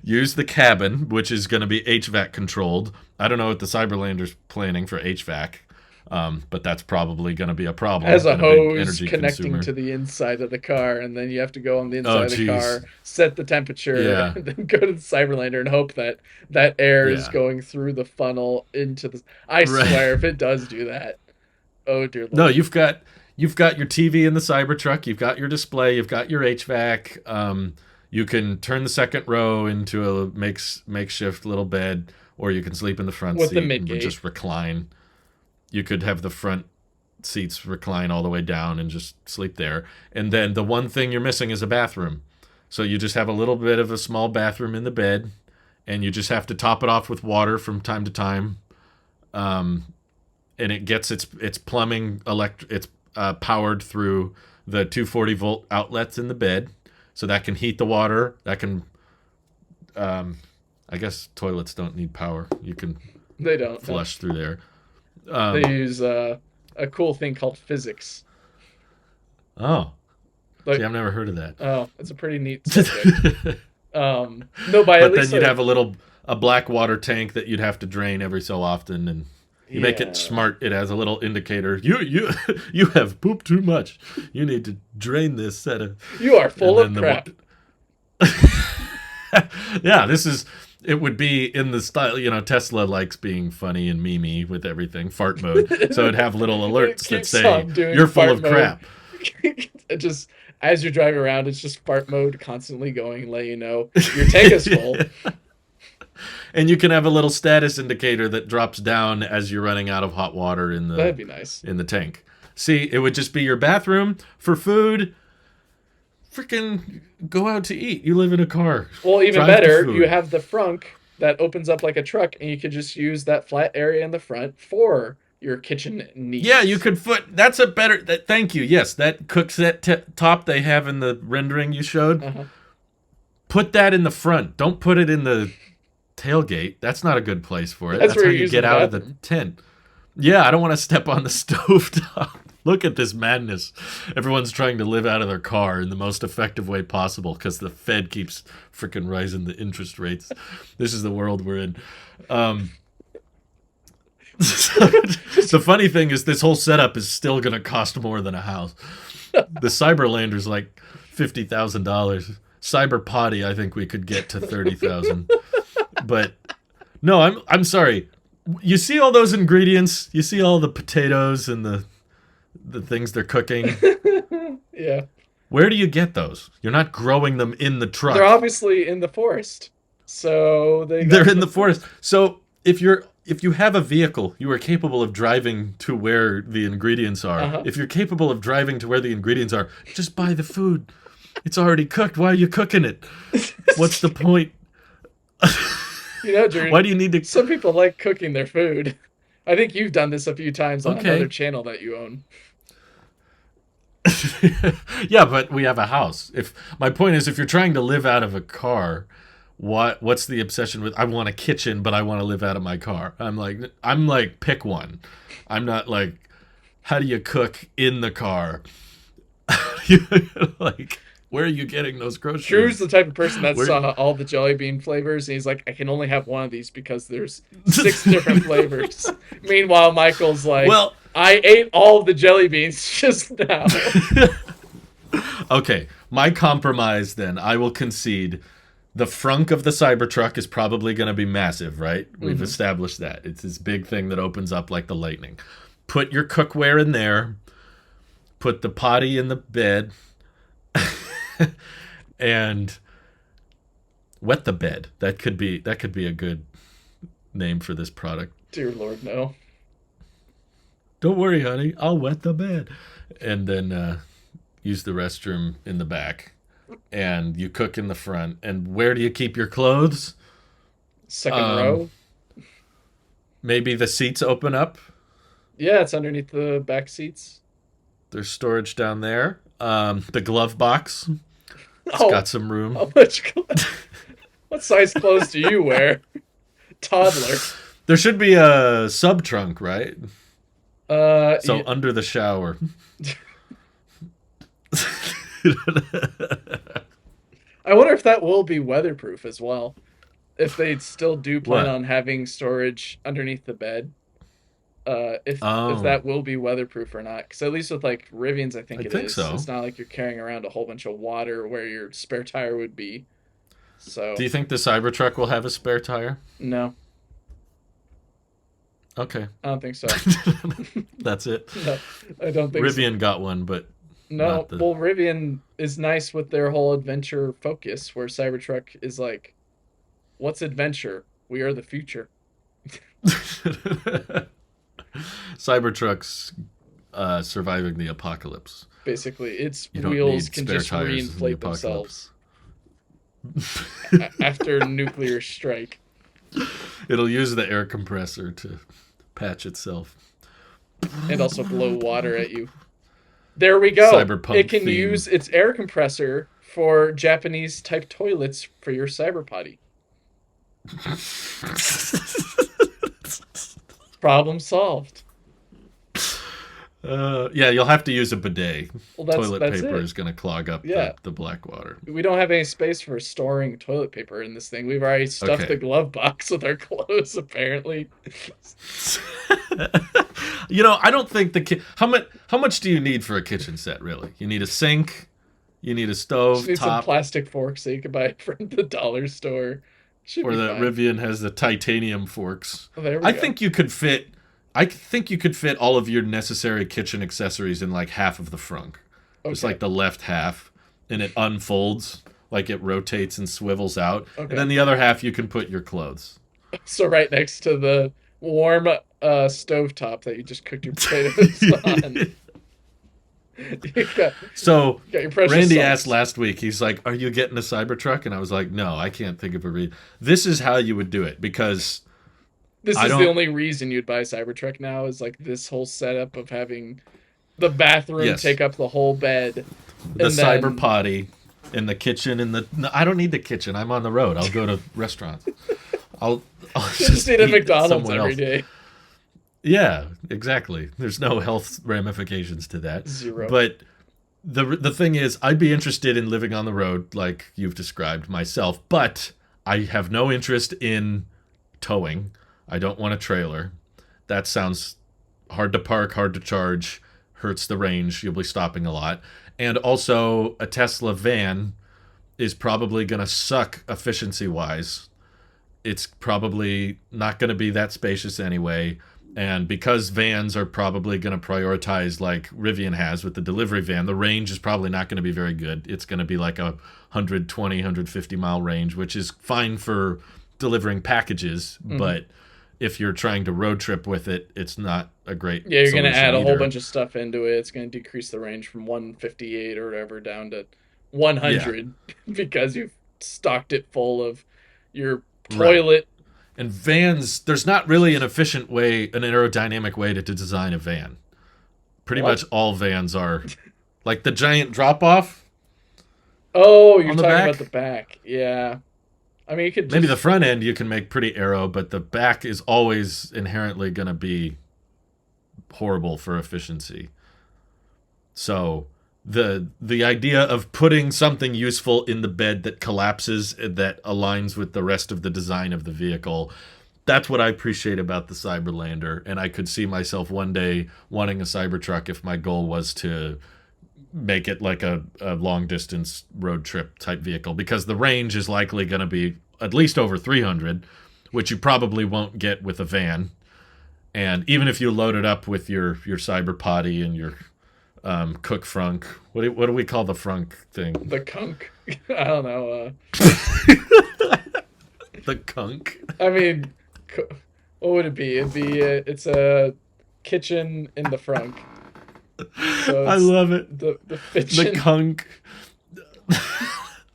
use the cabin, which is going to be HVAC controlled. I don't know what the Cyberlander's planning for HVAC, but that's probably going to be a problem Has a and a big hose energy connecting consumer. to the inside of the car, and then you have to go on the Oh, inside of the jeez. car, set the temperature, Yeah. and then go to the Cyberlander and hope that that air is Yeah. going through the funnel into the. I Right. swear, if it does do that, oh dear No, lord. you've got your TV in the Cybertruck. You've got your display. You've got your HVAC. You can turn the second row into a makeshift little bed, or you can sleep in the front With the seat and midgate. just recline. You could have the front seats recline all the way down and just sleep there. And then the one thing you're missing is a bathroom. So you just have a little bit of a small bathroom in the bed, and you just have to top it off with water from time to time. Um, and it gets its plumbing it's powered through the 240-volt outlets in the bed, so that can heat the water. That can, I guess toilets don't need power. You can They don't. No. flush through there. They Um, use a cool thing called physics. oh, see, Like, I've never heard of that. oh, it's a pretty neat subject. No, but at But then least you'd like, have a black water tank that you'd have to drain every so often, and you make it yeah, smart. It has a little indicator. You you have pooped too much. You need to drain this set of. you are full And of then crap. Yeah, this is. It would be in the style. Tesla likes being funny and memey with everything. Fart mode. So it'd have little It alerts that keeps say on doing you're full fart of mode. crap. It just as you're driving around, it's just fart mode constantly going, let you know your tank is full. And you can have a little status indicator that drops down as you're running out of hot water in the That'd be nice. in the tank. See, it would just be your bathroom for food. Freaking go out to eat. You live in a car. Well, even Drive to better, food. you have the frunk that opens up like a truck, and you could just use that flat area in the front for your kitchen needs. Yeah, you could That's a better. Thank you. Yes, that cook set top they have in the rendering you showed. Uh-huh. Put that in the front. Don't put it in the tailgate. That's not a good place for it. That's That's where how you're you using get the out of the bathroom. tent. Yeah, I don't want to step on the stove top. Look at this madness. Everyone's trying to live out of their car in the most effective way possible because the Fed keeps freaking rising the interest rates. This is the world we're in. The funny thing is, this whole setup is still going to cost more than a house. The Cyberlander's like $50,000. Cyber Potty, I think we could get to 30,000. But no, I'm sorry. You see all those ingredients? You see all the potatoes and the things they're cooking? Yeah. Where do you get those? You're not growing them in the truck. They're obviously in the forest. So They're in the forest. So if you have a vehicle, you are capable of driving to where the ingredients are. Uh-huh. If you're capable of driving to where the ingredients are, just buy the food. It's already cooked. Why are you cooking it? What's the point? Drew, Why do you need to? some people like cooking their food. I think you've done this a few times on Okay. another channel that you own. Yeah, but we have a house. If my point is, if you're trying to live out of a car, what's the obsession with? I want a kitchen, but I want to live out of my car. I'm like, pick one. I'm not like, how do you cook in the car? Like, where are you getting those groceries? Drew's the type of person that Where- saw all the jelly bean flavors, and he's like, I can only have one of these because there's 6 different flavors. Meanwhile, Michael's like, Well, I ate all of the jelly beans just now. Okay, my compromise then, I will concede. The frunk of the Cybertruck is probably going to be massive, right? We've Hmm. established that. It's this big thing that opens up like the lightning. Put your cookware in there, put the potty in the bed, and wet the bed. That could be a good name for this product. Dear Lord, no. Don't worry, honey. I'll wet the bed. And then use the restroom in the back. And you cook in the front. And where do you keep your clothes? Second Um, row. Maybe the seats open up. Yeah, it's underneath the back seats. There's storage down there. The glove box. It's Oh, got some room. how much? What size clothes do you wear? Toddler. There should be a sub trunk, right? So Yeah, under the shower. I wonder if that will be weatherproof as well. If they still do plan What? on having storage underneath the bed, if Oh, that will be weatherproof or not. Because at least with like Rivians, I I think it think is. so. It's not like you're carrying around a whole bunch of water where your spare tire would be. Do So you think the Cybertruck will have a spare tire? no, Okay. I don't think so. That's it. No, I don't think so. Rivian got one, but not No, the. well, Rivian is nice with their whole adventure focus, where Cybertruck is like, what's adventure? We are the future. Cybertruck's surviving the apocalypse. Basically, its You don't wheels need can spare just tires in the reinflate apocalypse. themselves after nuclear strike. It'll use the air compressor to patch itself. And also blow water at you. There we go. It Cyberpunk can theme. use its air compressor for Japanese type toilets for your cyber potty. Problem solved. Yeah, you'll have to use a bidet. Well, Toilet that's paper it. is going to clog up Yeah, the black water. we don't have any space for storing toilet paper in this thing. We've already stuffed the Okay. glove box with our clothes, apparently. I don't think how much do you need for a kitchen set really? You need a sink, you need a Just stove need some top, plastic forks that you can buy from the dollar store. Should or be the fine. Rivian has the titanium forks. Oh, there we I go. think you could fit I think you could fit all of your necessary kitchen accessories in like half of the frunk. Just Okay. like the left half, and it unfolds, like it rotates and swivels out. And Okay. then the other half you can put your clothes. So right next to the warm stove top that you just cooked your potatoes on. You got, So got your precious Randy asked salts. last week, he's like, "Are you getting a Cybertruck?" And I was like, "No, I can't think of a reason." This is how you would do it because This I is the don't. only reason you'd buy a Cybertruck now is like this whole setup of having the bathroom Yes, take up the whole bed the and cyber then potty in the kitchen in the. No, I don't need the kitchen. I'm on the road. I'll go to restaurants. I'll I'll you just just eat at eat McDonald's somewhere every else. day. Yeah, exactly. There's no health ramifications to that. Zero. But the thing is, I'd be interested in living on the road like you've described myself, but I have no interest in towing. I don't want a trailer. That sounds hard to park, hard to charge, hurts the range. You'll be stopping a lot. And also, a Tesla van is probably going to suck efficiency wise. It's probably not going to be that spacious anyway. And because vans are probably going to prioritize like Rivian has with the delivery van, the range is probably not going to be very good. It's going to be like a 150 mile range, which is fine for delivering packages. Hmm. But if you're trying to road trip with it, it's not a great Yeah, you're gonna solution add a whole either. bunch of stuff into it. It's gonna decrease the range from 158 or whatever down to Yeah, 100 because you've stocked it full of your right. toilet. And vans, there's not really an efficient way, an aerodynamic way to design a van. Pretty What? much all vans are like the giant drop off Oh, you're on the talking about the back. back. Yeah. I mean, you could Maybe the just front end you can make pretty aero, but the back is always inherently going to be horrible for efficiency. So the idea of putting something useful in the bed that collapses that aligns with the rest of the design of the vehicle that's what I appreciate about the Cyberlander, and I could see myself one day wanting a Cybertruck if my goal was to make it like a long distance road trip type vehicle, because the range is likely going to be at least over 300, which you probably won't get with a van. And even if you load it up with your cyber potty and your cook frunk, what do we call the frunk thing? The KUNK. I don't know. The KUNK. I mean, what would it be? It'd be it's a kitchen in the frunk. So I love it. The kitchen. The KUNK.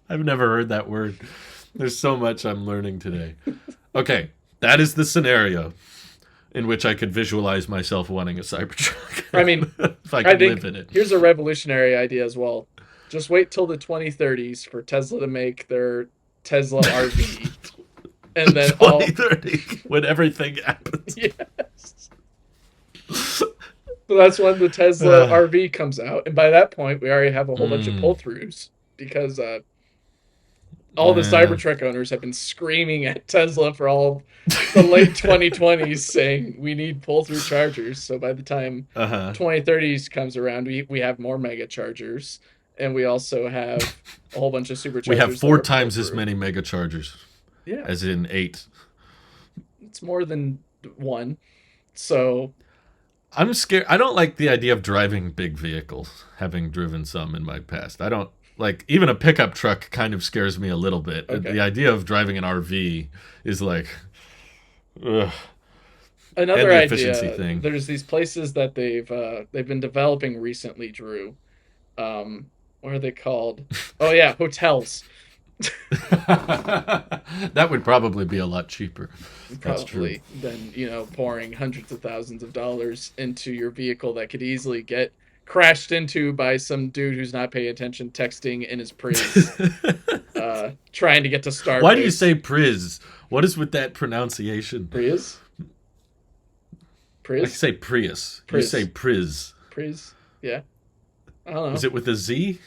I've never heard that word. There's so much I'm learning today. Okay, that is the scenario in which I could visualize myself wanting a Cybertruck. I mean, if I could live in it. Here's a revolutionary idea as well. Just wait till the 2030s for Tesla to make their Tesla RV. And then 2030, when everything happens. Yes. So that's when the Tesla RV comes out. And by that point, we already have a whole bunch of pull-throughs because all the Cybertruck owners have been screaming at Tesla for all the late 2020s saying we need pull-through chargers. So by the time 2030s comes around, we have more mega chargers. And we also have a whole bunch of superchargers. We have 4 times as many mega chargers. Yeah. As in 8. It's more than 1. So I'm scared. I don't like the idea of driving big vehicles, having driven some in my past. I don't like, even a pickup truck kind of scares me a little bit. Okay. The idea of driving an RV is like, ugh. Another idea, thing. There's these places that they've been developing recently, Drew. What are they called? Oh yeah, hotels. That would probably be a lot cheaper. Probably than, pouring hundreds of thousands of dollars into your vehicle that could easily get crashed into by some dude who's not paying attention, texting in his Prius, trying to get to Starbase. Why do you say Prius? What is with that pronunciation? Prius? Prius? I say Prius. You say Priz. Prius? Yeah. I don't know. Is it with a Z?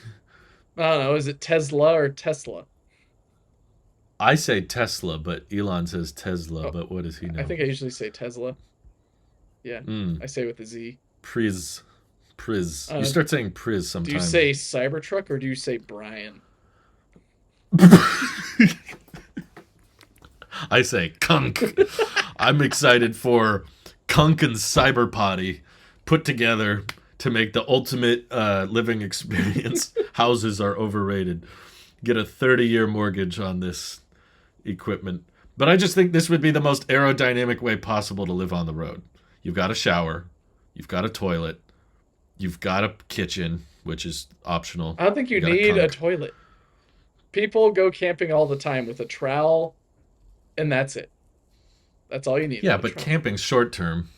I don't know. Is it Tesla or Tesla? I say Tesla, but Elon says Tesla. But what does he know? I think I usually say Tesla. Yeah, I say with a Z. Priz. You start saying Priz sometimes. Do you say Cybertruck or do you say Brian? I say KUNK. I'm excited for KUNK and Cyber Potty put together to make the ultimate living experience. Houses are overrated. Get a 30-year mortgage on this equipment. But I just think this would be the most aerodynamic way possible to live on the road. You've got a shower. You've got a toilet. You've got a kitchen, which is optional. I don't think you need a toilet. People go camping all the time with a trowel, and that's it. That's all you need. Yeah, but camping's short term.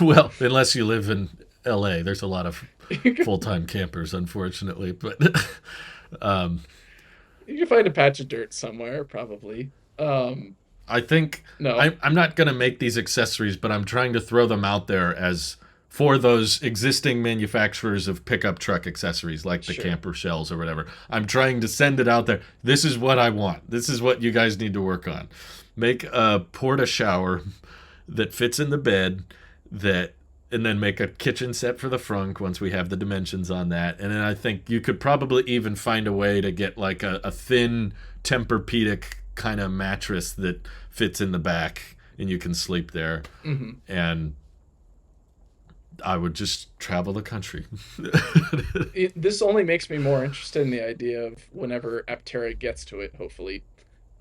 Well, unless you live in LA, there's a lot of full-time campers, unfortunately. But you can find a patch of dirt somewhere, probably. I think I'm not going to make these accessories, but I'm trying to throw them out there as for those existing manufacturers of pickup truck accessories, like the camper shells or whatever. I'm trying to send it out there. This is what I want. This is what you guys need to work on. Make a porta shower that fits in the bed, and then make a kitchen set for the frunk once we have the dimensions on that. And then I think you could probably even find a way to get like a thin Tempur-Pedic kind of mattress that fits in the back and you can sleep there. Mm-hmm. And I would just travel the country. This only makes me more interested in the idea of whenever Aptera gets to it, hopefully.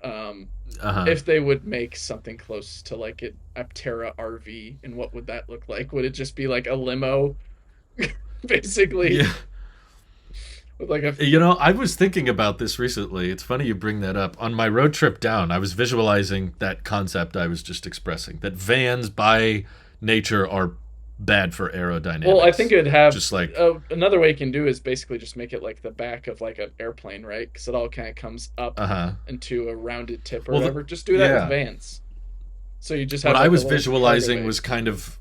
If they would make something close to like an Aptera RV, and what would that look like? Would it just be like a limo, basically? Yeah. With like I was thinking about this recently. It's funny you bring that up. On my road trip down, I was visualizing that concept I was just expressing, that vans by nature are bad for aerodynamics. Well, I think it would have just like another way you can do is basically just make it like the back of like an airplane, right? Because it all kind of comes up into a rounded tip or whatever. Just do that with vans. So you just have. What I was visualizing was kind of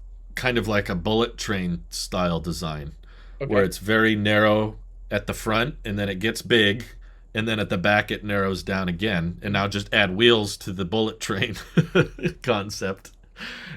like a bullet train style design, where it's very narrow at the front and then it gets big, and then at the back it narrows down again, and now just add wheels to the bullet train concept,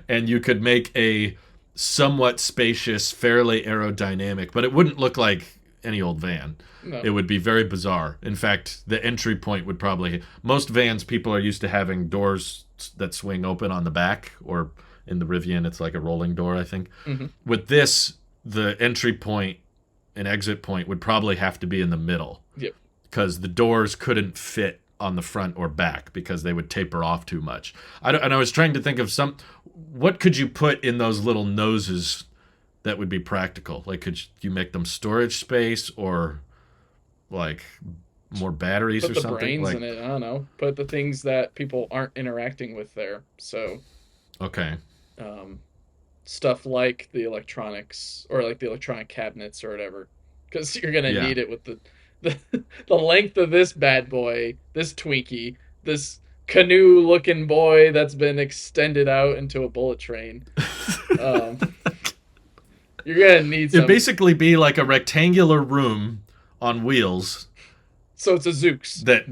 and you could make a somewhat spacious, fairly aerodynamic, but it wouldn't look like any old van. No. It would be very bizarre. In fact, the entry point would probably, most vans, people are used to having doors that swing open on the back, or in the Rivian it's like a rolling door, I think. Mm-hmm. With this, the entry point and exit point would probably have to be in the middle. Yep. Because the doors couldn't fit on the front or back because they would taper off too much. And I was trying to think of what could you put in those little noses that would be practical? Like, could you make them storage space, or like more batteries Put or the something? brains Like, in it. I don't know. Put the things that people aren't interacting with there. So, okay. stuff like the electronics, or like the electronic cabinets or whatever, because you're gonna Yeah. need it with the length of this bad boy, this Twinkie, this canoe-looking boy that's been extended out into a bullet train. Um, you're gonna need It'd some. basically be like a rectangular room on wheels So it's a Zooks, that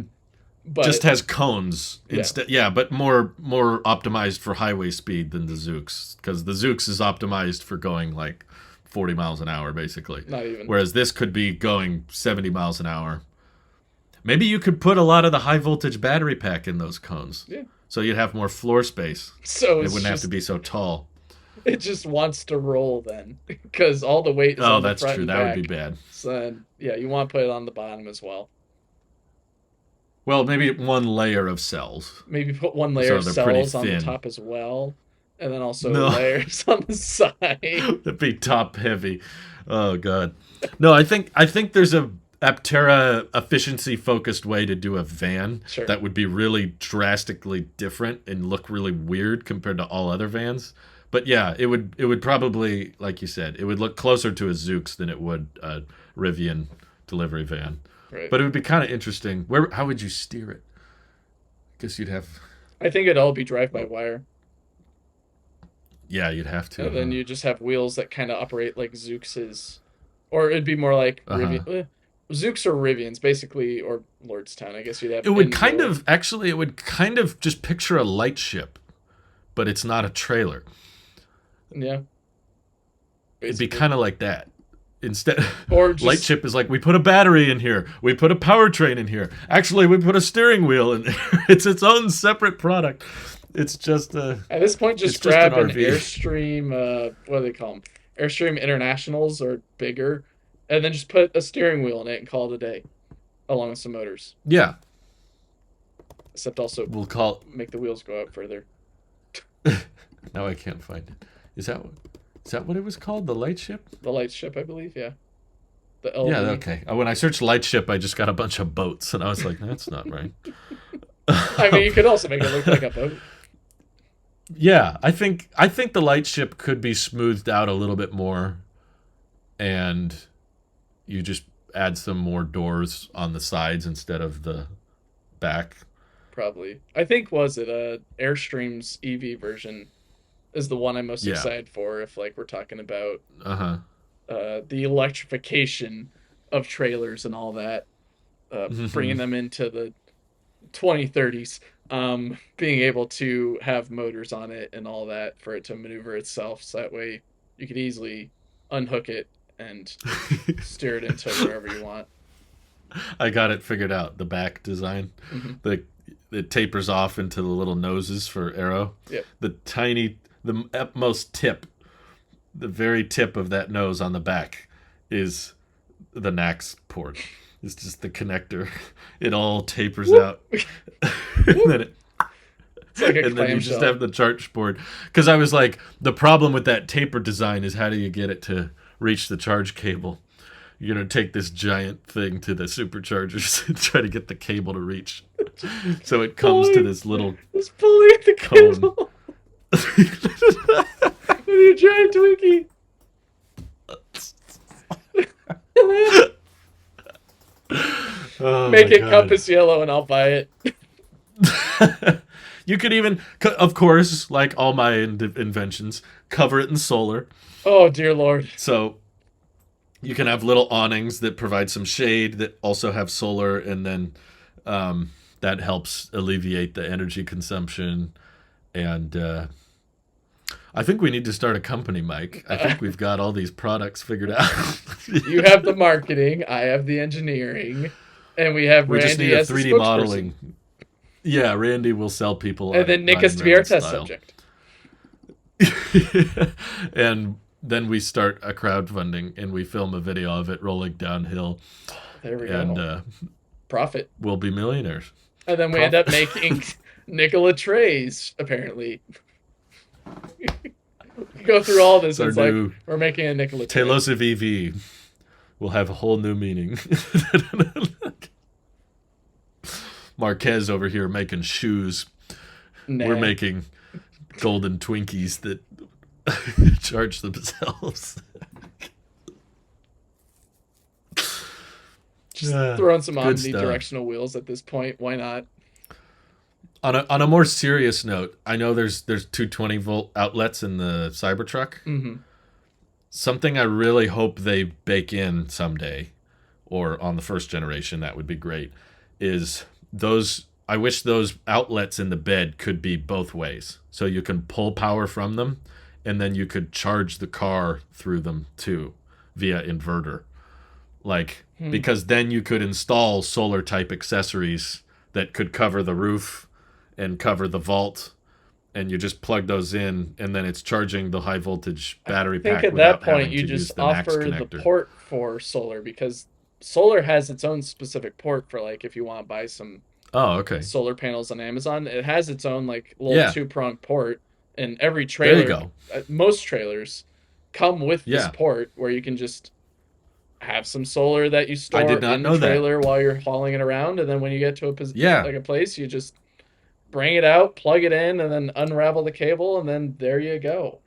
but just has cones Yeah. instead. Yeah, but more optimized for highway speed than the Zooks, because the Zooks is optimized for going like 40 miles an hour basically. not even. Whereas this could be going 70 miles an hour. Maybe you could put a lot of the high voltage battery pack in those cones. Yeah. So you'd have more floor space. So It it's wouldn't have just, to be so tall. it just wants to roll then, because all the weight is Oh, on the that's front true. and That back. would be bad. So then, yeah, you want to put it on the bottom as well. Well, maybe one layer of cells. Maybe put one layer So of they're pretty cells on the thin. top as well, and then also No. layers on the side. That'd be top heavy. Oh god. No, I think there's a Aptera efficiency focused way to do a van Sure. that would be really drastically different and look really weird compared to all other vans. But yeah, it would probably, like you said, it would look closer to a Zoox than it would a Rivian delivery van. Right. But it would be kind of interesting. How would you steer it? Guess you'd have. I think it'd all be drive-by-wire. Yeah, you'd have to. And then you just have wheels that kind of operate like Zoox's. Or it'd be more like Rivian. Zoox or Rivians, basically, or Lordstown. I guess you'd have. It would kind of just picture a light ship, but it's not a trailer. Yeah. It'd be kind of like that. Instead, Or just, light ship is like, we put a battery in here, we put a powertrain in here. Actually, we put a steering wheel in there. It's its own separate product. It's just at this point, just it's just grab an an RV. Airstream. What do they call them? Airstream Internationals or bigger, and then just put a steering wheel in it and call it a day, along with some motors. Yeah, Except also we'll call. make the wheels go out further. Now I can't find it. Is that what it was called? The light ship? The light ship, I believe. Yeah. The Yeah. LV. Okay. When I searched light ship, I just got a bunch of boats, and I was like, that's not right. I mean, you could also make it look like a boat. Yeah, I think the light ship could be smoothed out a little bit more, and you just add some more doors on the sides instead of the back. Probably. I think was it Airstream's EV version is the one I'm most Yeah. excited for if like we're talking about Uh-huh. the electrification of trailers and all that, bringing them into the 2030s, being able to have motors on it and all that for it to maneuver itself, so that way you could easily unhook it and steer it into wherever you want. I got it figured out. The back design, it tapers off into the little noses for arrow. Yep. The utmost tip, the very tip of that nose on the back, is the NAX port. It's just the connector. It all tapers out, and then It's like a and then you just clamshell. have the charge board. Because I was like, the problem with that taper design is how do you get it to reach the charge cable? You're going to take this giant thing to the superchargers and try to get the cable to reach. So it comes to this little It's pulling at the cone. cable. With your giant Twinkie. Oh Make my it God. compass yellow and I'll buy it. You could even, of course, like all my inventions, cover it in solar. Oh dear lord. So You can have little awnings that provide some shade that also have solar, and then that helps alleviate the energy consumption. And I think we need to start a company, Mike. I think we've got all these products figured out. You have the marketing, I have the engineering, and we have We just need Randy a as the 3D spokesperson. modeling. Yeah, Randy will sell people And on then Nick Ryan has to be our Reynolds test style. subject. And then we start a crowdfunding and we film a video of it rolling downhill, There we and go. Profit. we'll be millionaires. And then we end up making Nikola trays, apparently. We go through all this, It's and our it's like, new we're making a Nikola tray. Telos of EV will have a whole new meaning. Marquez over here making shoes. Nah. We're making golden Twinkies that charge themselves. Just throwing some good stuff. omnidirectional wheels at this point. Why not? On a more serious note, I know there's 220-volt outlets in the Cybertruck. Mm-hmm. Something I really hope they bake in someday, or on the first generation, that would be great, is those. I wish those outlets in the bed could be both ways. So you can pull power from them, and then you could charge the car through them too, via inverter. Because then you could install solar type accessories that could cover the roof and cover the vault, and you just plug those in, and then it's charging the high voltage battery I think pack at without that point having you to use just the NAX offer the connector. port for solar, because solar has its own specific port for, like, if you want to buy some Oh, okay. solar panels on Amazon. It has its own, like, little Yeah, 2-prong port, and every there you trailer, go. most trailers come with this Yeah, port where you can just have some solar that you I store did not in the know that. trailer while you're hauling it around, and then when you get to Yeah, like a place, you just bring it out, plug it in, and then unravel the cable, and then there you go.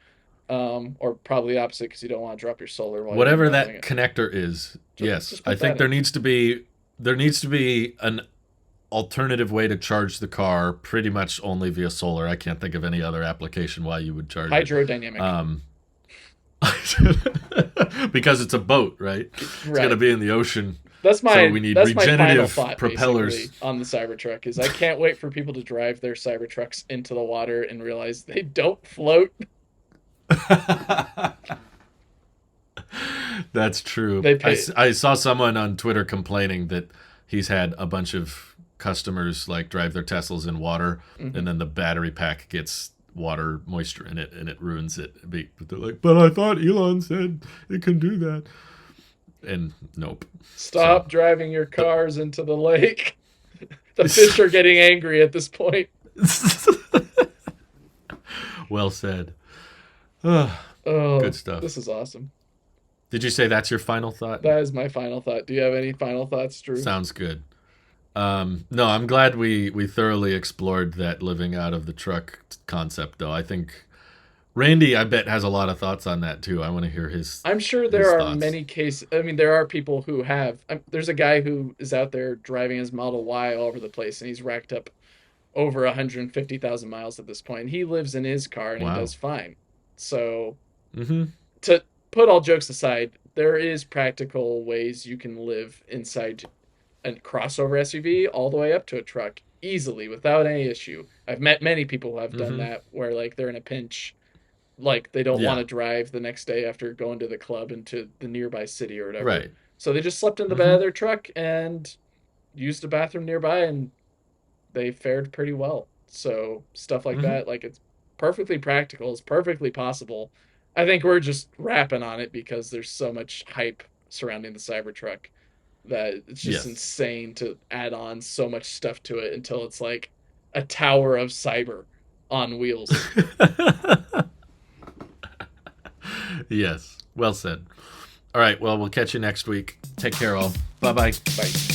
Or probably the opposite, because you don't want to drop your solar while you're whatever unraveling that it. connector is. Yes, Just I put think that in. there needs to be an alternative way to charge the car, pretty much only via solar. I can't think of any other application why you would charge it. Hydrodynamic. Um, because it's a boat, right? It's going to Right. be in the ocean, That's so my we need that's my final regenerative thought propellers. basically on the Cybertruck is I can't wait for people to drive their Cybertrucks into the water and realize they don't float. That's true. They pay. I saw someone on Twitter complaining that he's had a bunch of customers like drive their Teslas in water, Mhm. and then the battery pack gets water moisture in it and it ruins it. But they're like, but I thought Elon said it can do that. And nope. Stop So driving your cars into the lake. The fish are getting angry at this point. well said. Good Oh, stuff. this is awesome. Did you say that's your final thought? That is my final thought. Do you have any final thoughts, Drew? Sounds good. No, I'm glad we thoroughly explored that living out of the truck concept, though. I think Randy, I bet, has a lot of thoughts on that too. I want to hear I'm sure his there are thoughts. many cases. I mean, there are people who have. There's a guy who is out there driving his Model Y all over the place, and he's racked up over 150,000 miles at this point. He lives in his car and he Wow. does fine. So, Mm-hmm. to put all jokes aside, there is practical ways you can live inside a crossover SUV all the way up to a truck easily without any issue. I've met many people who have done Mm-hmm. that where, like, they're in a pinch, like they don't want Yeah. to drive the next day after going to the club into the nearby city or whatever. Right. So they just slept in the bed Mm-hmm. of their truck and used a bathroom nearby, and they fared pretty well. So stuff like Mm-hmm. that, like, it's perfectly practical, it's perfectly possible. I think we're just rapping on it because there's so much hype surrounding the Cybertruck that it's just Yes. insane to add on so much stuff to it until it's like a tower of cyber on wheels. yes. Well said. All right. Well, we'll catch you next week. Take care, all. Bye bye. Bye.